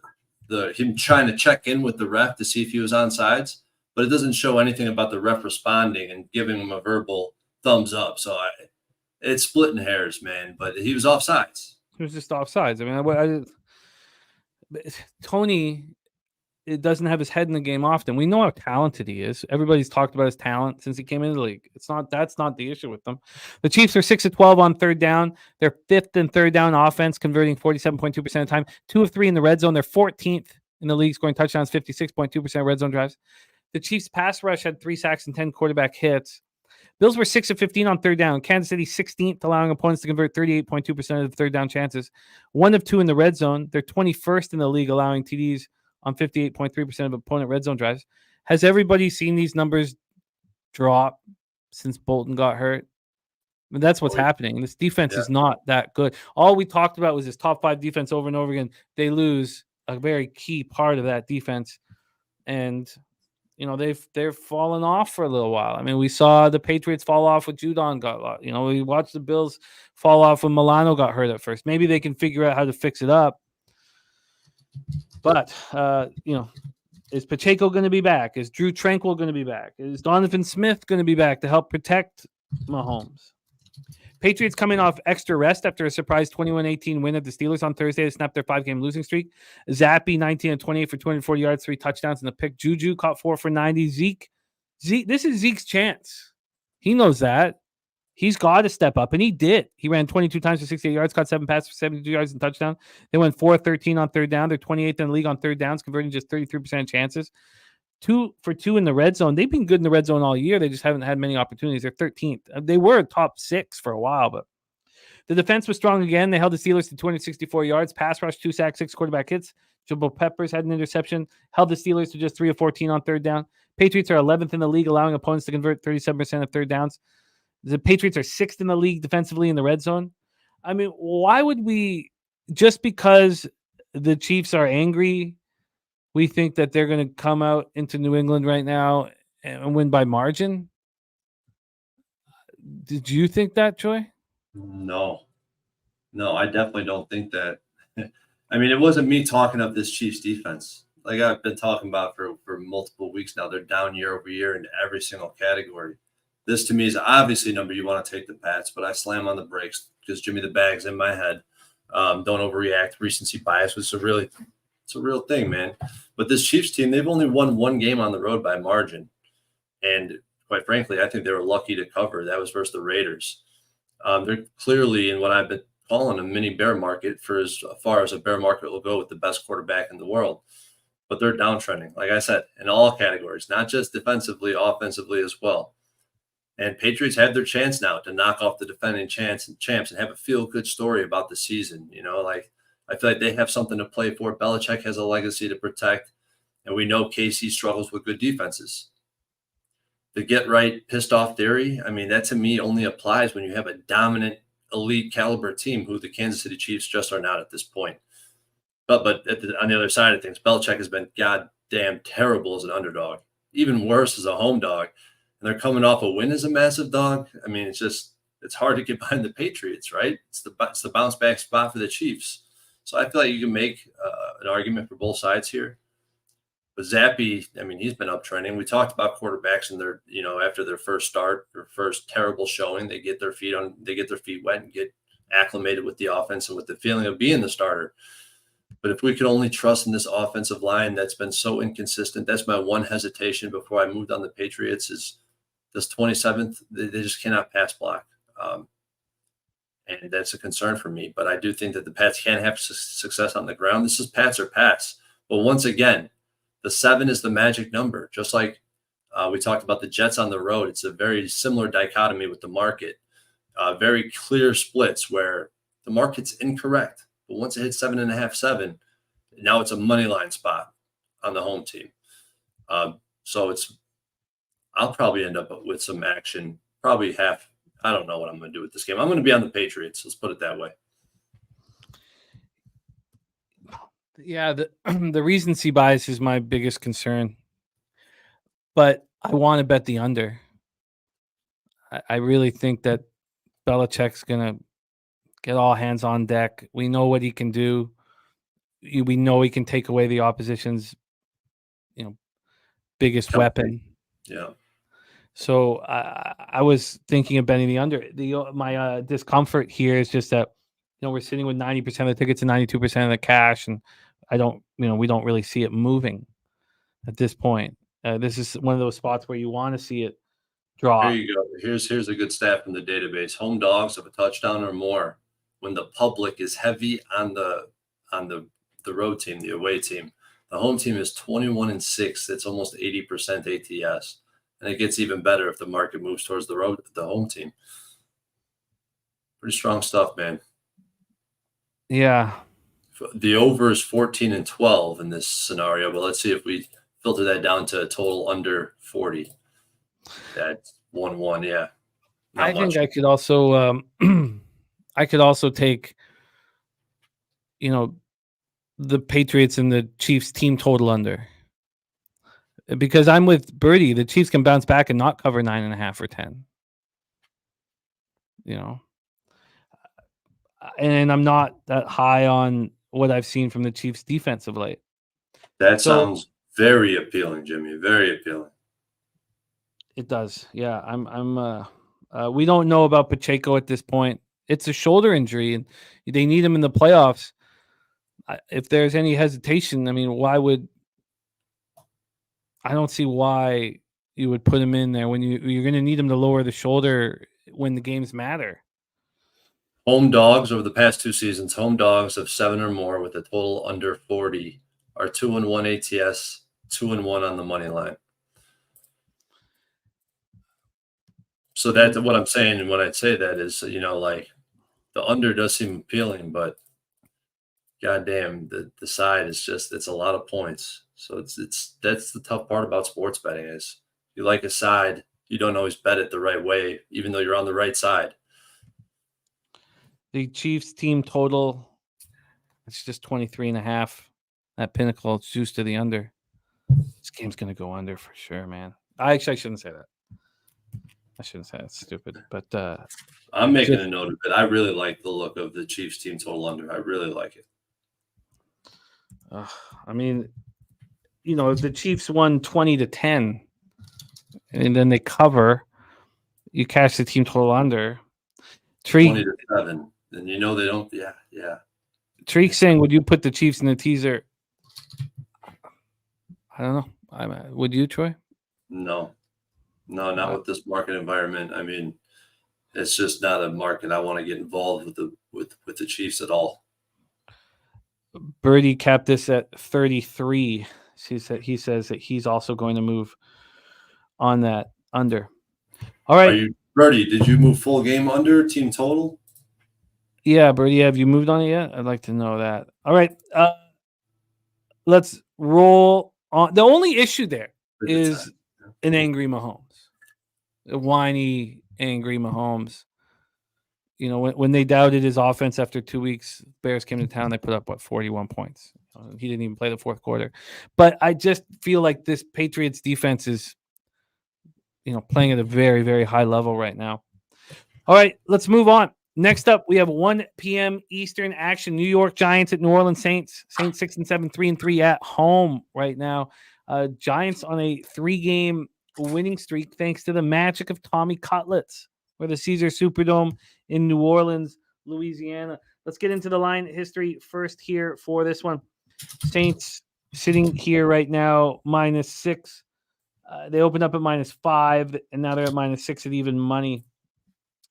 E: him trying to check in with the ref to see if he was on sides, but it doesn't show anything about the ref responding and giving him a verbal thumbs up. So it's splitting hairs, man. But he was offsides.
D: He was just offsides. I mean, Tony, it doesn't have his head in the game often. We know how talented he is. Everybody's talked about his talent since he came into the league. That's not the issue with them. The Chiefs are 6 of 12 on third down. They're 5th in third down offense, converting 47.2% of the time. 2 of 3 in the red zone. They're 14th in the league, scoring touchdowns, 56.2% red zone drives. The Chiefs pass rush had 3 sacks and 10 quarterback hits. Bills were 6 of 15 on third down. Kansas City 16th, allowing opponents to convert 38.2% of the third down chances. 1 of 2 in the red zone. They're 21st in the league, allowing TDs on 58.3% of opponent red zone drives. Has everybody seen these numbers drop since Bolton got hurt? I mean, that's what's happening. This defense is not that good. All we talked about was this top 5 defense over and over again. They lose a very key part of that defense. And they're fallen off for a little while. I mean, we saw the Patriots fall off with Judon got, we watched the Bills fall off when Milano got hurt at first. Maybe they can figure out how to fix it up. But is Pacheco going to be back? Is Drew Tranquil going to be back? Is Donovan Smith going to be back to help protect Mahomes? Patriots coming off extra rest after a surprise 21-18 win at the Steelers on Thursday to snap their 5-game losing streak. Zappy 19-28 for 240 yards, 3 touchdowns and a pick. Juju caught 4 for 90. Zeke, this is Zeke's chance. He knows that. He's got to step up, and he did. He ran 22 times for 68 yards, caught 7 passes for 72 yards and touchdown. They went 4-13 on third down. They're 28th in the league on third downs, converting just 33% of chances. 2 for 2 in the red zone. They've been good in the red zone all year. They just haven't had many opportunities. They're 13th. They were top 6 for a while, but the defense was strong again. They held the Steelers to 264 yards, pass rush, 2 sacks, 6 quarterback hits. Jumbo Peppers had an interception, held the Steelers to just 3 of 14 on third down. Patriots are 11th in the league, allowing opponents to convert 37% of third downs. The Patriots are 6th in the league defensively in the red zone. I mean, why would we, just because the Chiefs are angry, we think that they're going to come out into New England right now and win by margin? Did you think that, Troy?
E: No, I definitely don't think that. I mean, it wasn't me talking up this Chiefs defense. Like I've been talking about for multiple weeks now. They're down year over year in every single category. This to me is obviously a number you want to take the Pats, but I slam on the brakes because Jimmy the Bag's in my head. Don't overreact. Recency bias was it's a real thing, man. But this Chiefs team, they've only won 1 game on the road by margin. And quite frankly, I think they were lucky to cover. That was versus the Raiders. They're clearly in what I've been calling a mini bear market for as far as a bear market will go with the best quarterback in the world. But they're downtrending, like I said, in all categories, not just defensively, offensively as well. And Patriots have their chance now to knock off the defending champs and have a feel-good story about the season. I feel like they have something to play for. Belichick has a legacy to protect, and we know KC struggles with good defenses. The get-right, pissed-off theory, I mean, that to me only applies when you have a dominant, elite caliber team who the Kansas City Chiefs just are not at this point. But on the other side of things, Belichick has been goddamn terrible as an underdog, even worse as a home dog. And they're coming off a win as a massive dog. I mean, it's hard to get behind the Patriots, right? It's the bounce back spot for the Chiefs. So I feel like you can make an argument for both sides here. But Zappy, I mean, he's been uptrending. We talked about quarterbacks and their, after their first start, their first terrible showing, they get their feet wet and get acclimated with the offense and with the feeling of being the starter. But if we could only trust in this offensive line that's been so inconsistent, that's my one hesitation before I moved on the Patriots is this 27th, they just cannot pass block. And that's a concern for me. But I do think that the Pats can have success on the ground. This is Pats or Pats. But once again, the 7 is the magic number. Just like we talked about the Jets on the road, it's a very similar dichotomy with the market. Very clear splits where the market's incorrect. But once it hits 7.5, 7, now it's a money line spot on the home team. So I'll probably end up with some action, probably half. I don't know what I'm going to do with this game. I'm going to be on the Patriots. Let's put it that way.
D: Yeah, the recency bias is my biggest concern. But I want to bet the under. I really think that Belichick's going to get all hands on deck. We know what he can do. We know he can take away the opposition's, biggest weapon.
E: Yeah.
D: So I was thinking of betting the under. My discomfort here is just that, we're sitting with 90% of the tickets and 92% of the cash, and we don't really see it moving at this point. This is one of those spots where you want to see it draw.
E: Here you go. Here's a good stat from the database. Home dogs of a touchdown or more when the public is heavy on the road team, the away team. The home team is 21-6. It's almost 80% ATS. And it gets even better if the market moves towards the home team. Pretty strong stuff, man.
D: Yeah.
E: The over is 14-12 in this scenario, but let's see if we filter that down to a total under 40. That's 1-1, yeah.
D: I think I could also take, the Patriots and the Chiefs team total under. because I'm with Birdie. The Chiefs can bounce back and not cover 9.5 or 10. You know, and I'm not that high on what I've seen from the Chiefs defense of late.
E: That sounds very appealing, Jimmy. Very appealing.
D: It does. Yeah, we don't know about Pacheco at this point. It's a shoulder injury, and they need him in the playoffs. If there's any hesitation, I mean, I don't see why you would put him in there when you're going to need him to lower the shoulder when the games matter.
E: Home dogs over the past 2 seasons, home dogs of 7 or more with a total under 40 are 2-1 ATS, 2-1 on the money line. So that's what I'm saying. And when I say that is, like the under does seem appealing, but goddamn, the side is just, it's a lot of points. So that's the tough part about sports betting is you like a side, you don't always bet it the right way, even though you're on the right side.
D: The Chiefs team total, it's just 23.5. That Pinnacle, it's juiced to the under. This game's going to go under for sure, man. I shouldn't say that. I shouldn't say that's stupid, but
E: I'm making a note of it. I really like the look of the Chiefs team total under. I really like it.
D: I mean, if the Chiefs won 20-10 and then they cover, you cash the team total under.
E: 20-7. And they don't. Yeah.
D: Treek saying, would you put the Chiefs in the teaser? I don't know. Would you, Troy?
E: No, not with this market environment. I mean, it's just not a market I want to get involved with the Chiefs at all.
D: Birdie capped this at 33. He says that he's also going to move on that under. All right.
E: Birdie, did you move full game under team total?
D: Yeah, Birdie, have you moved on it yet? I'd like to know that. All right. Let's roll on. The only issue there is an angry Mahomes. A whiny, angry Mahomes. When they doubted his offense after 2 weeks, Bears came to town, they put up, 41 points. He didn't even play the fourth quarter. But I just feel like this Patriots defense is, playing at a very, very high level right now. All right, let's move on. Next up, we have 1 p.m. Eastern action. New York Giants at New Orleans Saints. Saints 6-7, 3-3 at home right now. Giants on a 3-game winning streak thanks to the magic of Tommy Cutlets for the Caesar Superdome in New Orleans, Louisiana. Let's get into the line history first here for this one. Saints sitting here right now, -6. They opened up at -5, and now they're at -6 at even money.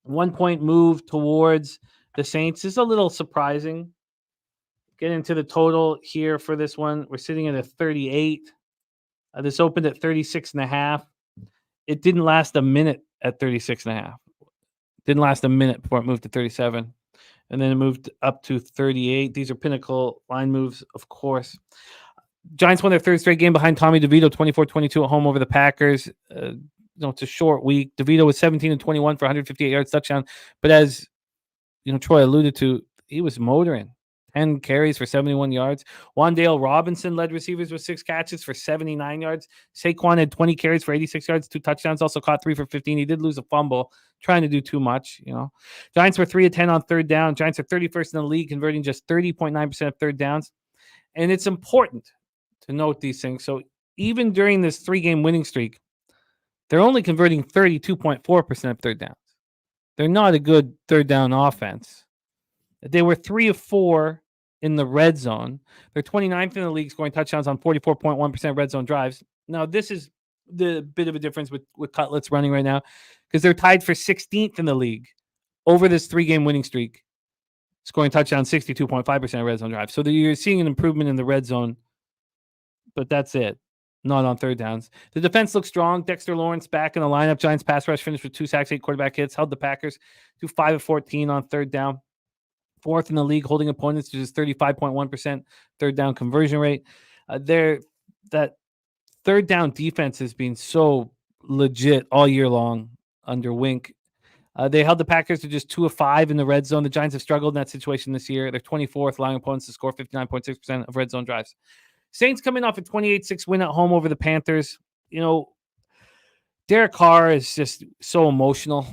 D: 1 point move towards the Saints is a little surprising. Get into the total here for this one. We're sitting at a 38. This opened at 36.5. It didn't last a minute at 36.5. Didn't last a minute before it moved to 37. And then it moved up to 38. These are Pinnacle line moves, of course. Giants won their 3rd straight game behind Tommy DeVito, 24-22 at home over the Packers. It's a short week. DeVito was 17-21 for 158 yards touchdown. But as Troy alluded to, he was motoring. 10 carries for 71 yards. Wan'Dale Robinson led receivers with 6 catches for 79 yards. Saquon had 20 carries for 86 yards, 2 touchdowns, also caught 3 for 15. He did lose a fumble, trying to do too much, Giants were 3 of 10 on 3rd down. Giants are 31st in the league, converting just 30.9% of 3rd downs. And it's important to note these things. So even during this 3-game winning streak, they're only converting 32.4% of 3rd downs. They're not a good 3rd down offense. They were 3 of 4 in the red zone. They're 29th in the league, scoring touchdowns on 44.1% red zone drives. Now, this is the bit of a difference with Cutlets running right now because they're tied for 16th in the league over this 3-game winning streak, scoring touchdowns 62.5% red zone drives. So you're seeing an improvement in the red zone, but that's it. Not on 3rd downs. The defense looks strong. Dexter Lawrence back in the lineup. Giants pass rush finished with 2 sacks, 8 quarterback hits. Held the Packers to 5 of 14 on 3rd down. 4th in the league, holding opponents to just 35.1% 3rd down conversion rate. That 3rd down defense has been so legit all year long under Wink. They held the Packers to just 2 of 5 in the red zone. The Giants have struggled in that situation this year. They're 24th, allowing opponents to score 59.6% of red zone drives. Saints coming off a 28-6 win at home over the Panthers. Derek Carr is just so emotional.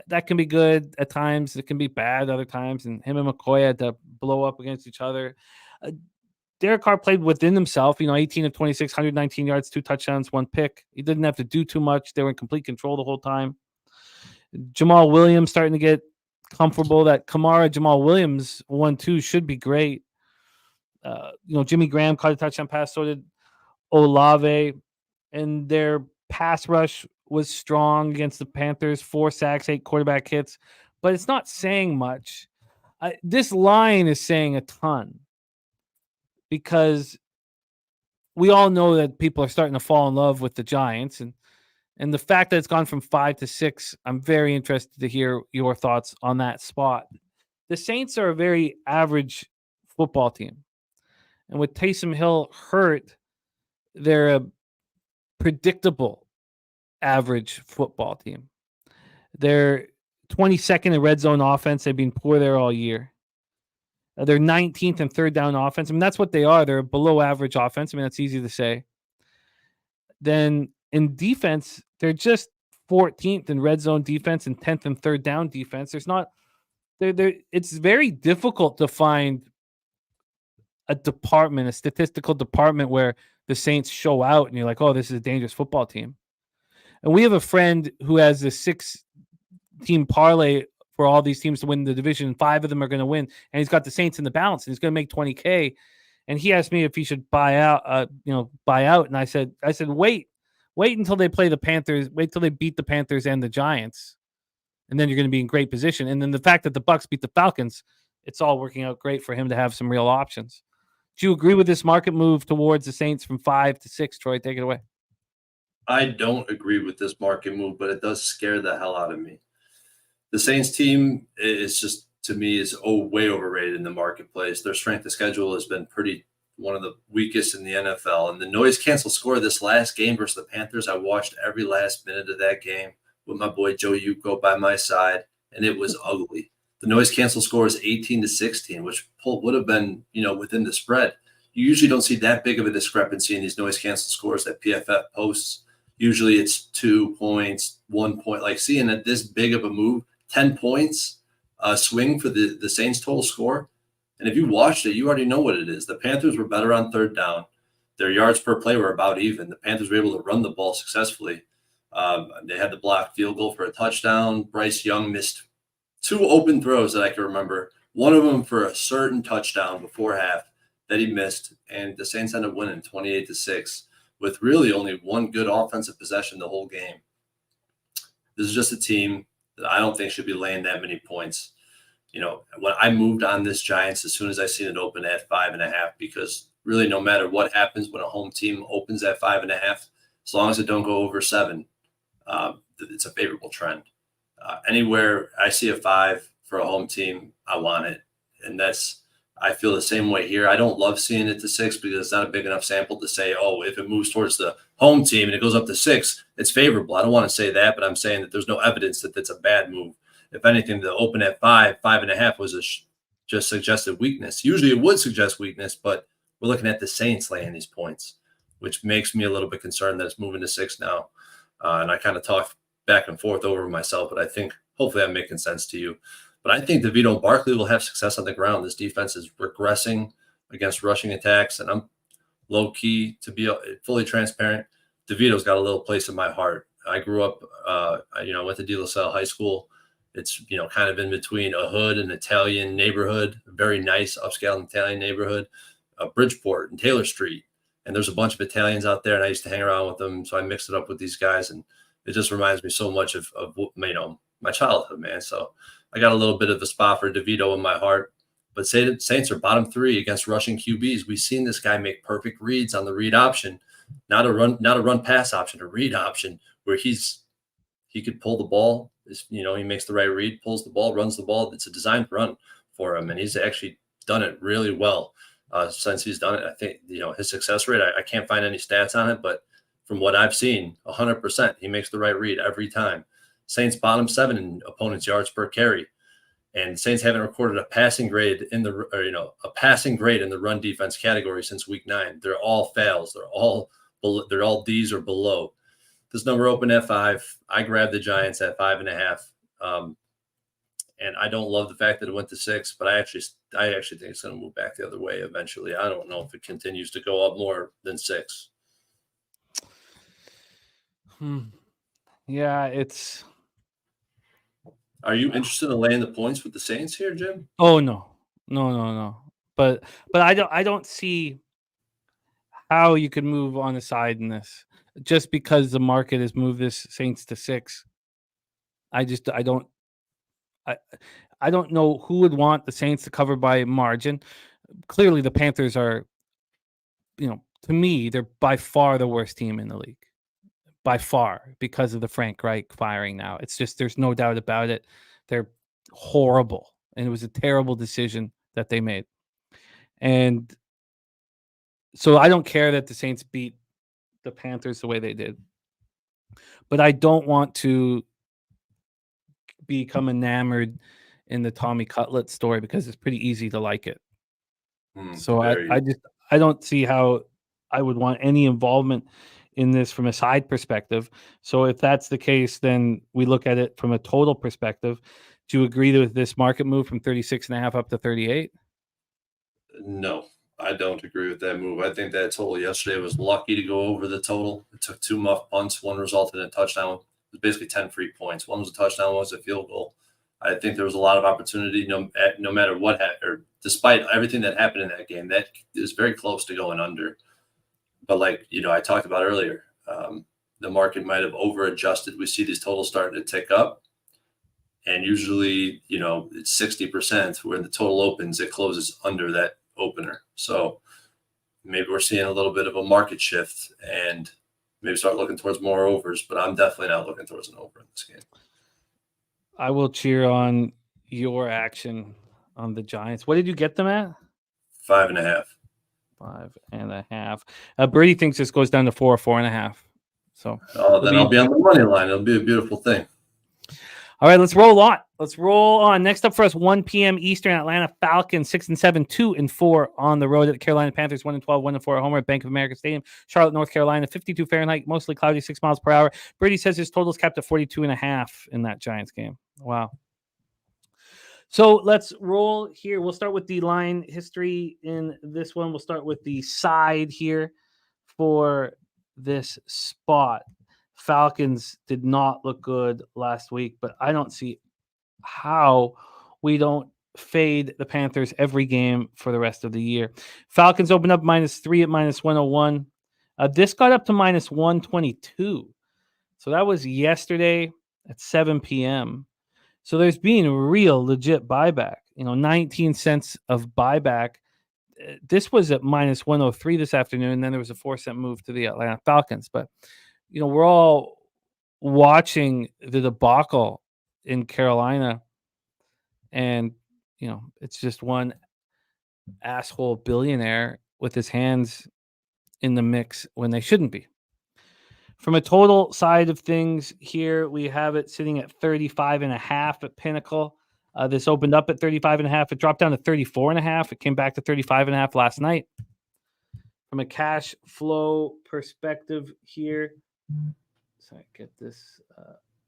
D: That can be good at times. It can be bad other times. And him and McCoy had to blow up against each other. Derek Carr played within himself, 18 of 26, 119 yards, 2 touchdowns, 1 pick. He didn't have to do too much. They were in complete control the whole time. Jamal Williams starting to get comfortable. That Kamara, Jamal Williams 1-2 should be great. Jimmy Graham caught a touchdown pass, so did Olave. And their pass rush was strong against the Panthers, 4 sacks, 8 quarterback hits. But it's not saying much. This line is saying a ton, because we all know that people are starting to fall in love with the Giants. And the fact that it's gone from 5 to 6, I'm very interested to hear your thoughts on that spot. The Saints are a very average football team. And with Taysom Hill hurt, they're a predictable average football team. They're 22nd in red zone offense. They've been poor there all year. They're 19th in third down offense. I mean, that's what they are. They're a below average offense. I mean, that's easy to say. Then in defense, they're just 14th in red zone defense and 10th in third down defense. It's very difficult to find a statistical department where the Saints show out and you're like, oh, this is a dangerous football team. And we have a friend who has a 6-team parlay for all these teams to win the division. 5 of them are going to win. And he's got the Saints in the balance, and he's going to make $20K. And he asked me if he should buy out. And I said, wait until they play the Panthers. Wait till they beat the Panthers and the Giants. And then you're going to be in great position. And then the fact that the Bucs beat the Falcons, it's all working out great for him to have some real options. Do you agree with this market move towards the Saints from 5 to 6? Troy, take it away.
E: I don't agree with this market move, but it does scare the hell out of me. The Saints team is just, to me, is way overrated in the marketplace. Their strength of schedule has been one of the weakest in the NFL. And the noise cancel score of this last game versus the Panthers, I watched every last minute of that game with my boy Joe Yuko by my side, and it was ugly. The noise cancel score is 18-16, which would have been, within the spread. You usually don't see that big of a discrepancy in these noise cancel scores that PFF posts. Usually it's 2 points, 1 point. Like seeing that this big of a move, 10 points swing for the Saints total score. And if you watched it, you already know what it is. The Panthers were better on third down. Their yards per play were about even. The Panthers were able to run the ball successfully. They had the blocked field goal for a touchdown. Bryce Young missed 2 open throws that I can remember. One of them for a certain touchdown before half that he missed. And the Saints ended up winning 28-6 with really only one good offensive possession the whole game. This is just a team that I don't think should be laying that many points. When I moved on this Giants, as soon as I seen it open at 5.5, because really no matter what happens when a home team opens at 5.5, as long as it don't go over 7, it's a favorable trend. Anywhere I see a 5 for a home team, I want it. And I feel the same way here. I don't love seeing it to 6 because it's not a big enough sample to say, oh, if it moves towards the home team and it goes up to 6, it's favorable. I don't want to say that, but I'm saying that there's no evidence that it's a bad move. If anything, the open at 5.5 was just suggested weakness. Usually it would suggest weakness, but we're looking at the Saints laying these points, which makes me a little bit concerned that it's moving to 6 now. And I kind of talk back and forth over myself, but I think hopefully I'm making sense to you. But I think DeVito and Barkley will have success on the ground. This defense is regressing against rushing attacks, and I'm low-key, to be fully transparent, DeVito's got a little place in my heart. I grew up, I went to De La Salle High School. It's, kind of in between a hood and Italian neighborhood, a very nice upscale Italian neighborhood, Bridgeport and Taylor Street. And there's a bunch of Italians out there, and I used to hang around with them. So I mixed it up with these guys, and it just reminds me so much of my childhood, man. So I got a little bit of a spot for DeVito in my heart. But say the Saints are bottom 3 against rushing QBs. We've seen this guy make perfect reads on the read option, not a run pass option, a read option where he could pull the ball. He makes the right read, pulls the ball, runs the ball. It's a designed run for him, and he's actually done it really well since he's done it. I think his success rate. I can't find any stats on it, but from what I've seen, 100%, he makes the right read every time. Saints bottom 7 in opponents' yards per carry, and Saints haven't recorded a passing grade in the run defense category since week 9. They're all fails. They're all they're all D's or below. This number opened at 5. I grabbed the Giants at 5.5. And I don't love the fact that it went to 6, but I actually think it's going to move back the other way eventually. I don't know if it continues to go up more than 6.
D: Yeah, it's.
E: Are you interested in laying the points with the Saints here, Jim?
D: Oh no. But I don't see how you could move on the side in this just because the market has moved this Saints to 6. I don't know who would want the Saints to cover by margin. Clearly, the Panthers are, to me, they're by far the worst team in the league. By far, because of the Frank Reich firing now. It's just, there's no doubt about it. They're horrible. And it was a terrible decision that they made. And so I don't care that the Saints beat the Panthers the way they did. But I don't want to become enamored in the Tommy Cutlet story because it's pretty easy to like it. So I don't see how I would want any involvement in this from a side perspective. So if that's the case, then we look at it from a total perspective. Do you agree with this market move from 36.5 up to 38?
E: No, I don't agree with that move. I think that total yesterday was lucky to go over the total. It took 2 muff punts. One resulted in a touchdown. It was basically 10 free points. One was a touchdown, one was a field goal. I think there was a lot of opportunity, no matter what happened, or despite everything that happened in that game. That is very close to going under. But like I talked about earlier, the market might have over-adjusted. We see these totals starting to tick up. And usually, it's 60% where the total opens, it closes under that opener. So maybe we're seeing a little bit of a market shift and maybe start looking towards more overs, but I'm definitely not looking towards an over in this game.
D: I will cheer on your action on the Giants. What did you get them at?
E: 5.5.
D: 5.5. Birdie thinks this goes down to 4 or 4.5. So
E: then I'll be on the money line. It'll be a beautiful thing.
D: All right, let's roll on. Next up for us, 1 p.m. Eastern, Atlanta Falcons 6-7, 2-4 on the road at the Carolina Panthers, 1-12, 1-4 at home at Bank of America Stadium, Charlotte, North Carolina, 52 Fahrenheit, mostly cloudy, 6 miles per hour. Birdie says his total's capped at 42.5 in that Giants game. Wow. So let's roll here. We'll start with the line history in this one. We'll start with the side here for this spot. Falcons did not look good last week, but I don't see how we don't fade the Panthers every game for the rest of the year. Falcons opened up -3 at -101. This got up to -122. So that was yesterday at 7 p.m. So there's been real legit buyback, 19 cents of buyback. This was at -103 this afternoon. And then there was a 4-cent move to the Atlanta Falcons. But, we're all watching the debacle in Carolina. And, it's just one asshole billionaire with his hands in the mix when they shouldn't be. From a total side of things here, we have it sitting at 35.5 at Pinnacle. This opened up at 35.5. It dropped down to 34.5. It came back to 35.5 last night. From a cash flow perspective here, sorry, get this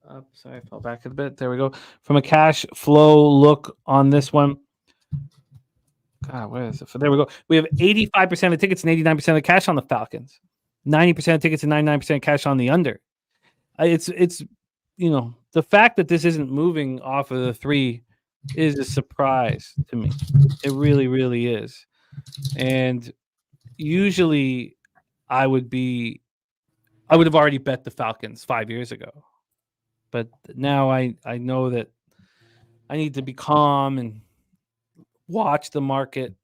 D: up. Sorry, I fell back a bit. There we go. From a cash flow look on this one. God, where is it? There we go. We have 85% of the tickets and 89% of the cash on the Falcons. 90% of tickets and 99% cash on the under. It's the fact that this isn't moving off of the 3 is a surprise to me. It really, really is. And usually I would have already bet the Falcons 5 years ago. But now I know that I need to be calm and watch the market,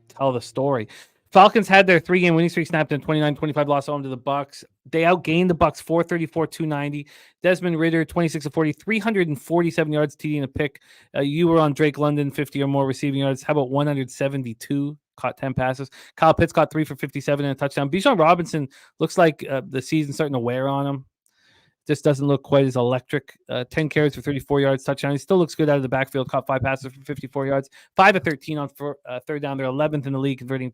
D: tell the story. Falcons had their 3-game winning streak snapped in 29-25 loss home to the Bucs. They outgained the Bucs 434-290. Desmond Ridder 26-40, 347 yards, TD and a pick. You were on Drake London, 50 or more receiving yards. How about 172? Caught 10 passes. Kyle Pitts got 3 for 57 and a touchdown. Bijan Robinson looks like the season's starting to wear on him. Just doesn't look quite as electric. 10 carries for 34 yards, touchdown. He still looks good out of the backfield. Caught 5 passes for 54 yards. 5 of 13 on third down. They're 11th in the league, converting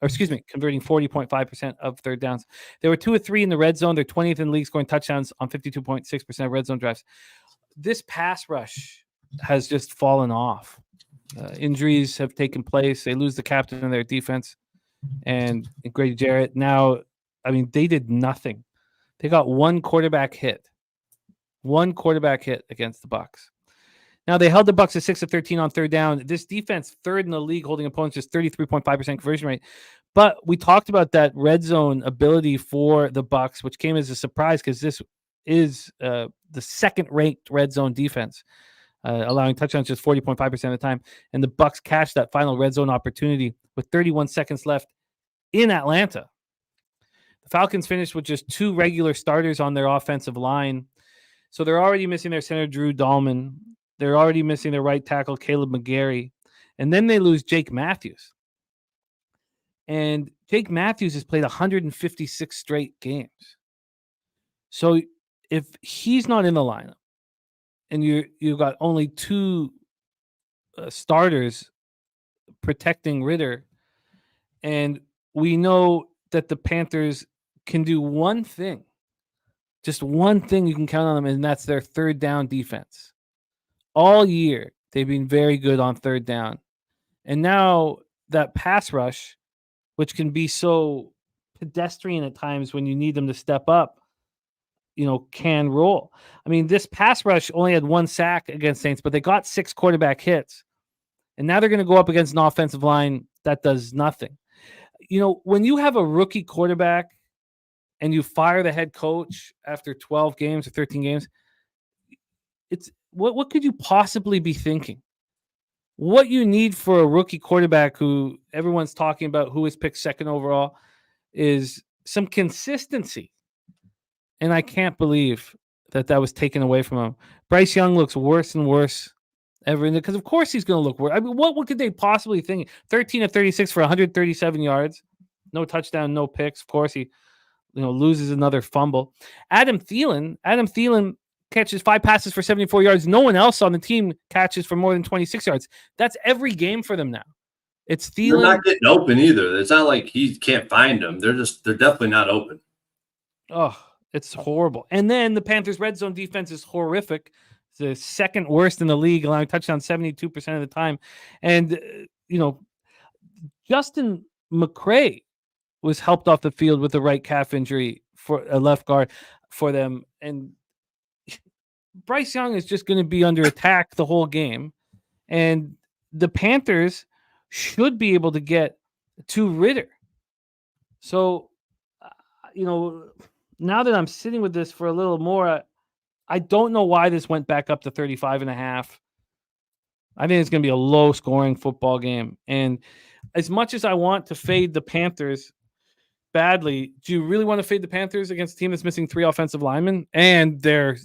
D: converting 40.5% of third downs. They were 2 of 3 in the red zone. They're 20th in the league scoring touchdowns on 52.6% of red zone drives. This pass rush has just fallen off. Injuries have taken place. They lose the captain of their defense and Grady Jarrett. Now, I mean, they did nothing. They got one quarterback hit against the Bucs. Now, they held the Bucs to 6 of 13 on third down. This defense, third in the league, holding opponents just 33.5% conversion rate. But we talked about that red zone ability for the Bucs, which came as a surprise because this is the second-ranked red zone defense, allowing touchdowns just 40.5% of the time. And the Bucs cashed that final red zone opportunity with 31 seconds left in Atlanta. The Falcons finished with just 2 regular starters on their offensive line. So they're already missing their center, Drew Dahlman. They're already missing their right tackle, Caleb McGarry. And then they lose Jake Matthews. And Jake Matthews has played 156 straight games. So if he's not in the lineup and you've got only 2 starters protecting Ritter, and we know that the Panthers can do one thing, just one thing you can count on them, and that's their third down defense. All year, they've been very good on third down. And now that pass rush, which can be so pedestrian at times when you need them to step up, can roll. I mean, this pass rush only had 1 sack against Saints, but they got 6 quarterback hits. And now they're going to go up against an offensive line that does nothing. When you have a rookie quarterback and you fire the head coach after 12 games or 13 games, it's what could you possibly be thinking? What you need for a rookie quarterback who everyone's talking about, who was picked second overall, is some consistency. And I can't believe that was taken away from him. Bryce Young looks worse and worse ever, because of course he's going to look worse. I mean, what could they possibly think? 13 of 36 for 137 yards, no touchdown, no picks. Of course he, loses another fumble. Adam Thielen catches 5 passes for 74 yards. No one else on the team catches for more than 26 yards. That's every game for them now. It's Thielen.
E: They're not getting open either. It's not like he can't find them. They're definitely not open.
D: Oh, it's horrible. And then the Panthers' red zone defense is horrific. It's the second worst in the league, allowing touchdowns 72% of the time. And, Justin McCray was helped off the field with a right calf injury for a left guard for them. And Bryce Young is just going to be under attack the whole game. And the Panthers should be able to get to Ritter. So, now that I'm sitting with this for a little more, I don't know why this went back up to 35.5. I think it's going to be a low-scoring football game. And as much as I want to fade the Panthers badly, do you really want to fade the Panthers against a team that's missing 3 offensive linemen and their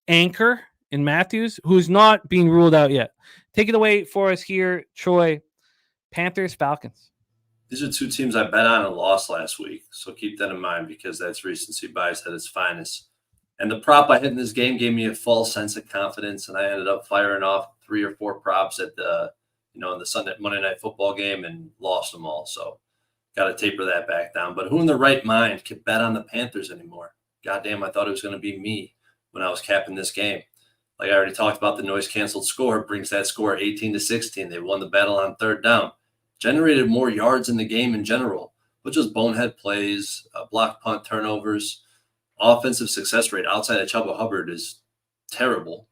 D: anchor in Matthews, who's not being ruled out yet? Take it away for us here, Troy. Panthers, Falcons.
E: These are 2 teams I bet on and lost last week, so keep that in mind because that's recency bias at its finest. And the prop I hit in this game gave me a false sense of confidence, and I ended up firing off 3 or 4 props at the, in the Monday Night Football game and lost them all. So got to taper that back down. But who in their right mind could bet on the Panthers anymore? Goddamn, I thought it was going to be me when I was capping this game. Like I already talked about, the noise-canceled score brings that score 18-16. They won the battle on third down. Generated more yards in the game in general, but just bonehead plays, block punt turnovers, offensive success rate outside of Chuba Hubbard is terrible.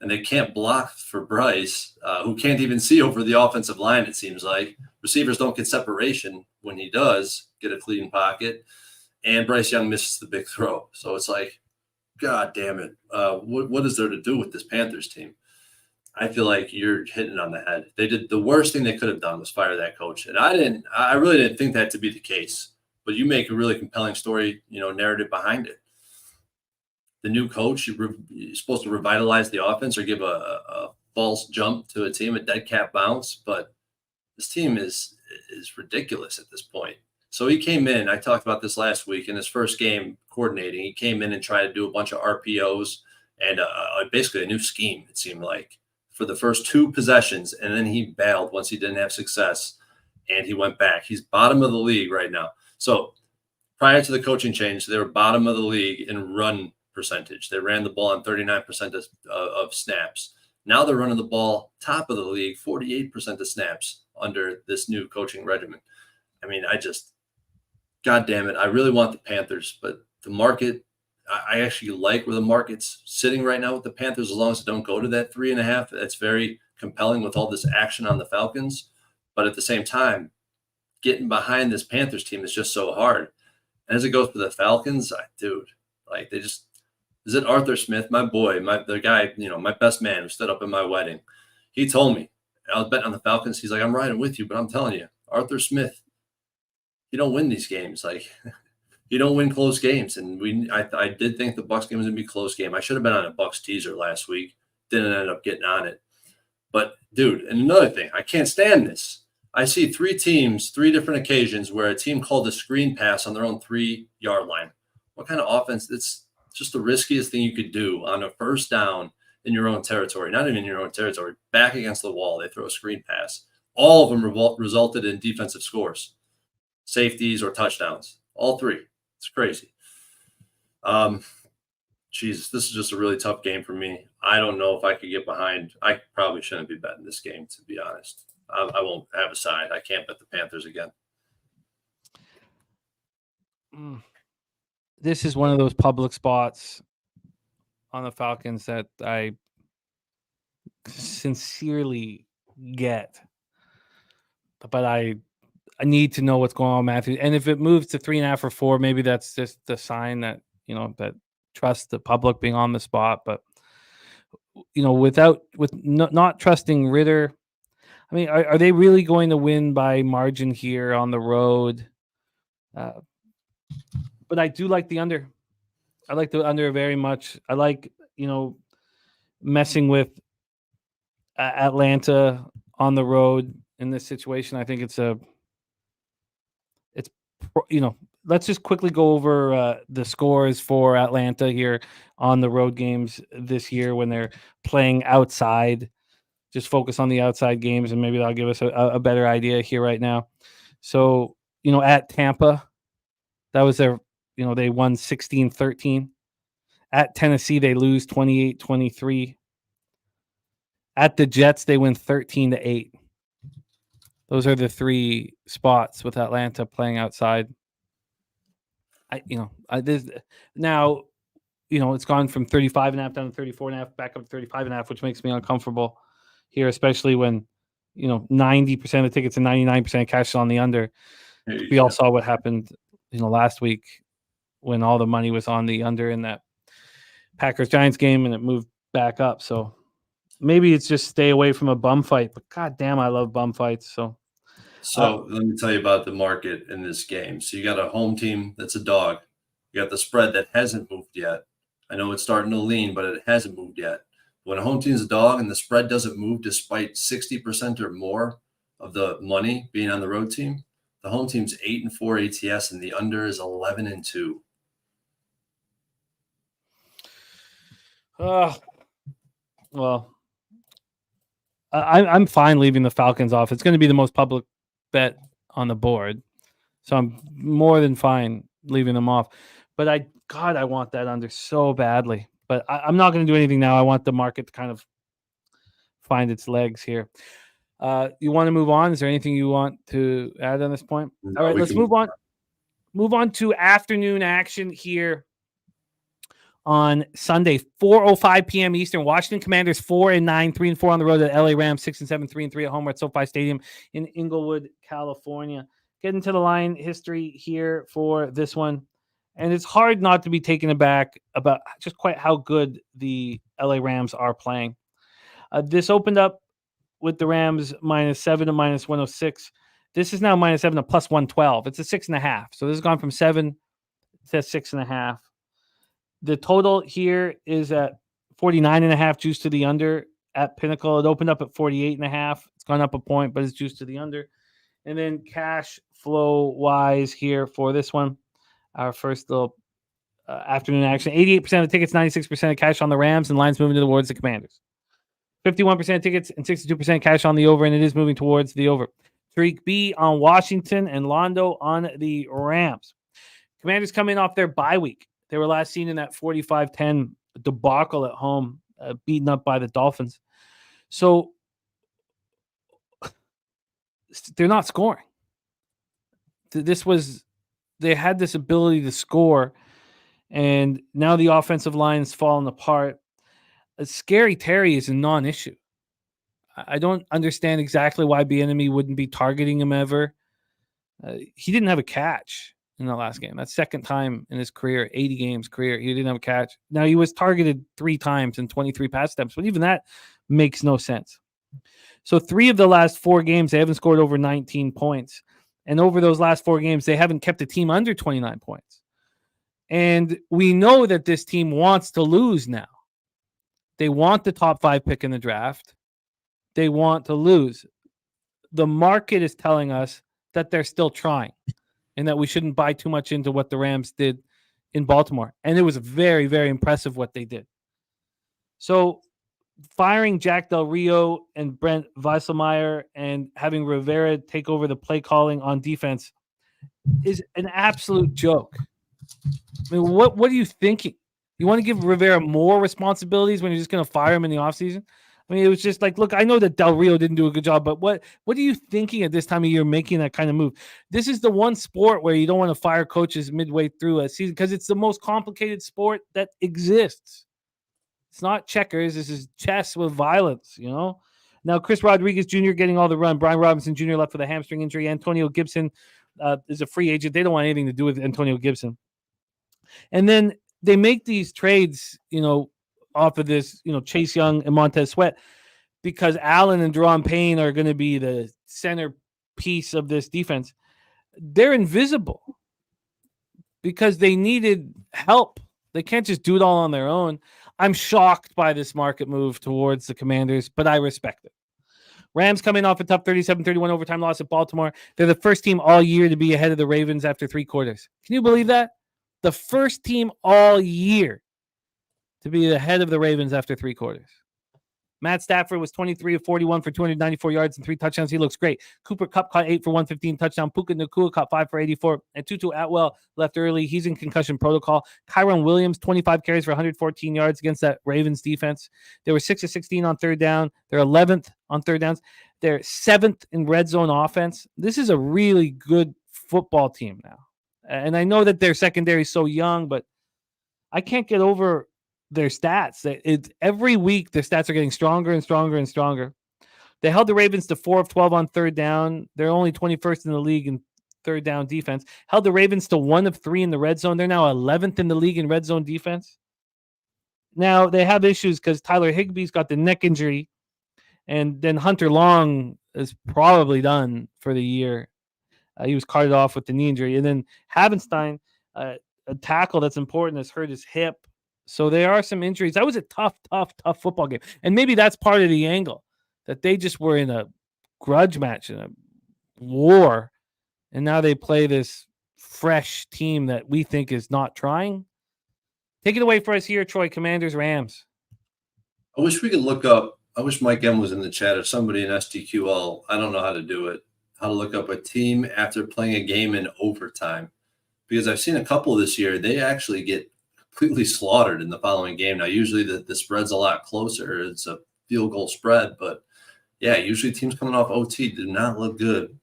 E: And they can't block for Bryce, who can't even see over the offensive line, it seems like. Receivers don't get separation when he does get a clean pocket. And Bryce Young misses the big throw. So it's like, God damn it. What is there to do with this Panthers team? I feel like you're hitting it on the head. They did the worst thing they could have done was fire that coach. And I really didn't think that to be the case, but you make a really compelling story, narrative behind it. The new coach, you're supposed to revitalize the offense or give a false jump to a team, a dead cat bounce. But this team is ridiculous at this point. So he came in, I talked about this last week, in his first game coordinating. He came in and tried to do a bunch of RPOs and basically a new scheme, it seemed like, for the first 2 possessions, and then he bailed once he didn't have success. and he went back. He's bottom of the league right now. So prior to the coaching change, they were bottom of the league in run percentage. They ran the ball on 39% of snaps. Now they're running the ball top of the league, 48% of snaps under this new coaching regimen. I mean, God damn it. I really want the Panthers, but the market, I actually like where the market's sitting right now with the Panthers, as long as it don't go to that 3.5. That's very compelling with all this action on the Falcons. But at the same time, getting behind this Panthers team is just so hard. And as it goes for the Falcons, is it Arthur Smith, my boy, the guy, my best man who stood up in my wedding? He told me, I was betting on the Falcons. He's like, I'm riding with you, but I'm telling you, Arthur Smith, you don't win these games. Like, you don't win close games. And I did think the Bucs game was going to be a close game. I should have been on a Bucs teaser last week. Didn't end up getting on it. But, dude, and another thing, I can't stand this. I see 3 teams, 3 different occasions where a team called a screen pass on their own 3-yard line. What kind of offense? It's just the riskiest thing you could do on a first down in your own territory. Not even in your own territory. Back against the wall, they throw a screen pass. All of them resulted in defensive scores, safeties or touchdowns. All 3. It's crazy. Jesus, this is just a really tough game for me. I don't know if I could get behind. I probably shouldn't be betting this game, to be honest. I won't have a side. I can't bet the Panthers again.
D: This is one of those public spots on the Falcons that I sincerely get. But I need to know what's going on, Matthew. And if it moves to 3.5 or 4, maybe that's just the sign that, that trust the public being on the spot. But, not trusting Ritter, I mean, are they really going to win by margin here on the road? But I do like the under. I like the under very much. I like, messing with Atlanta on the road in this situation. I think let's just quickly go over the scores for Atlanta here on the road games this year when they're playing outside. Just focus on the outside games, and maybe that'll give us a better idea here right now. So, at Tampa, that was their, they won 16-13. At Tennessee, they lose 28-23. At the Jets, they win 13-8. Those are the 3 spots with Atlanta playing outside. Now, it's gone from 35.5 down to 34.5, back up to 35.5, which makes me uncomfortable here, especially when 90% of the tickets and 99% cash on the under. We all saw what happened last week when all the money was on the under in that Packers Giants game, and it moved back up. So maybe it's just stay away from a bum fight, but god damn, I love bum fights. So
E: let me tell you about the market in this game. So you got a home team that's a dog. You got the spread that hasn't moved yet. I know it's starting to lean, but it hasn't moved yet. When a home team's a dog and the spread doesn't move despite 60% or more of the money being on the road team, the home team's 8-4 ATS and the under is 11-2.
D: Well, I'm fine leaving the Falcons off. It's going to be the most public bet on the board, so I'm more than fine leaving them off. But I want that under so badly. But I'm not going to do anything now. I want the market to kind of find its legs here. You want to move on? Is there anything you want to add on this point?
E: No,
D: all right, let's move on. Move on to afternoon action here on Sunday, 4:05 p.m. Eastern. Washington Commanders 4-9, 3-4 on the road at LA Rams, 6-7, 3-3 at home at SoFi Stadium in Inglewood, California. Getting to the line history here for this one. And it's hard not to be taken aback about just quite how good the LA Rams are playing. This opened up with the Rams -7 to -106. This is now -7 to +112. It's a 6.5. So this has gone from 7 to 6.5. The total here is at 49.5, juice to the under at Pinnacle. It opened up at 48.5. It's gone up a point, but it's juice to the under. And then cash flow wise here for this one, our first little afternoon action. 88% of tickets, 96% of cash on the Rams, and lines moving towards the Commanders. 51% tickets and 62% cash on the over, and it is moving towards the over. Tariq B on Washington, and Londo on the Rams. Commanders coming off their bye week. They were last seen in that 45-10 debacle at home, beaten up by the Dolphins. So they're not scoring. They had this ability to score, and now the offensive line's fallen apart. Scary Terry is a non-issue. I don't understand exactly why Bieniemy wouldn't be targeting him ever. He didn't have a catch in the last game. That's second time in his career, 80 games career, he didn't have a catch. Now, he was targeted 3 times in 23 pass attempts, but even that makes no sense. So 3 of the last 4 games, they haven't scored over 19 points. And over those last 4 games, they haven't kept a team under 29 points. And we know that this team wants to lose now. They want the top 5 pick in the draft. They want to lose. The market is telling us that they're still trying and that we shouldn't buy too much into what the Rams did in Baltimore. And it was very, very impressive what they did. So firing Jack Del Rio and Brent Weisselmeyer and having Rivera take over the play calling on defense is an absolute joke. I mean, what are you thinking? You want to give Rivera more responsibilities when you're just going to fire him in the offseason? I mean, it was just like, look, I know that Del Rio didn't do a good job, but what are you thinking at this time of year making that kind of move? This is the one sport where you don't want to fire coaches midway through a season because it's the most complicated sport that exists. It's not checkers. This is chess with violence, you know? Now, Chris Rodriguez Jr. getting all the run. Brian Robinson Jr. left with a hamstring injury. Antonio Gibson is a free agent. They don't want anything to do with Antonio Gibson. And then they make these trades, you know, off of this, you know, Chase Young and Montez Sweat, because Allen and Deron Payne are going to be the centerpiece of this defense. They're invisible because they needed help. They can't just do it all on their own. I'm shocked by this market move towards the Commanders, but I respect it. Rams coming off a tough 37-31 overtime loss at Baltimore. They're the first team all year to be ahead of the Ravens after 3 quarters. Can you believe that? The first team all year to be ahead of the Ravens after 3 quarters. Matt Stafford was 23 of 41 for 294 yards and 3 touchdowns. He looks great. Cooper Kupp caught 8 for 115 touchdown. Puka Nacua caught 5 for 84. And Tutu Atwell left early. He's in concussion protocol. Kyron Williams, 25 carries for 114 yards against that Ravens defense. They were 6 of 16 on third down. They're 11th on third downs. They're 7th in red zone offense. This is a really good football team now. And I know that their secondary is so young, but I can't get over their stats. Every week, their stats are getting stronger and stronger and stronger. They held the Ravens to 4 of 12 on third down. They're only 21st in the league in third down defense. Held the Ravens to 1 of 3 in the red zone. They're now 11th in the league in red zone defense. Now, they have issues because Tyler Higbee's got the neck injury, and then Hunter Long is probably done for the year. He was carted off with the knee injury. And then Havenstein, a tackle that's important, has hurt his hip. So there are some injuries. That was a tough football game. And maybe that's part of the angle, that they just were in a grudge match, in a war. And now they play this fresh team that we think is not trying. Take it away for us here, Troy. Commanders, Rams.
E: I wish we could look up. I wish Mike M was in the chat or somebody in SDQL. I don't know how to do it. How to look up a team after playing a game in overtime. Because I've seen a couple this year. They actually get completely slaughtered in the following game. Now, usually the spread's a lot closer. It's a field goal spread. But, yeah, usually teams coming off OT do not look good.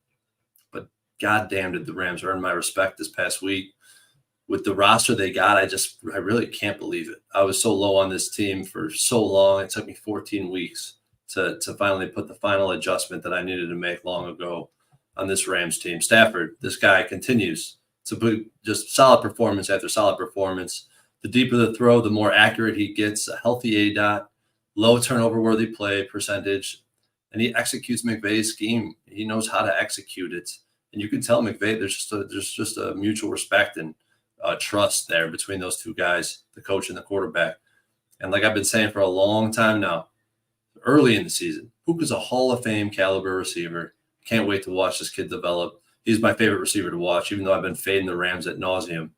E: But goddamn did the Rams earn my respect this past week. With the roster they got, I really can't believe it. I was so low on this team for so long. It took me 14 weeks to finally put the final adjustment that I needed to make long ago on this Rams team. Stafford, this guy continues to put just solid performance after solid performance. The deeper the throw, the more accurate he gets, a healthy ADOT, low turnover-worthy play percentage, and he executes McVay's scheme. He knows how to execute it. And you can tell McVay there's just a mutual respect and trust there between those two guys, the coach and the quarterback. And like I've been saying for a long time now, early in the season, Puka's a Hall of Fame caliber receiver. Can't wait to watch this kid develop. He's my favorite receiver to watch, even though I've been fading the Rams ad nauseum.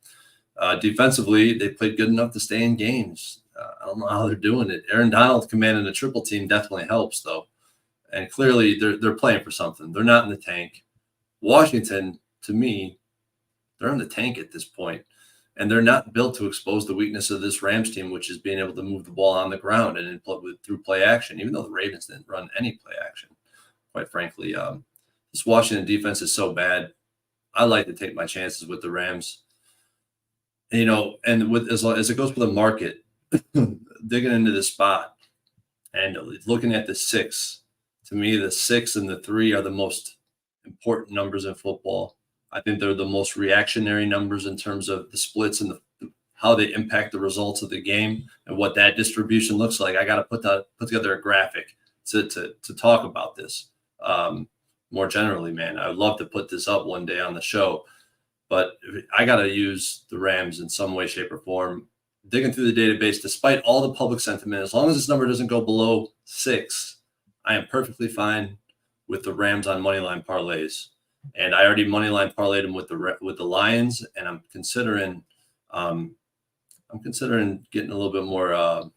E: Defensively, they played good enough to stay in games. I don't know how they're doing it. Aaron Donald commanding a triple team definitely helps, though. And clearly they're playing for something. They're not in the tank. Washington, to me, they're in the tank at this point. And they're not built to expose the weakness of this Rams team, which is being able to move the ball on the ground and through play action, even though the Ravens didn't run any play action, quite frankly. This Washington defense is so bad. I like to take my chances with the Rams. And with as it goes with the market, digging into this spot and looking at the 6, to me, the 6 and the 3 are the most important numbers in football. I think they're the most reactionary numbers in terms of the splits and how they impact the results of the game and what that distribution looks like. I got to put together a graphic to talk about this more generally, man. I would love to put this up one day on the show, but I got to use the Rams in some way, shape, or form. Digging through the database, despite all the public sentiment, as long as this number doesn't go below 6, I am perfectly fine with the Rams on moneyline parlays. And I already moneyline parlayed them with the Lions, and I'm considering getting a little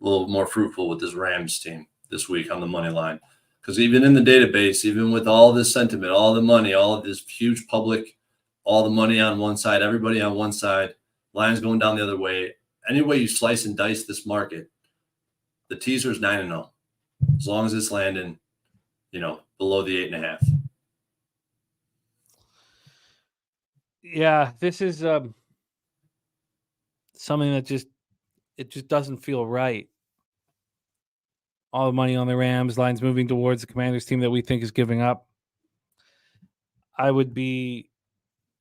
E: more fruitful with this Rams team this week on the money line. Because even in the database, even with all this sentiment, all the money, all of this huge public, all the money on one side, everybody on one side, Lions going down the other way. Any way you slice and dice this market, the teaser is 9-0, as long as it's landing, below the 8.5.
D: Yeah, this is something that just doesn't feel right. All the money on the Rams, lines moving towards the Commanders team that we think is giving up. I would be,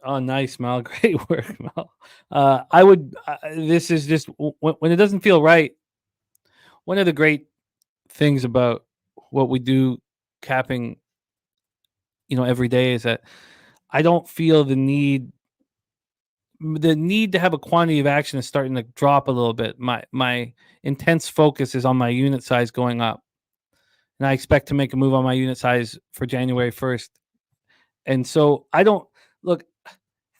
D: oh, nice, Mal, great work, Mal. This is just when it doesn't feel right. One of the great things about what we do, capping, every day, is that I don't feel the need to have a quantity of action is starting to drop a little bit. My intense focus is on my unit size going up, and I expect to make a move on my unit size for January 1st. And so I don't look.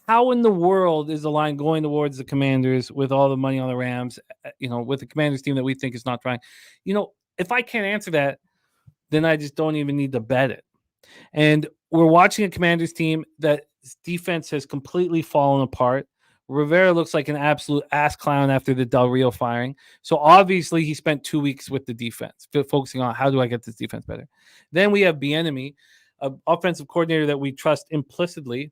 D: How in the world is the line going towards the Commanders with all the money on the Rams? With the Commanders team that we think is not trying. If I can't answer that, then I just don't even need to bet it. And we're watching a Commanders team that defense has completely fallen apart. Rivera looks like an absolute ass clown after the Del Rio firing. So obviously he spent 2 weeks with the defense, focusing on how do I get this defense better. Then we have Bieniemy, an offensive coordinator that we trust implicitly,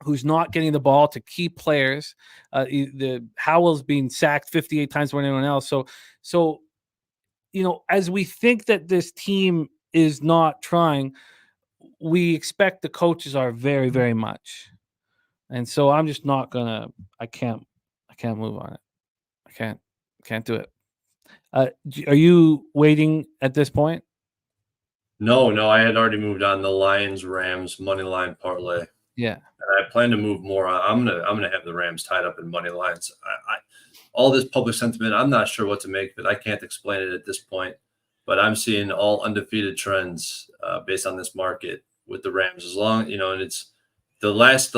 D: who's not getting the ball to key players. The Howell's being sacked 58 times more than anyone else. So as we think that this team is not trying, we expect the coaches are very, very much. And so I'm just not gonna. I can't move on it. I can't do it. Are you waiting at this point?
E: No, I had already moved on the Lions Rams money line parlay.
D: Yeah,
E: and I plan to move more. I'm gonna have the Rams tied up in money lines. All this public sentiment, I'm not sure what to make of it. I can't explain it at this point, but I'm seeing all undefeated trends based on this market with the Rams. As long, and it's the last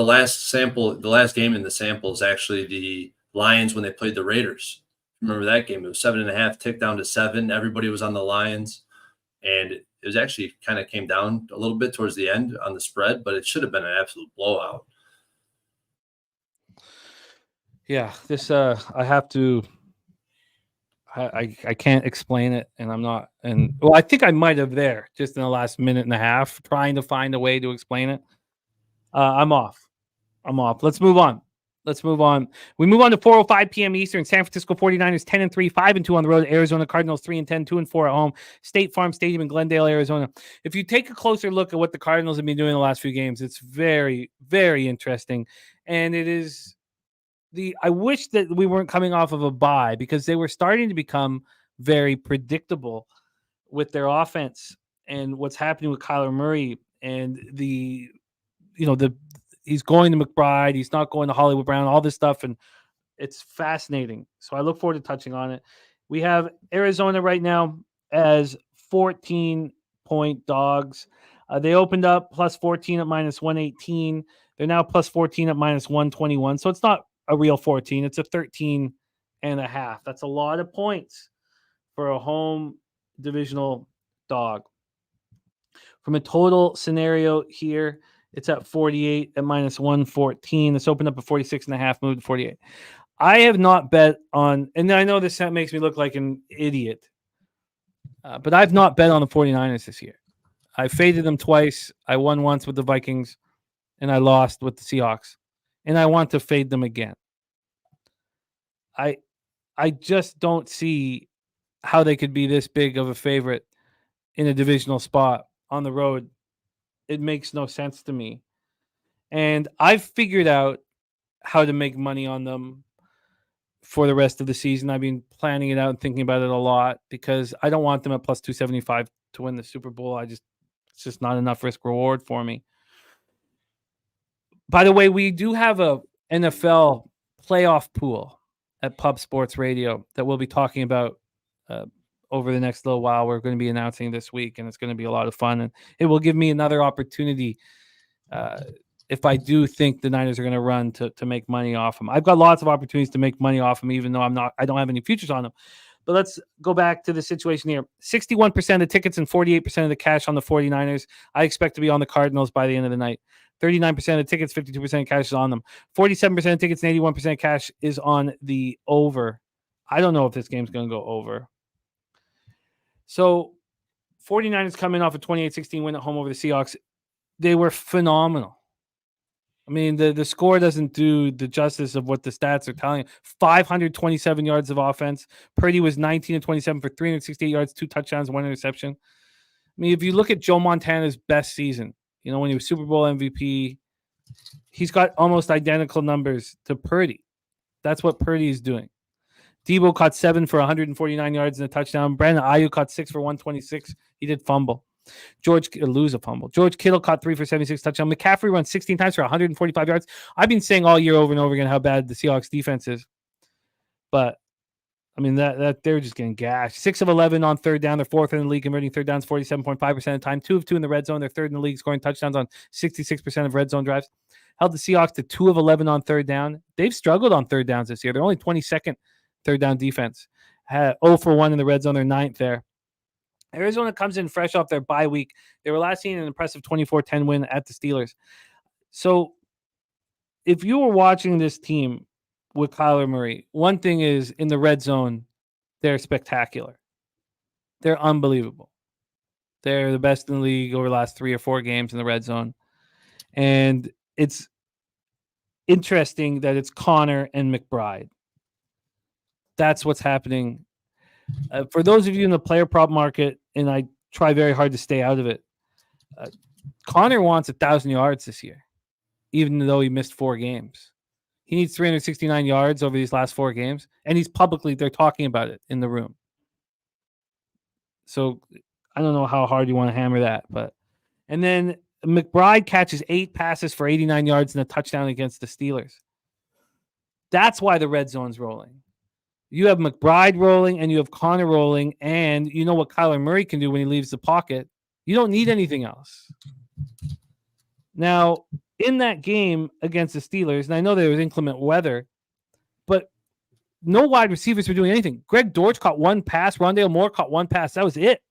E: game in the sample is actually the Lions when they played the Raiders. Remember that game? It was 7.5, ticked down to 7. Everybody was on the Lions, and it was actually kind of came down a little bit towards the end on the spread, but it should have been an absolute blowout.
D: Yeah, this I have to. I can't explain it, and I'm not. And I think I might have there just in the last minute and a half trying to find a way to explain it. I'm off. Let's move on. We move on to 4:05 p.m. Eastern. San Francisco 49ers 10-3, 5-2 on the road. Arizona Cardinals 3-10, 2-4 at home. State Farm Stadium in Glendale, Arizona. If you take a closer look at what the Cardinals have been doing the last few games, it's very, very interesting. And it is I wish that we weren't coming off of a bye, because they were starting to become very predictable with their offense and what's happening with Kyler Murray and he's going to McBride. He's not going to Hollywood Brown, all this stuff. And it's fascinating. So I look forward to touching on it. We have Arizona right now as 14-point dogs. They opened up plus 14 at minus 118. They're now plus 14 at minus 121. So it's not a real 14. It's a 13.5. That's a lot of points for a home divisional dog. From a total scenario here, it's at 48 at minus 114. It's opened up at 46.5, moved to 48. I have not bet on, and I know this makes me look like an idiot, but I've not bet on the 49ers this year. I faded them twice. I won once with the Vikings, and I lost with the Seahawks. And I want to fade them again. I just don't see how they could be this big of a favorite in a divisional spot on the road. It makes no sense to me. And I've figured out how to make money on them for the rest of the season. I've been planning it out and thinking about it a lot because I don't want them at plus 275 to win the Super Bowl. It's just not enough risk reward for me. By the way, we do have a NFL playoff pool at Pub Sports Radio that we'll be talking about over the next little while. We're going to be announcing this week, and it's going to be a lot of fun. And it will give me another opportunity if I do think the Niners are going to run to make money off them. I've got lots of opportunities to make money off them, even though I don't have any futures on them. But let's go back to the situation here. 61% of tickets and 48% of the cash on the 49ers. I expect to be on the Cardinals by the end of the night. 39% of tickets, 52% of cash is on them. 47% of tickets and 81% of cash is on the over. I don't know if this game's going to go over. So 49ers coming off a 28-16 win at home over the Seahawks. They were phenomenal. I mean, the score doesn't do the justice of what the stats are telling you. 527 yards of offense. Purdy was 19-27 for 368 yards, 2 touchdowns, 1 interception. I mean, if you look at Joe Montana's best season, when he was Super Bowl MVP, he's got almost identical numbers to Purdy. That's what Purdy is doing. Debo caught 7 for 149 yards and a touchdown. Brandon Ayuk caught 6 for 126. He did fumble. Lose a fumble. George Kittle caught 3 for 76 touchdown. McCaffrey run 16 times for 145 yards. I've been saying all year over and over again how bad the Seahawks defense is. But I mean, that they're just getting gashed. 6 of 11 on third down. They're 4th in the league, converting third downs 47.5% of the time. 2 of 2 in the red zone. They're 3rd in the league, scoring touchdowns on 66% of red zone drives. Held the Seahawks to 2 of 11 on third down. They've struggled on third downs this year. They're only 22nd third down defense. 0 for 1 in the red zone. They're 9th there. Arizona comes in fresh off their bye week. They were last seen an impressive 24-10 win at the Steelers. So if you were watching this team with Kyler Murray, one thing is in the red zone, they're spectacular. They're unbelievable. They're the best in the league over the last 3 or 4 games in the red zone. And it's interesting that it's Connor and McBride. That's what's happening. For those of you in the player prop market, and I try very hard to stay out of it, Connor wants 1,000 yards this year, even though he missed 4 games. He needs 369 yards over these last 4 games, and they're talking about it in the room. So I don't know how hard you want to hammer that, and then McBride catches 8 passes for 89 yards and a touchdown against the Steelers. That's why the red zone's rolling. You have McBride rolling and you have Connor rolling, and you know what Kyler Murray can do when he leaves the pocket. You don't need anything else. Now, in that game against the Steelers, and I know there was inclement weather, but no wide receivers were doing anything. Greg Dortch caught 1 pass. Rondale Moore caught 1 pass. That was it.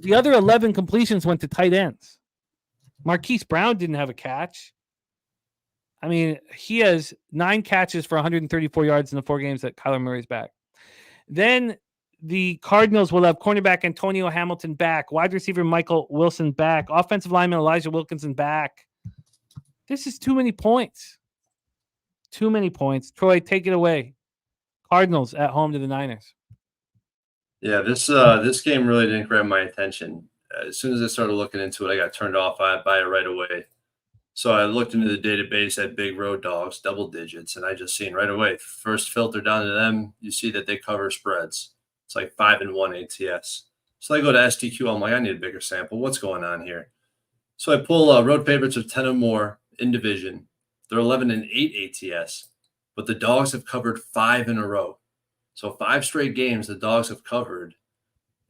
D: The other 11 completions went to tight ends. Marquise Brown didn't have a catch. I mean, he has 9 catches for 134 yards in the 4 games that Kyler Murray's back. Then the Cardinals will have cornerback Antonio Hamilton back, wide receiver Michael Wilson back, offensive lineman Elijah Wilkinson back. This is too many points. Too many points. Troy, take it away. Cardinals at home to the Niners.
E: Yeah, this game really didn't grab my attention. As soon as I started looking into it, I got turned off by it right away. So I looked into the database at Big Road Dogs, double digits, and I just seen right away, first filter down to them, you see that they cover spreads. It's like 5-1 ATS. So I go to STQ. I'm like, I need a bigger sample. What's going on here? So I pull road favorites of 10 or more in division. They're 11-8 ATS, but the dogs have covered 5 in a row. So 5 straight games the dogs have covered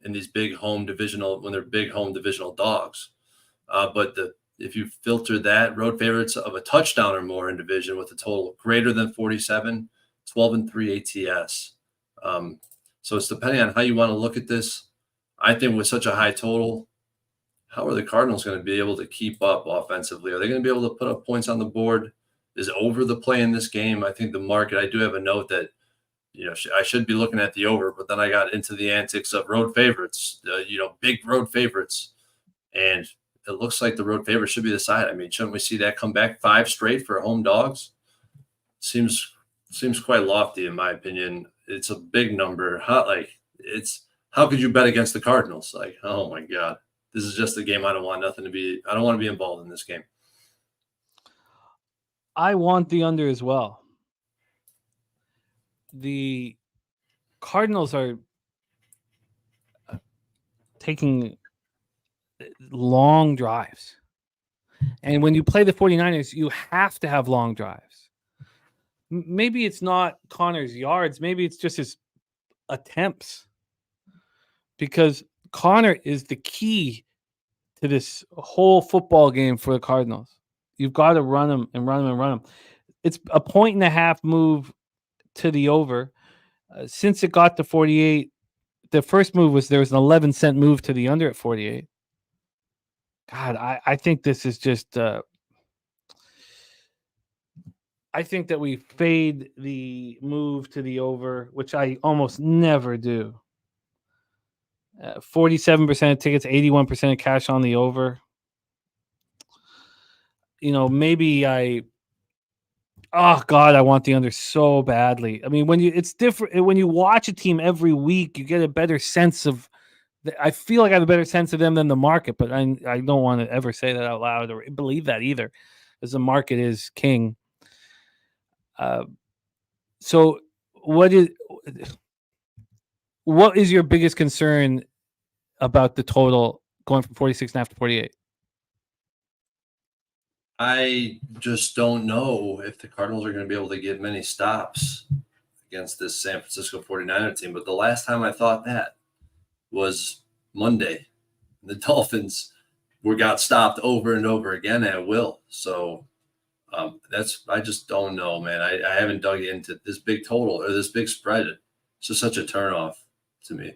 E: in these big home divisional, when they're big home divisional dogs. But if you filter that, road favorites of a touchdown or more in division with a total greater than 47, 12-3 ATS. So it's depending on how you want to look at this. I think with such a high total, how are the Cardinals going to be able to keep up offensively? Are they going to be able to put up points on the board? Is over the play in this game? I think the market, I do have a note that, I should be looking at the over, but then I got into the antics of road favorites, big road favorites. And it looks like the road favorite should be the side. I mean, shouldn't we see that come back 5 straight for home dogs? Seems quite lofty in my opinion. It's a big number. How could you bet against the Cardinals? Like, oh my God, this is just a game I don't want to be involved in this game.
D: I want the under as well. The Cardinals are taking long drives. And when you play the 49ers, you have to have long drives. Maybe it's not Connor's yards. Maybe it's just his attempts. Because Connor is the key to this whole football game for the Cardinals. You've got to run him and run him and run him. It's a 1.5 move to the over. Since it got to 48, the first move was there was an 11-cent move to the under at 48. God, I think this is just I think that we fade the move to the over, which I almost never do. 47% of tickets, 81% of cash on the over. Maybe I want the under so badly. I mean, it's different when you watch a team every week, you get a better sense of. I feel like I have a better sense of them than the market, but I don't want to ever say that out loud or believe that either, as the market is king. So what is your biggest concern about the total going from 46.5 to 48?
E: I just don't know if the Cardinals are going to be able to get many stops against this San Francisco 49er team. But the last time I thought that was Monday. The Dolphins got stopped over and over again at will. So I just don't know, man. I haven't dug into this big total or this big spread. It's just such a turnoff to me.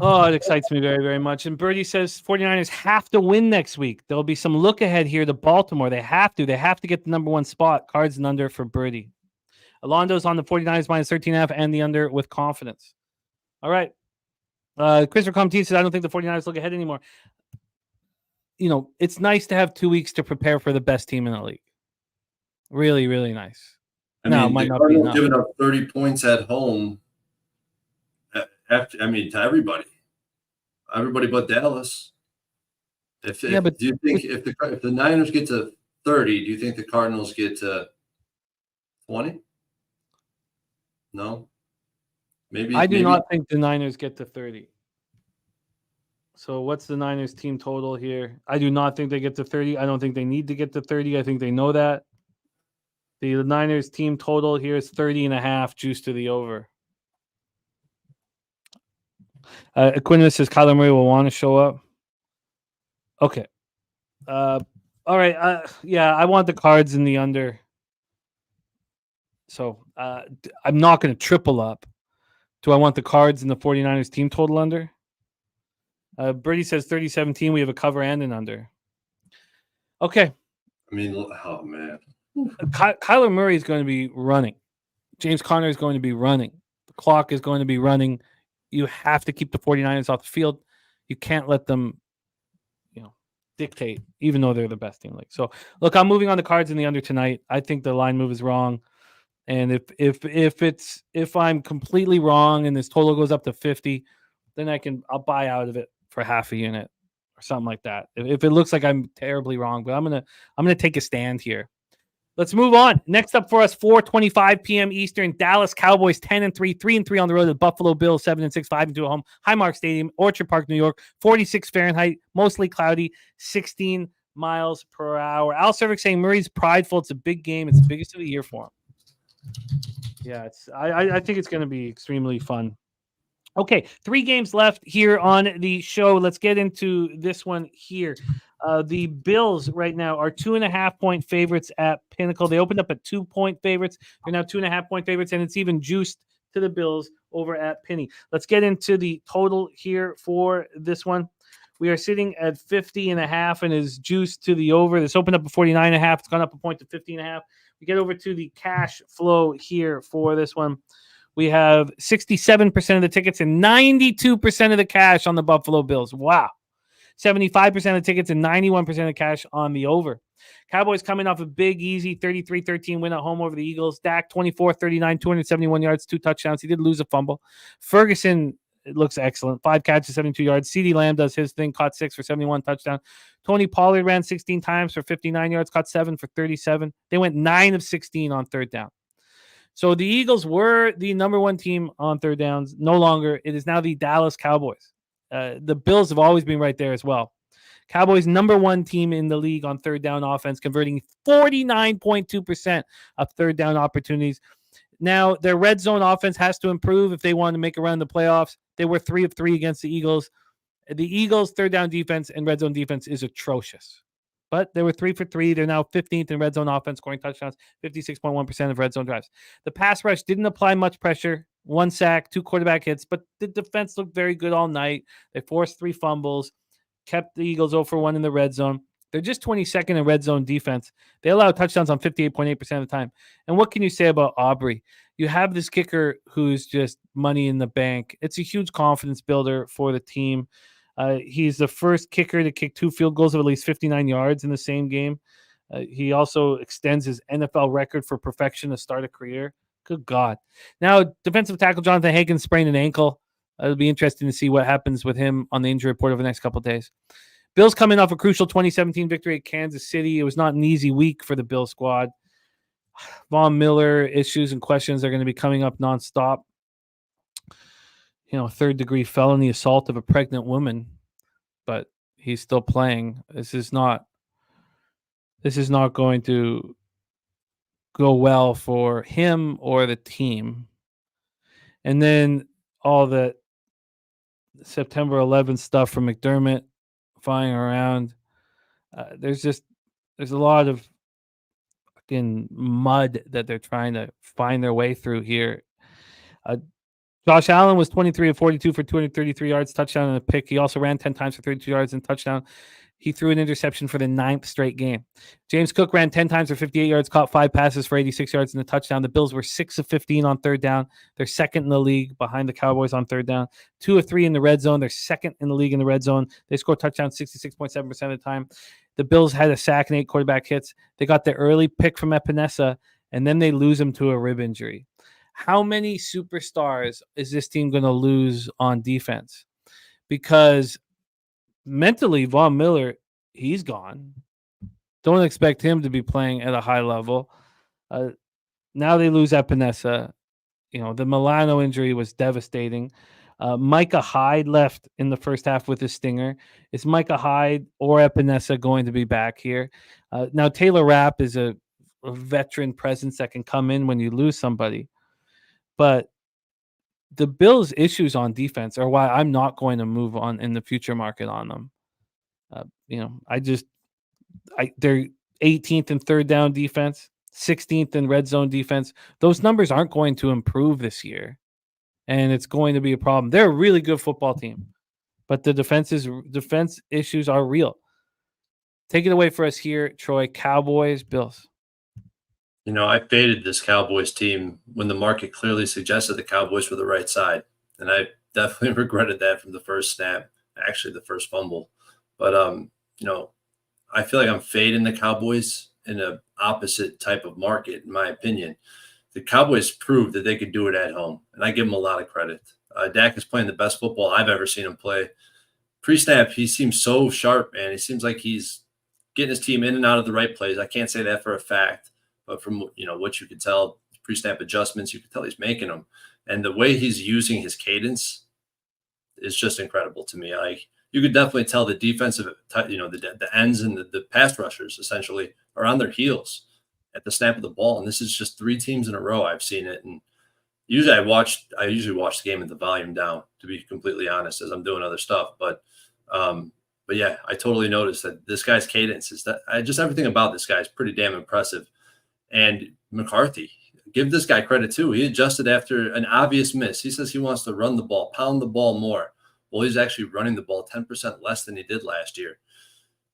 D: Oh, it excites me very, very much. And Birdie says 49ers have to win next week. There'll be some look ahead here to Baltimore. They have to get the number 1 spot. Cards and under for Birdie. Alondo's on the 49ers minus 13.5 and the under with confidence. All right. Christopher Comte says, I don't think the 49ers look ahead anymore. It's nice to have 2 weeks to prepare for the best team in the league. Really, really nice.
E: It might not be enough. Giving up 30 points at home. To everybody but Dallas. Do you think if the Niners get to 30, do you think the Cardinals get to 20? No, maybe. I do
D: not think the Niners get to 30. So what's the Niners team total here? I do not think they get to 30. I don't think they need to get to 30. I think they know that. The Niners team total here is 30.5, juice to the over. Aquinas says Kyler Murray will want to show up. Okay. All right. I want the Cards in the under. So I'm not going to triple up. Do I want the Cards in the 49ers team total under? Birdie says 30-17. We have a cover and an under. Okay.
E: Oh, man.
D: Kyler Murray is going to be running. James Conner is going to be running. The clock is going to be running. You have to keep the 49ers off the field. You can't let them, dictate, even though they're the best team in the league. So, look, I'm moving on the Cards in the under tonight. I think the line move is wrong. And if I'm completely wrong and this total goes up to 50, then I'll buy out of it for half a unit or something like that. If it looks like I'm terribly wrong, but I'm gonna take a stand here. Let's move on. Next up for us, 4:25 p.m. Eastern. Dallas Cowboys 10-3, 3-3 on the road. The Buffalo Bills 7-6, 5-2 at home. Highmark Stadium, Orchard Park, New York. 46 Fahrenheit, mostly cloudy, 16 miles per hour. Al Cervic saying Murray's prideful. It's a big game. It's the biggest of the year for him. Yeah, I think it's going to be extremely fun. Okay, 3 games left here on the show. Let's get into this one here. The Bills right now are 2.5-point favorites at Pinnacle. They opened up at 2-point favorites. They're now 2.5-point favorites, and it's even juiced to the Bills over at Penny. Let's get into the total here for this one. We are sitting at 50.5 and is juiced to the over. This opened up at 49.5. It's gone up a point to 50.5. We get over to the cash flow here for this one. We have 67% of the tickets and 92% of the cash on the Buffalo Bills. Wow. 75% of the tickets and 91% of the cash on the over. Cowboys coming off a big, easy 33-13 win at home over the Eagles. Dak 24-39, 271 yards, 2 touchdowns. He did lose a fumble. Ferguson looks excellent. 5 catches, 72 yards. CeeDee Lamb does his thing, caught 6 for 71 touchdown. Tony Pollard ran 16 times for 59 yards, caught 7 for 37. They went 9 of 16 on third down. So the Eagles were the number 1 team on third downs. No longer. It is now the Dallas Cowboys. The Bills have always been right there as well. Cowboys number 1 team in the league on third down offense, converting 49.2% of third down opportunities. Now, their red zone offense has to improve if they want to make a run in the playoffs. They were 3 of 3 against the Eagles. The Eagles' third down defense and red zone defense is atrocious. But they were 3 for 3. They're now 15th in red zone offense, scoring touchdowns, 56.1% of red zone drives. The pass rush didn't apply much pressure. 1 sack, 2 quarterback hits, but the defense looked very good all night. They forced 3 fumbles, kept the Eagles 0 for 1 in the red zone. They're just 22nd in red zone defense. They allow touchdowns on 58.8% of the time. And what can you say about Aubrey? You have this kicker who's just money in the bank. It's a huge confidence builder for the team. He's the first kicker to kick 2 field goals of at least 59 yards in the same game. He also extends his NFL record for perfection to start a career. Good God. Now, defensive tackle Jonathan Hagan sprained an ankle. It'll be interesting to see what happens with him on the injury report over the next couple of days. Bills coming off a crucial 2017 victory at Kansas City. It was not an easy week for the Bills squad. Von Miller issues and questions are going to be coming up nonstop. You know, 3rd-degree felony assault of a pregnant woman, but he's still playing. This is not going to go well for him or the team. And then all the September 11th stuff from McDermott flying around. There's a lot of fucking mud that they're trying to find their way through here. Josh Allen was 23 of 42 for 233 yards, touchdown and a pick. He also ran 10 times for 32 yards and touchdown. He threw an interception for the 9th straight game. James Cook ran 10 times for 58 yards, caught 5 passes for 86 yards and a touchdown. The Bills were 6 of 15 on third down. They're 2nd in the league behind the Cowboys on third down. 2 of 3 in the red zone. They're 2nd in the league in the red zone. They scored touchdowns 66.7% of the time. The Bills had a sack and 8 quarterback hits. They got the early pick from Epinesa, and then they lose him to a rib injury. How many superstars is this team going to lose on defense? Because mentally, Von Miller, he's gone. Don't expect him to be playing at a high level. Now they lose Epinesa. You know, the Milano injury was devastating. Micah Hyde left in the first half with a stinger. Is Micah Hyde or Epinesa going to be back here? Now, Taylor Rapp is a veteran presence that can come in when you lose somebody. But the Bills' issues on defense are why I'm not going to move on in the future market on them. They're 18th in third down defense, 16th in red zone defense. Those numbers aren't going to improve this year, and it's going to be a problem. They're a really good football team, but the defense issues are real. Take it away for us here, Troy. Cowboys, Bills.
E: You know, I faded this Cowboys team when the market clearly suggested the Cowboys were the right side. And I definitely regretted that from the first snap, actually the first fumble. But, I feel like I'm fading the Cowboys in an opposite type of market, in my opinion. The Cowboys proved that they could do it at home, and I give them a lot of credit. Dak is playing the best football I've ever seen him play. Pre-snap, he seems so sharp, man. He seems like he's getting his team in and out of the right plays. I can't say that for a fact. But from, what you could tell, pre-snap adjustments, you could tell he's making them. And the way he's using his cadence is just incredible to me. Like, you could definitely tell the defensive, the ends and the pass rushers essentially are on their heels at the snap of the ball. And this is just 3 teams in a row I've seen it. And usually I usually watch the game with the volume down, to be completely honest, as I'm doing other stuff. But yeah, I totally noticed that this guy's cadence is just everything about this guy is pretty damn impressive. And McCarthy, give this guy credit too. He adjusted after an obvious miss. He says he wants to run the ball, pound the ball more. Well, he's actually running the ball 10% less than he did last year.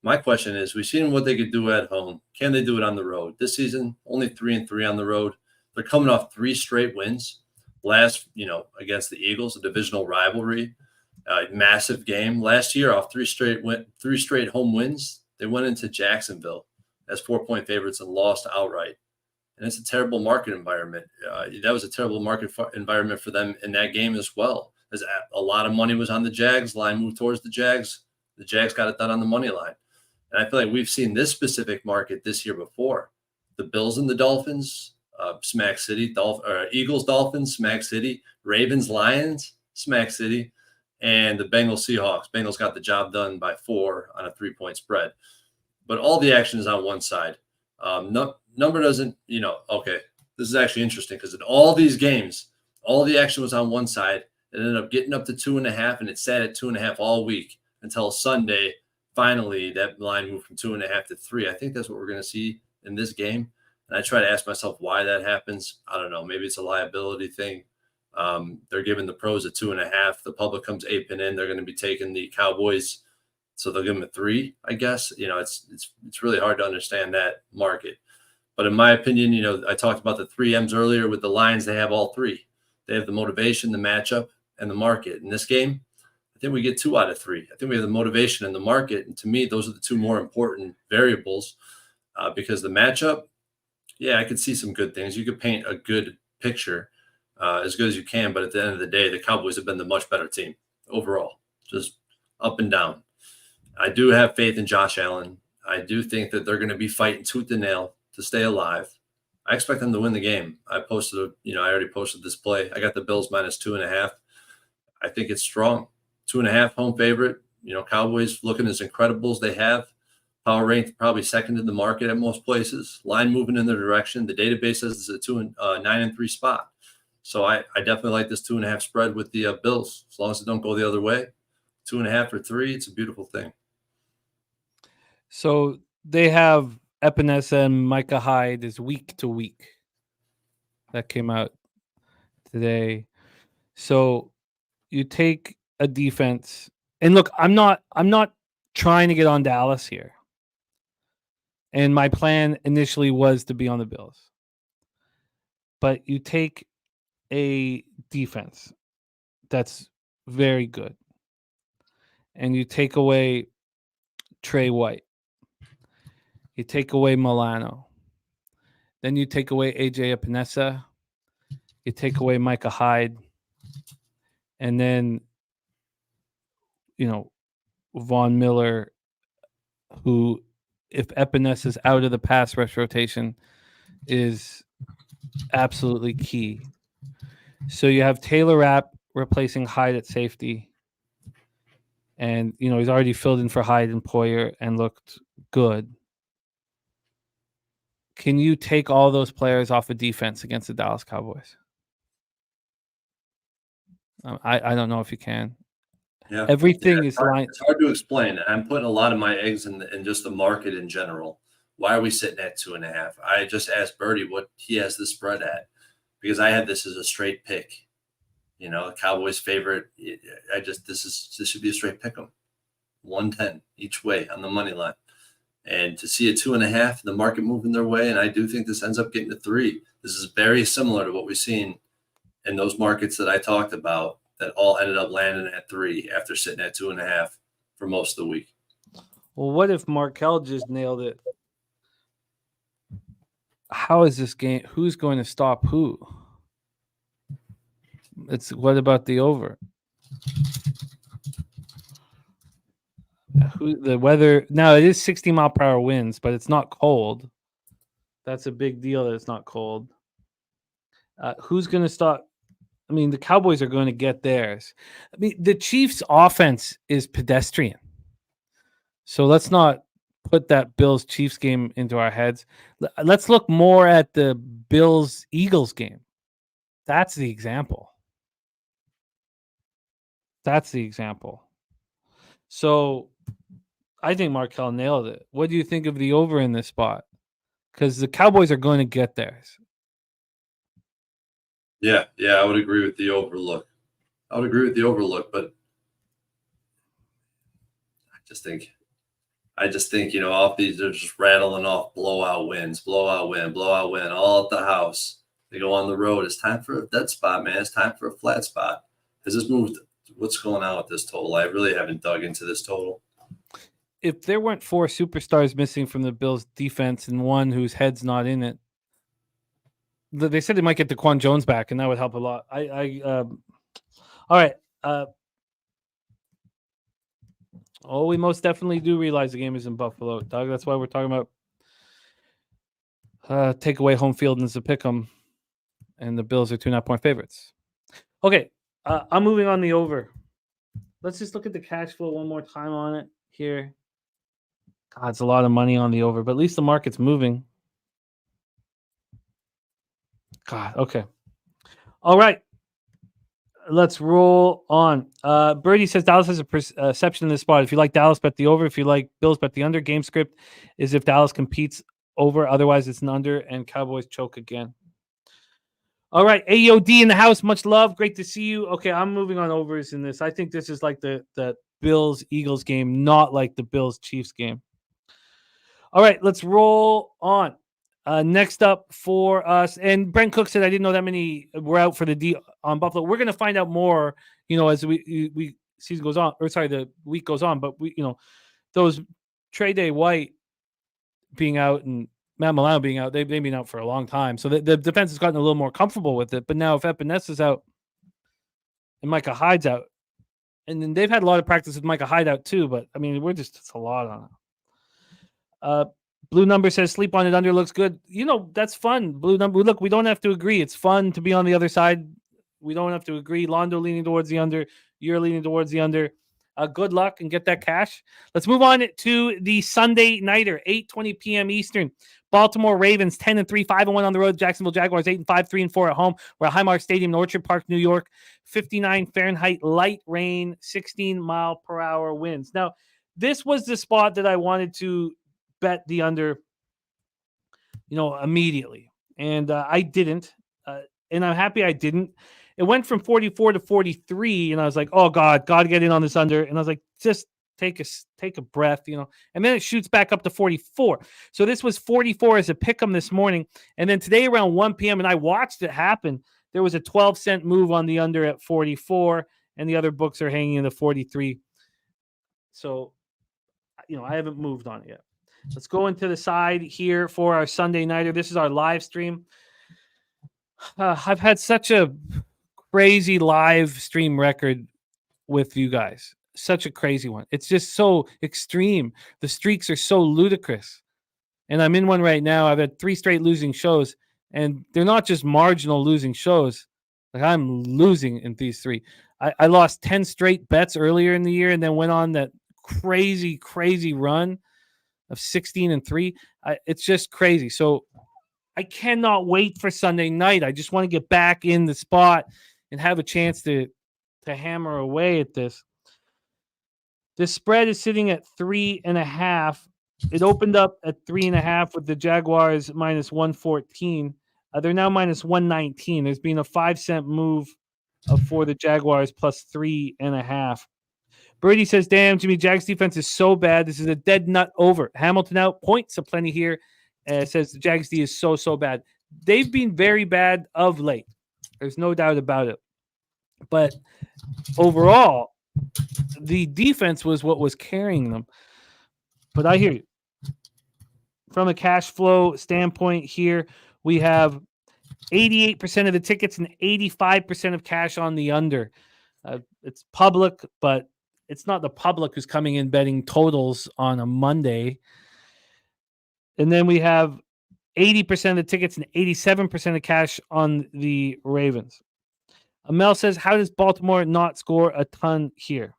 E: My question is, we've seen what they could do at home. Can they do it on the road? This season, only 3-3 on the road. They're coming off 3 straight wins. Last, against the Eagles, a divisional rivalry, massive game. Last year, off 3 straight home wins, they went into Jacksonville as 4-point favorites and lost outright. And it's a terrible market environment. That was a terrible market environment for them in that game as well. As a lot of money was on the Jags. Line moved towards the Jags. The Jags got it done on the money line. And I feel like we've seen this specific market this year before. The Bills and the Dolphins, Smack City. Eagles, Dolphins, Smack City. Ravens, Lions, Smack City. And the Bengals, Seahawks. Bengals got the job done by 4 on a 3-point spread. But all the action is on one side. Number doesn't, okay, this is actually interesting because in all these games, all the action was on one side. It ended up getting up to 2.5, and it sat at 2.5 all week until Sunday. Finally, that line moved from 2.5 to 3. I think that's what we're going to see in this game. And I try to ask myself why that happens. I don't know. Maybe it's a liability thing. They're giving the pros a 2.5. The public comes aping in. They're going to be taking the Cowboys, so they'll give them a 3, I guess. It's really hard to understand that market. But in my opinion, I talked about the 3 M's earlier with the Lions. They have all 3. They have the motivation, the matchup, and the market. In this game, I think we get 2 out of 3. I think we have the motivation and the market. And to me, those are the 2 more important variables because the matchup, yeah, I could see some good things. You could paint a good picture as good as you can. But at the end of the day, the Cowboys have been the much better team overall, just up and down. I do have faith in Josh Allen. I do think that they're going to be fighting tooth and nail to stay alive. I expect them to win the game. I already posted this play. I got the Bills minus 2.5. I think it's strong. 2.5 home favorite. Cowboys looking as incredible as they have. Power ranked probably second in the market at most places. Line moving in their direction. The database says it's a 9-3 spot. So I definitely like this 2.5 spread with the Bills. As long as it don't go the other way, 2.5 or 3, it's a beautiful thing.
D: So they have Epinesa and Micah Hyde is week to week. That came out today. So you take a defense, and look, I'm not trying to get on Dallas here. And my plan initially was to be on the Bills. But you take a defense that's very good, and you take away Trey White. You take away Milano. Then you take away AJ Epinesa. You take away Micah Hyde. And then, Von Miller, who, if Epinesa is out of the pass rush rotation, is absolutely key. So you have Taylor Rapp replacing Hyde at safety. And, he's already filled in for Hyde and Poyer and looked good. Can you take all those players off of defense against the Dallas Cowboys? I don't know if you can.
E: Yeah,
D: everything is
E: hard, it's hard to explain. I'm putting a lot of my eggs in just the market in general. Why are we sitting at 2.5? I just asked Birdie what he has the spread at because I had this as a straight pick. The Cowboys' favorite. This should be a straight pick 'em. 110 each way on the money line. And to see a 2.5, the market moving their way, and I do think this ends up getting a 3. This is very similar to what we've seen in those markets that I talked about that all ended up landing at 3 after sitting at 2.5 for most of the week.
D: Well, what if Markel just nailed it? How is this game? Who's going to stop who? What about the over? The weather now, it is 60-mile-per-hour winds, but it's not cold. That's a big deal that it's not cold. Who's going to stop? I mean, the Cowboys are going to get theirs. I mean, the Chiefs' offense is pedestrian. So let's not put that Bills-Chiefs game into our heads. Let's look more at the Bills-Eagles game. That's the example. So I think Markel nailed it. What do you think of the over in this spot? Because the Cowboys are going to get theirs.
E: Yeah, I would agree with the overlook. But I just think, off these, they're just rattling off blowout win, all at the house. They go on the road. It's time for a dead spot, man. It's time for a flat spot. Has this moved? What's going on with this total? I really haven't dug into this total.
D: If there weren't 4 superstars missing from the Bills defense and one whose head's not in it, they said they might get DeQuan Jones back, and that would help a lot. All right. We most definitely do realize the game is in Buffalo, Doug. That's why we're talking about take away home field and it's a pick 'em, and the Bills are 2.5-point favorites. Okay, I'm moving on the over. Let's just look at the cash flow one more time on it here. God, it's a lot of money on the over, but at least the market's moving. God, okay. All right. Let's roll on. Birdie says Dallas has a perception in this spot. If you like Dallas, bet the over. If you like Bills, bet the under. Game script is if Dallas competes over. Otherwise, it's an under, and Cowboys choke again. All right. AOD in the house. Much love. Great to see you. Okay, I'm moving on overs in this. I think this is like the Bills-Eagles game, not like the Bills-Chiefs game. All right, let's roll on. Next up for us, and Brent Cook said I didn't know that many were out for the D on Buffalo. We're going to find out more, as we season goes on, or sorry, the week goes on. But those Trey Day White being out and Matt Milano being out, they've been out for a long time. So the defense has gotten a little more comfortable with it. But now if Epenesa's out and Micah Hyde's out, and then they've had a lot of practice with Micah Hyde out too. But I mean, it's a lot on it. Blue Number says sleep on it under looks good. That's fun. Blue Number, look, we don't have to agree. It's fun to be on the other side. We don't have to agree. Londo leaning towards the under. You're leaning towards the under. Good luck and get that cash. Let's move on to the Sunday nighter, 8:20 p.m. Eastern. Baltimore Ravens 10-3, 5-1 on the road. Jacksonville Jaguars 8-5, 3-4 at home. We're at Highmark Stadium in Orchard Park, New York. 59 Fahrenheit, light rain, 16 mile per hour winds. Now, this was the spot that I wanted to bet the under, immediately. And I didn't. And I'm happy I didn't. It went from 44 to 43. And I was like, oh, God, got to get in on this under. And I was like, just take a breath, And then it shoots back up to 44. So this was 44 as a pick 'em this morning. And then today around 1 p.m., and I watched it happen, there was a 12-cent move on the under at 44. And the other books are hanging in the 43. So, I haven't moved on it yet. Let's go into the side here for our Sunday nighter. This is our live stream. I've had such a crazy live stream record with you guys. Such a crazy one. It's just so extreme. The streaks are so ludicrous. And I'm in one right now. I've had 3 straight losing shows, and they're not just marginal losing shows. Like, I'm losing in these 3. I lost 10 straight bets earlier in the year and then went on that crazy, crazy run of 16-3. It's just crazy. So I cannot wait for Sunday night. I just want to get back in the spot and have a chance to hammer away at this. The spread is sitting at 3.5. It opened up at 3.5 with the Jaguars minus 114. They're now minus 119. There's been a 5-cent move for the Jaguars plus 3.5. Brady says, damn, Jimmy, Jags defense is so bad. This is a dead nut over. Hamilton out, points aplenty here. Says the Jags D is so bad. They've been very bad of late. There's no doubt about it. But overall, the defense was what was carrying them. But I hear you. From a cash flow standpoint here, we have 88% of the tickets and 85% of cash on the under. It's public, but it's not the public who's coming in betting totals on a Monday. And then we have 80% of the tickets and 87% of cash on the Ravens. Mel says, how does Baltimore not score a ton here?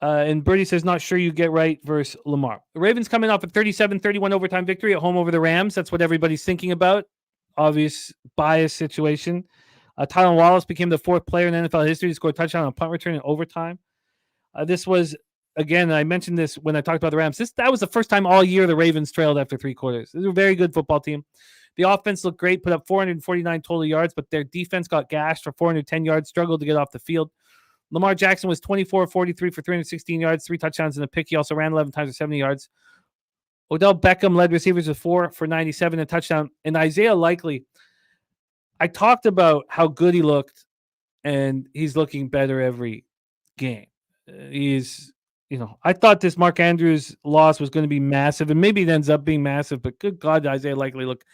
D: And Birdie says, not sure you get right versus Lamar. The Ravens coming off a 37-31 overtime victory at home over the Rams. That's what everybody's thinking about. Obvious bias situation. Tylan Wallace became the 4th player in NFL history to score a touchdown on a punt return in overtime. This was, again, I mentioned this when I talked about the Rams. That was the first time all year the Ravens trailed after 3 quarters. This is a very good football team. The offense looked great, put up 449 total yards, but their defense got gashed for 410 yards, struggled to get off the field. Lamar Jackson was 24-43 for 316 yards, 3 touchdowns and a pick. He also ran 11 times for 70 yards. Odell Beckham led receivers with 4 for 97 and a touchdown. And Isaiah Likely, I talked about how good he looked, and he's looking better every game. I thought this Mark Andrews loss was going to be massive, and maybe it ends up being massive, but good God, Isaiah Likely looked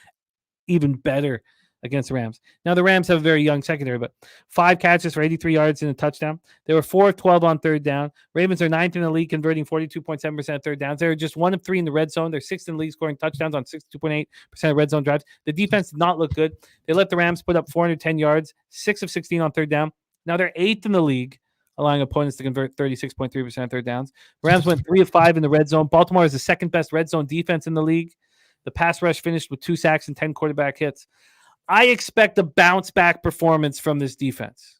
D: even better against the Rams. Now, the Rams have a very young secondary, but 5 catches for 83 yards and a touchdown. They were 4 of 12 on third down. Ravens are 9th in the league, converting 42.7% of third downs. They're just 1 of 3 in the red zone. They're 6th in the league, scoring touchdowns on 62.8% of red zone drives. The defense did not look good. They let the Rams put up 410 yards, 6 of 16 on third down. Now they're 8th in the league, allowing opponents to convert 36.3% of third downs. Rams went 3 of 5 in the red zone. Baltimore is the second best red zone defense in the league. The pass rush finished with 2 sacks and 10 quarterback hits. I expect a bounce back performance from this defense.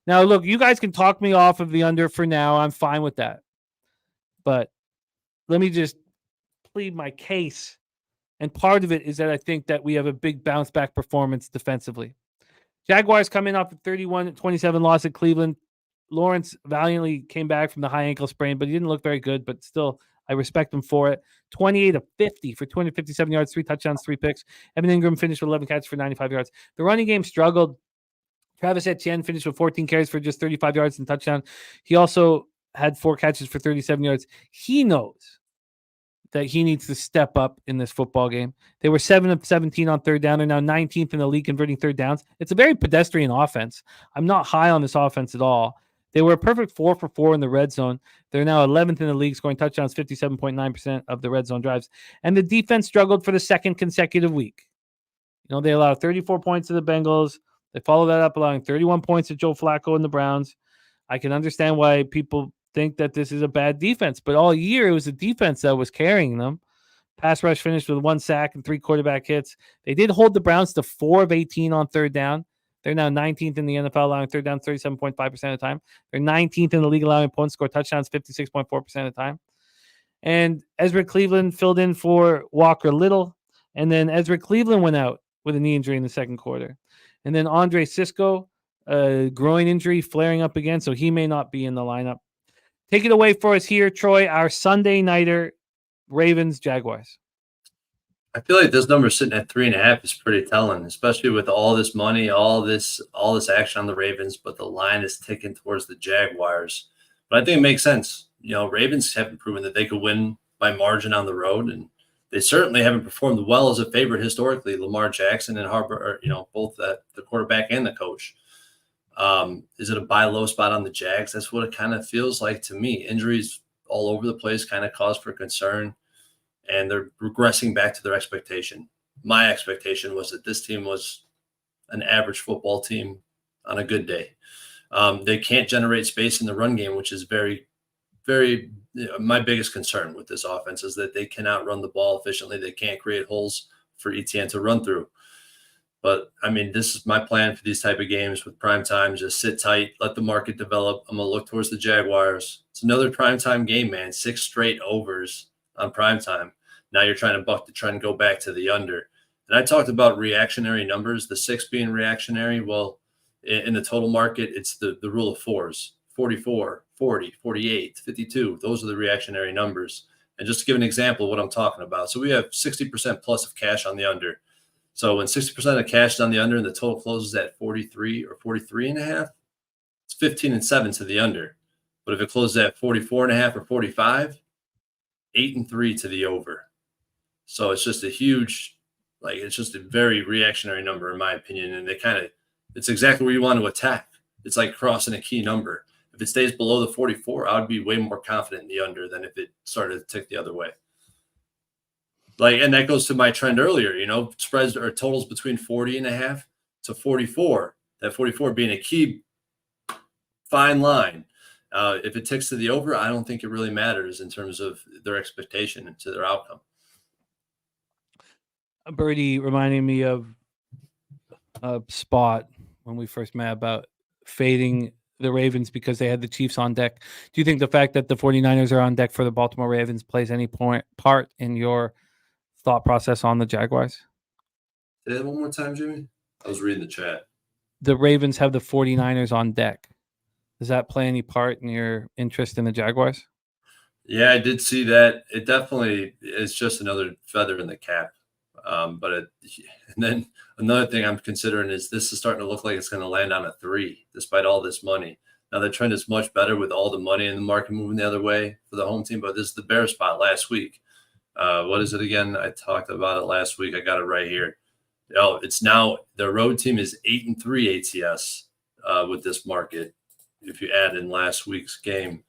D: Now, look, you guys can talk me off of the under for now. I'm fine with that. But let me just plead my case. And part of it is that I think that we have a big bounce back performance defensively. Jaguars come in off a 31-27 loss at Cleveland. Lawrence valiantly came back from the high ankle sprain, but he didn't look very good. But still, I respect him for it. 28 of 50 for 257 yards, 3 touchdowns, 3 picks. Evan Ingram finished with 11 catches for 95 yards. The running game struggled. Travis Etienne finished with 14 carries for just 35 yards and touchdown. He also had 4 catches for 37 yards. He knows that he needs to step up in this football game. They were 7 of 17 on third down. They're now 19th in the league converting third downs. It's a very pedestrian offense. I'm not high on this offense at all. They were a perfect 4 for 4 in the red zone. They're now 11th in the league, scoring touchdowns 57.9% of the red zone drives. And the defense struggled for the second consecutive week. They allowed 34 points to the Bengals. They followed that up, allowing 31 points to Joe Flacco and the Browns. I can understand why people think that this is a bad defense, but all year it was the defense that was carrying them. Pass rush finished with 1 sack and 3 quarterback hits. They did hold the Browns to 4 of 18 on third down. They're now 19th in the NFL, allowing third down 37.5% of the time. They're 19th in the league, allowing opponents to score touchdowns 56.4% of the time. And Ezra Cleveland filled in for Walker Little. And then Ezra Cleveland went out with a knee injury in the second quarter. And then Andre Sisco, a groin injury flaring up again, so he may not be in the lineup. Take it away for us here, Troy, our Sunday nighter, Ravens, Jaguars.
E: I feel like this number sitting at 3.5 is pretty telling, especially with all this money, all this action on the Ravens, but the line is ticking towards the Jaguars. But I think it makes sense. Ravens haven't proven that they could win by margin on the road, and they certainly haven't performed well as a favorite historically. Lamar Jackson and Harper are, both the quarterback and the coach. Is it a buy low spot on the Jags? That's what it kind of feels like to me. Injuries all over the place kind of cause for concern. And they're regressing back to their expectation. My expectation was that this team was an average football team on a good day. They can't generate space in the run game, which is very, very my biggest concern with this offense is that they cannot run the ball efficiently. They can't create holes for Etienne to run through. But, this is my plan for these type of games with prime time. Just sit tight, let the market develop. I'm going to look towards the Jaguars. It's another prime time game, man. 6 straight overs on prime time. Now you're trying to buck the trend, go back to the under. And I talked about reactionary numbers, the 6 being reactionary. Well, in the total market, it's the rule of 4s, 44, 40, 48, 52. Those are the reactionary numbers. And just to give an example of what I'm talking about. So we have 60% plus of cash on the under. So when 60% of cash is on the under and the total closes at 43 or 43.5, it's 15-7 to the under. But if it closes at 44.5 or 45, 8-3 to the over. So it's just it's just a very reactionary number in my opinion. And it's exactly where you want to attack. It's like crossing a key number. If it stays below the 44, I would be way more confident in the under than if it started to tick the other way. And that goes to my trend earlier, spreads or totals between 40.5 to 44, that 44 being a key fine line. If it ticks to the over, I don't think it really matters in terms of their expectation and to their outcome.
D: Birdie reminding me of a spot when we first met about fading the Ravens because they had the Chiefs on deck. Do you think the fact that the 49ers are on deck for the Baltimore Ravens plays any part in your thought process on the Jaguars?
E: Say that one more time, Jimmy. I was reading the chat.
D: The Ravens have the 49ers on deck. Does that play any part in your interest in the Jaguars?
E: Yeah, I did see that. It definitely is just another feather in the cap. And then another thing I'm considering is this is starting to look like it's going to land on a 3 despite all this money. Now the trend is much better with all the money in the market moving the other way for the home team, but this is the bear spot last week. What is it again? I talked about it last week. I got it right here. It's now the road team is 8-3 ATS with this market if you add in last week's game.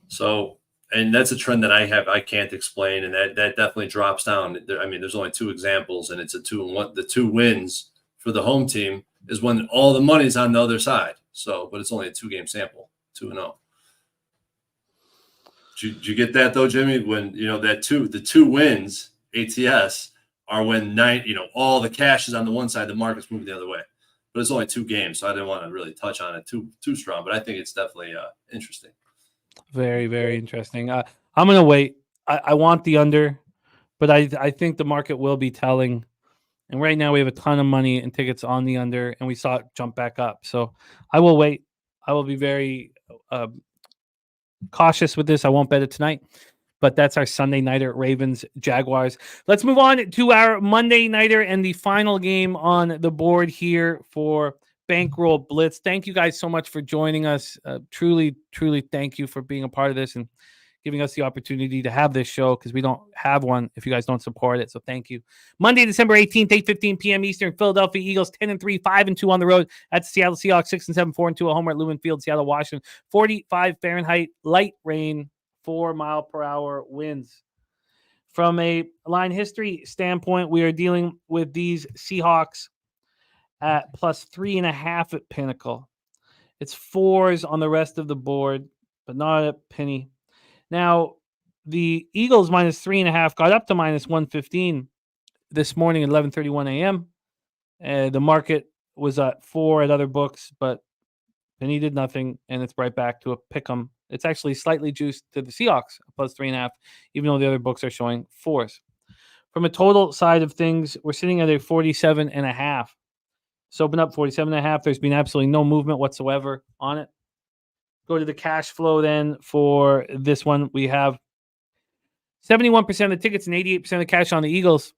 E: So, and that's a trend that I can't explain, and that definitely drops down. I mean, there's only 2 examples, and it's a 2-1. The 2 wins for the home team is when all the money's on the other side. So, but it's only a 2-game sample, 2-0. Did you get that though, Jimmy? When the 2 wins ATS are when all the cash is on the one side, the market's moving the other way. But it's only 2 games, so I didn't want to really touch on it too strong. But I think it's definitely interesting.
D: Very, very interesting. I'm going to wait. I want the under, but I think the market will be telling. And right now we have a ton of money and tickets on the under, and we saw it jump back up. So I will wait. I will be very cautious with this. I won't bet it tonight. But that's our Sunday nighter, Ravens, Jaguars. Let's move on to our Monday nighter and the final game on the board here for Bankroll Blitz. Thank you guys so much for joining us. Truly, truly thank you for being a part of this and giving us the opportunity to have this show, because we don't have one if you guys don't support it. So thank you. Monday, December 18th, 8:15 p.m. Eastern, Philadelphia Eagles 10-3, 5-2 on the road at the Seattle Seahawks, 6-7, 4-2 at home at Lumen Field, Seattle, Washington. 45 Fahrenheit, light rain, 4-mile-per-hour winds. From a line history standpoint, we are dealing with these Seahawks at plus 3.5 at Pinnacle. It's 4s on the rest of the board, but not at Penny. Now, the Eagles minus 3.5 got up to minus 115 this morning at 11:31 a.m. The market was at 4 at other books, but Penny did nothing, and it's right back to a pick 'em. It's actually slightly juiced to the Seahawks, plus 3.5, even though the other books are showing 4s. From a total side of things, we're sitting at a 47.5. So open up 47.5. There's been absolutely no movement whatsoever on it. Go to the cash flow then for this one. We have 71% of the tickets and 88% of the cash on the Eagles.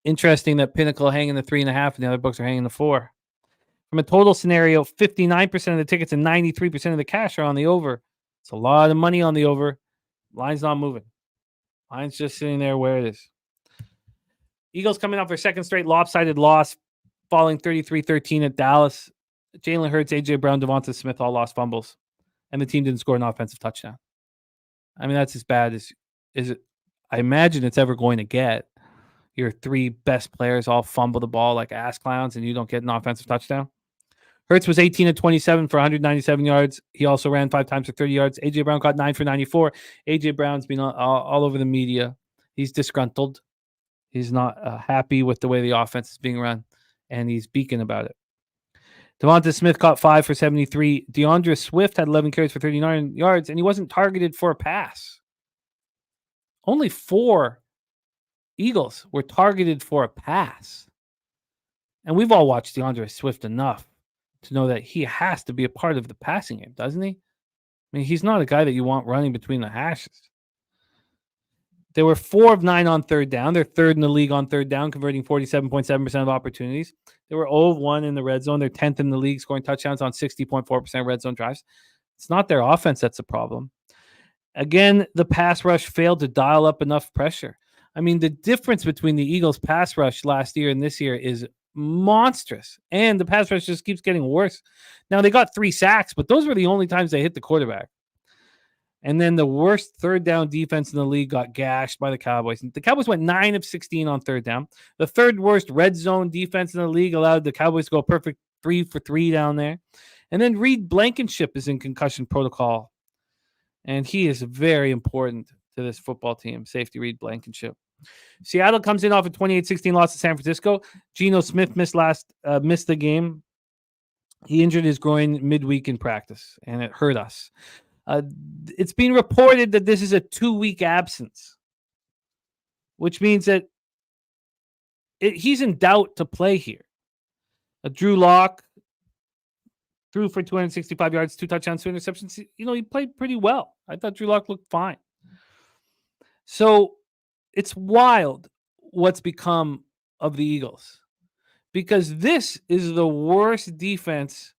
D: Interesting that Pinnacle hanging the 3.5 and the other books are hanging the 4. From a total scenario, 59% of the tickets and 93% of the cash are on the over. It's a lot of money on the over. Line's not moving. Line's just sitting there where it is. Eagles coming off their second straight lopsided loss, falling 33-13 at Dallas. Jalen Hurts, A.J. Brown, Devonta Smith all lost fumbles, and the team didn't score an offensive touchdown. I mean, that's as bad as it. I imagine it's ever going to get. Your 3 best players all fumble the ball like ass clowns, and you don't get an offensive touchdown. Hurts was 18-27 for 197 yards. He also ran 5 times for 30 yards. A.J. Brown caught 9 for 94. A.J. Brown's been all over the media. He's disgruntled. He's not happy with the way the offense is being run, and he's beaking about it. Devonta Smith caught 5 for 73. DeAndre Swift had 11 carries for 39 yards, and he wasn't targeted for a pass. Only 4 Eagles were targeted for a pass. And we've all watched DeAndre Swift enough to know that he has to be a part of the passing game, doesn't he? I mean, he's not a guy that you want running between the hashes. They were 4 of 9 on third down. They're 3rd in the league on third down, converting 47.7% of opportunities. They were 0 of 1 in the red zone. They're 10th in the league, scoring touchdowns on 60.4% red zone drives. It's not their offense that's a problem. Again, the pass rush failed to dial up enough pressure. I mean, the difference between the Eagles' pass rush last year and this year is monstrous, and the pass rush just keeps getting worse. Now, they got 3 sacks, but those were the only times they hit the quarterback. And then the worst third down defense in the league got gashed by the Cowboys. The Cowboys went 9 of 16 on third down. The 3rd worst red zone defense in the league allowed the Cowboys to go perfect 3 for 3 down there. And then Reed Blankenship is in concussion protocol. And he is very important to this football team, safety Reed Blankenship. Seattle comes in off a 28-16 loss to San Francisco. Geno Smith missed the game. He injured his groin midweek in practice, and it hurt us. It's been reported that this is a 2-week absence, which means that he's in doubt to play here. Drew Lock threw for 265 yards, 2 touchdowns, 2 interceptions. He played pretty well. I thought Drew Lock looked fine. So it's wild what's become of the Eagles, because this is the worst defense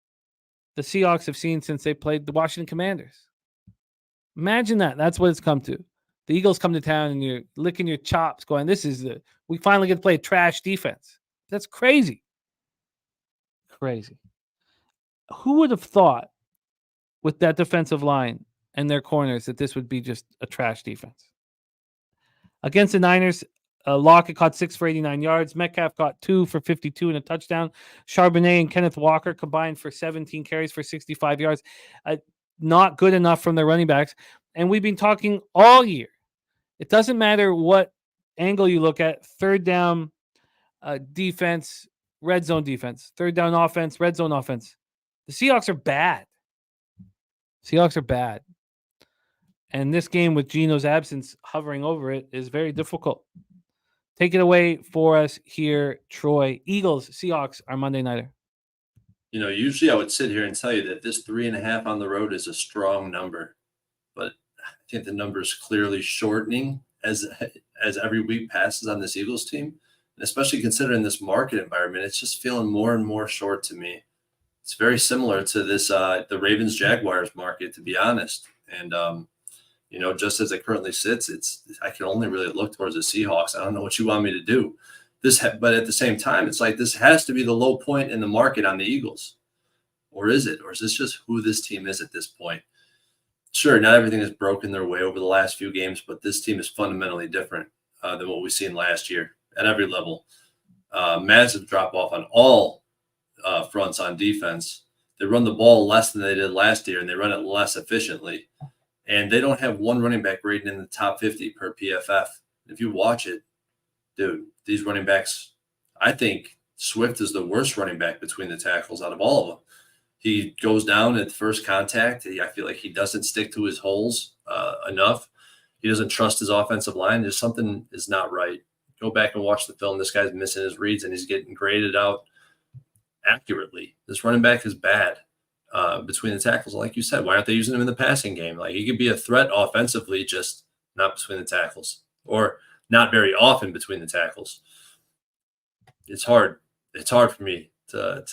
D: the Seahawks have seen since they played the Washington Commanders. Imagine that. That's what it's come to. The Eagles come to town and you're licking your chops going, we finally get to play a trash defense. That's crazy. Crazy. Who would have thought with that defensive line and their corners that this would be just a trash defense? Against the Niners, Lockett caught 6 for 89 yards. Metcalf caught 2 for 52 and a touchdown. Charbonnet and Kenneth Walker combined for 17 carries for 65 yards. Not good enough from their running backs. And we've been talking all year. It doesn't matter what angle you look at. Third down defense, red zone defense. Third down offense, red zone offense. The Seahawks are bad. And this game with Geno's absence hovering over it is very difficult. Take it away for us here, Troy. Eagles, Seahawks are Monday nighter.
E: Usually I would sit here and tell you that this 3.5 on the road is a strong number, but I think the number is clearly shortening as every week passes on this Eagles team, and especially considering this market environment, it's just feeling more and more short to me. It's very similar to this the Ravens-Jaguars market, to be honest. And just as it currently sits, I can only really look towards the Seahawks. I don't know what you want me to do. But at the same time, it's like this has to be the low point in the market on the Eagles. Or is it? Or is this just who this team is at this point? Sure, not everything has broken their way over the last few games, but this team is fundamentally different than what we've seen last year at every level. Massive drop-off on all fronts on defense. They run the ball less than they did last year, and they run it less efficiently. And they don't have one running back rating in the top 50 per PFF. If you watch it, dude, these running backs, I think Swift is the worst running back between the tackles out of all of them. He goes down at first contact. I feel like he doesn't stick to his holes enough. He doesn't trust his offensive line. There's something is not right. Go back and watch the film. This guy's missing his reads, and he's getting graded out accurately. This running back is bad between the tackles. Like you said, why aren't they using him in the passing game? Like, he could be a threat offensively, just not between the tackles, or not very often between the tackles. It's hard. It's hard for me to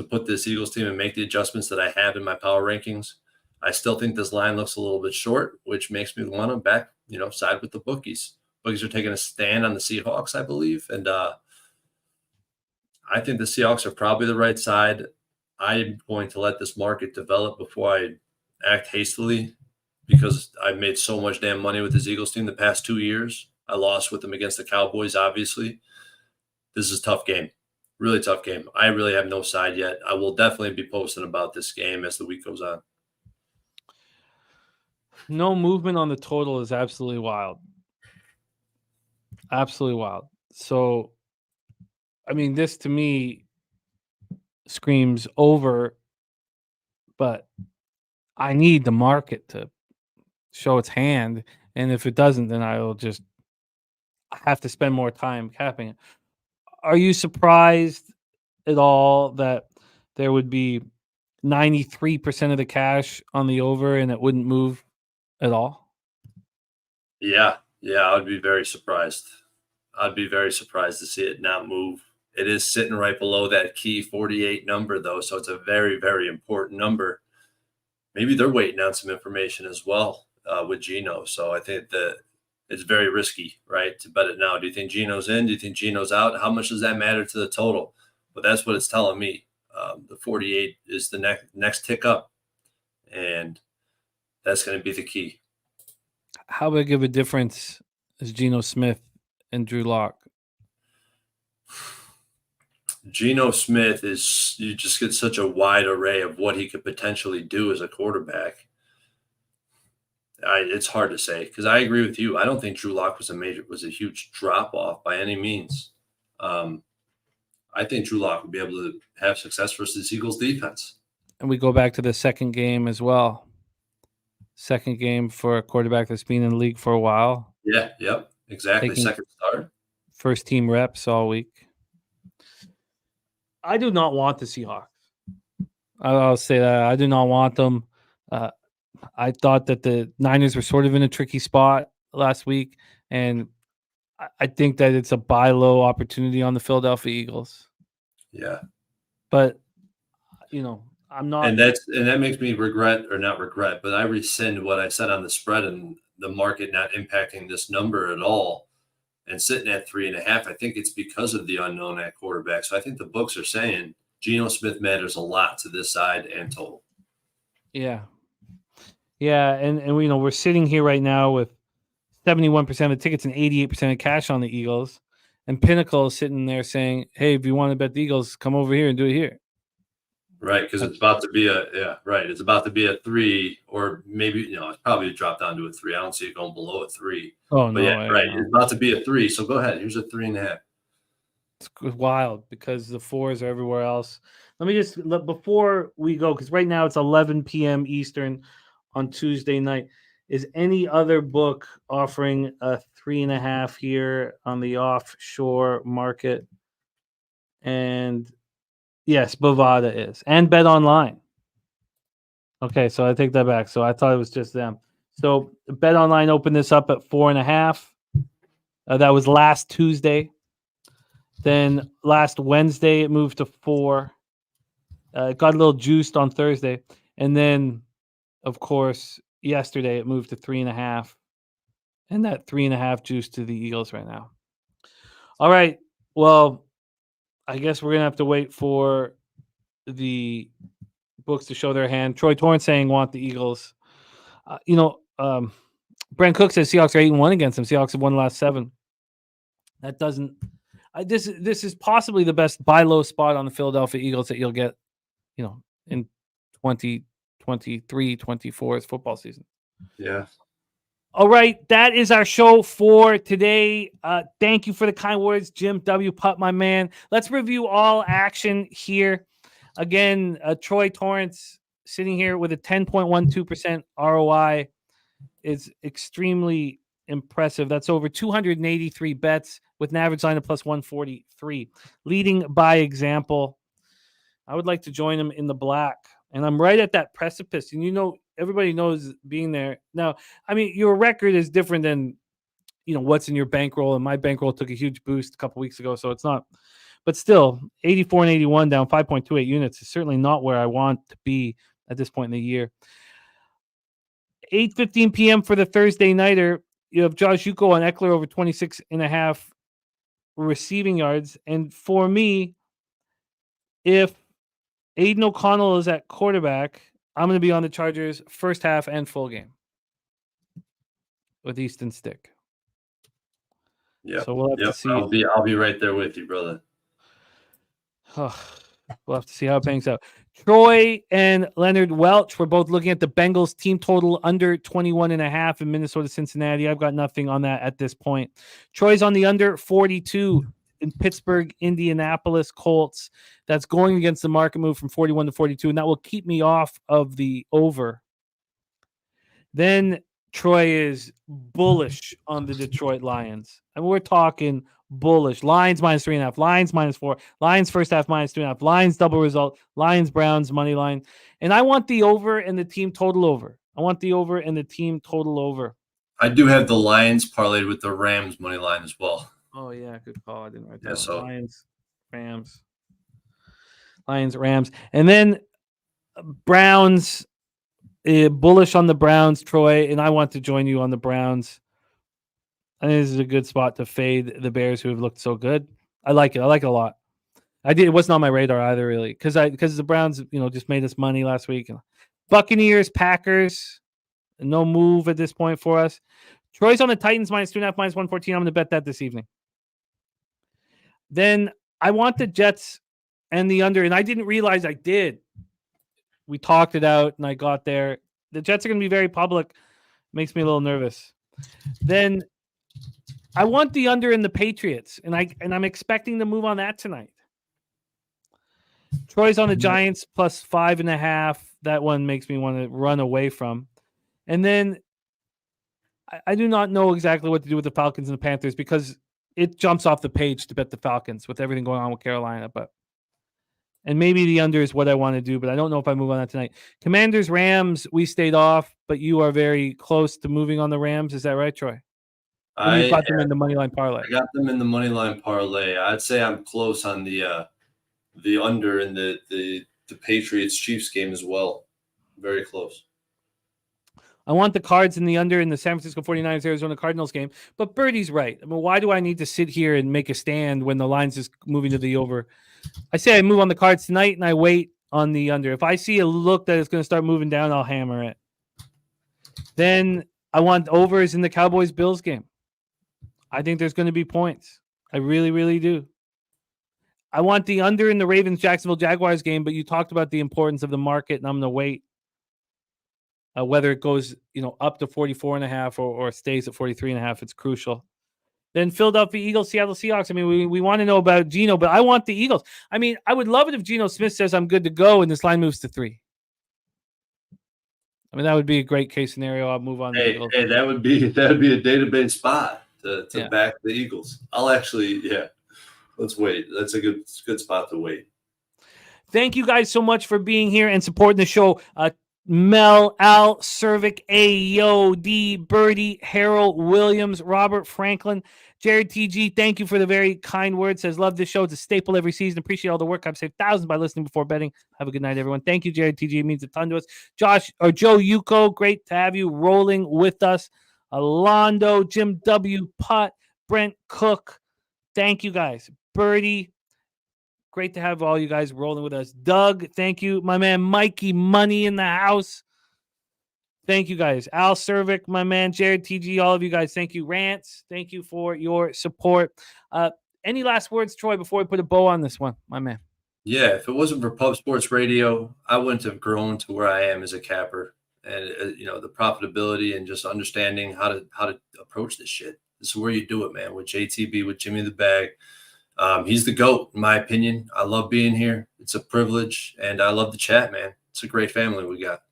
E: put this Eagles team and make the adjustments that I have in my power rankings. I still think this line looks a little bit short, which makes me want to side with the bookies. Bookies are taking a stand on the Seahawks, I believe. And I think the Seahawks are probably the right side. I'm going to let this market develop before I act hastily, because I've made so much damn money with this Eagles team the past 2 years. I lost with them against the Cowboys, obviously. This is a tough game. Really tough game. I really have no side yet. I will definitely be posting about this game as the week goes on.
D: No movement on the total is absolutely wild. Absolutely wild. So, this to me screams over, but I need the market to show its hand. And if it doesn't, then I will just have to spend more time capping it. Are you surprised at all that there would be 93% of the cash on the over and it wouldn't move at all?
E: Yeah, I would be very surprised. I'd be very surprised to see it not move. It is sitting right below that key 48 number, though, so it's a very, very important number. Maybe they're waiting on some information as well with Geno, so I think that it's very risky, right, to bet it now. Do you think Geno's in? Do you think Geno's out? How much does that matter to the total? But that's what it's telling me. The 48 is the next tick up, and that's going to be the key.
D: How big of a difference is Geno Smith and Drew Lock?
E: Geno Smith you just get such a wide array of what he could potentially do as a quarterback. It's hard to say, because I agree with you. I don't think Drew Lock was a huge drop off by any means. I think Drew Lock would be able to have success versus Eagles defense. And
D: we go back to the second game as well. Second game for a quarterback that's been in the league for a while.
E: Yeah, yep, exactly. Second start.
D: First team reps all week. I do not want the Seahawks. I'll say that. I do not want them. I thought that the Niners were sort of in a tricky spot last week, and I think that it's a buy low opportunity on the Philadelphia Eagles.
E: Yeah.
D: But, I'm not.
E: And that makes me not regret, but I rescind what I said on the spread and the market not impacting this number at all and sitting at 3.5. I think it's because of the unknown at quarterback. So I think the books are saying Geno Smith matters a lot to this side and total.
D: Yeah. Yeah. And we're sitting here right now with 71% of the tickets and 88% of cash on the Eagles. And Pinnacle is sitting there saying, hey, if you want to bet the Eagles, come over here and do it here.
E: Right, because it's about to be It's about to be a 3, or maybe it's probably dropped down to a 3. I don't see it going below a 3.
D: Oh
E: but
D: no,
E: right. It's about to be a 3. So go ahead. Here's a 3.5.
D: It's wild because the 4s are everywhere else. Let me just before we go, because right now it's 11 p.m. Eastern on Tuesday night. Is any other book offering a 3.5 here on the offshore market? And yes, Bovada is, and Bet Online. Okay, so I take that back. So I thought it was just them. So Bet Online opened this up at 4.5. That was last Tuesday. Then last Wednesday it moved to 4. It got a little juiced on Thursday, and then, of course, yesterday it moved to 3.5, and that 3.5 juice to the Eagles right now. All right, well, I guess we're gonna have to wait for the books to show their hand. Troy Torrence saying want the Eagles. Brent Cook says Seahawks are 8-1 against them. Seahawks have won the last 7. That doesn't. This is possibly the best buy low spot on the Philadelphia Eagles that you'll get, in 2023-24's football season.
E: Yeah.
D: All right, that is our show for today. Thank you for the kind words, Jim W. Putt, my man. Let's review all action here. Again, Troy Torrence sitting here with a 10.12% ROI is extremely impressive. That's over 283 bets with an average line of plus 143. Leading by example. I would like to join him in the black. And I'm right at that precipice. And everybody knows being there. Now, your record is different than, what's in your bankroll. And my bankroll took a huge boost a couple weeks ago. So it's not, but still 84 and 81 down 5.28 units is certainly not where I want to be at this point in the year. 8:15 p.m. for the Thursday nighter. You have Josh Yuko on Eckler over 26.5 receiving yards. And for me, if Aiden O'Connell is at quarterback, I'm going to be on the Chargers first half and full game with Easton Stick.
E: Yeah.
D: So we'll have to see.
E: I'll be right there with you, brother.
D: We'll have to see how it bangs out. Troy and Leonard Welch were both looking at the Bengals team total under 21.5 in Minnesota, Cincinnati. I've got nothing on that at this point. Troy's on the under 42 in Pittsburgh, Indianapolis, Colts. That's going against the market move from 41 to 42, and that will keep me off of the over. Then Troy is bullish on the Detroit Lions. And we're talking bullish. Lions minus 3.5, Lions minus 4, Lions first half minus 2.5, Lions double result, Lions Browns money line. And I want the over and the team total over.
E: I do have the Lions parlayed with the Rams money line as well.
D: Oh, yeah, good call. I didn't write that.
E: Yeah, so
D: Lions, Rams. And then Browns, bullish on the Browns, Troy, and I want to join you on the Browns. I think this is a good spot to fade the Bears, who have looked so good. I like it a lot. It wasn't on my radar either, really, because the Browns, just made us money last week. Buccaneers, Packers, no move at this point for us. Troy's on the Titans minus 2.5, minus 114. I'm going to bet that this evening. Then I want the Jets and the under, and I didn't realize I did. We talked it out, and I got there. The Jets are going to be very public. Makes me a little nervous. Then I want the under in the Patriots, and I'm expecting to move on that tonight. Troy's on the Giants plus 5.5. That one makes me want to run away from. And then I do not know exactly what to do with the Falcons and the Panthers because it jumps off the page to bet the Falcons with everything going on with Carolina. But And maybe the under is what I want to do, but I don't know if I move on that tonight. Commanders, Rams, we stayed off, but you are very close to moving on the Rams. Is that right, Troy? Or you got them in the money line parlay.
E: I got them in the money line parlay. I'd say I'm close on the under in the Patriots Chiefs game as well. Very close.
D: I want the Cards in the under in the San Francisco 49ers Arizona Cardinals game, but Birdie's right. I mean, why do I need to sit here and make a stand when the line's just moving to the over? I say I move on the Cards tonight and I wait on the under. If I see a look that it's going to start moving down, I'll hammer it. Then I want overs in the Cowboys-Bills game. I think there's going to be points. I really, really do. I want the under in the Ravens-Jacksonville Jaguars game, but you talked about the importance of the market, and I'm going to wait. Whether it goes, up to 44.5 or stays at 43.5, it's crucial. Then Philadelphia Eagles, Seattle Seahawks. I mean, we want to know about Geno, but I want the Eagles. I mean, I would love it if Geno Smith says I'm good to go and this line moves to 3. I mean, that would be a great case scenario. I'll move on.
E: Hey, that would be a database spot to back the Eagles. Let's wait. That's a good spot to wait.
D: Thank you guys so much for being here and supporting the show. Mel, Al, Cervic, AOD, Birdie, Harold, Williams, Robert, Franklin, Jared TG, thank you for the very kind words. Says, love this show. It's a staple every season. Appreciate all the work. I've saved thousands by listening before betting. Have a good night, everyone. Thank you, Jared TG. It means a ton to us. Joe Yuko, great to have you rolling with us. Alondo, Jim W. Putt, Brent Cook. Thank you, guys. Birdie, great to have all you guys rolling with us. Doug, thank you. My man, Mikey Money in the house. Thank you, guys. Al Cervic, my man, Jared TG, all of you guys. Thank you. Rants, thank you for your support. Any last words, Troy, before we put a bow on this one, my man?
E: Yeah, if it wasn't for Pub Sports Radio, I wouldn't have grown to where I am as a capper. And, the profitability and just understanding how to approach this shit. This is where you do it, man, with JTB, with Jimmy the Bag. He's the GOAT, in my opinion. I love being here. It's a privilege, and I love the chat, man. It's a great family we got.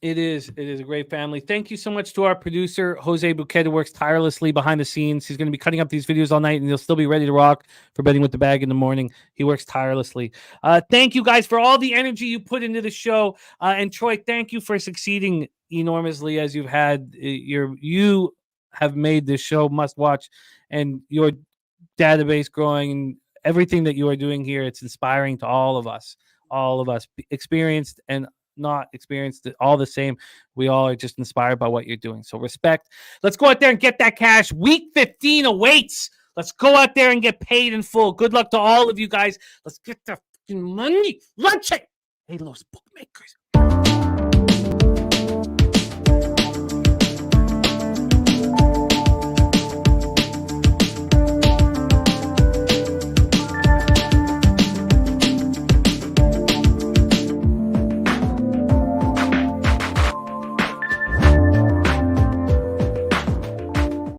D: It is a great family. Thank you so much to our producer, Jose Bouquet, who works tirelessly behind the scenes. He's going to be cutting up these videos all night, and he'll still be ready to rock for Betting with the Bag in the morning. He works tirelessly. Thank you, guys, for all the energy you put into the show. And, Troy, thank you for succeeding enormously as you've had. You have made this show must-watch, and your database growing and everything that you are doing here. It's inspiring to all of us, experienced and not experienced, all the same. We all are just inspired by what you're doing. So respect. Let's go out there and get that cash. Week 15 awaits. Let's go out there and get paid in full. Good luck to all of you guys. Let's get the money. Lunch it. Hey, those bookmakers.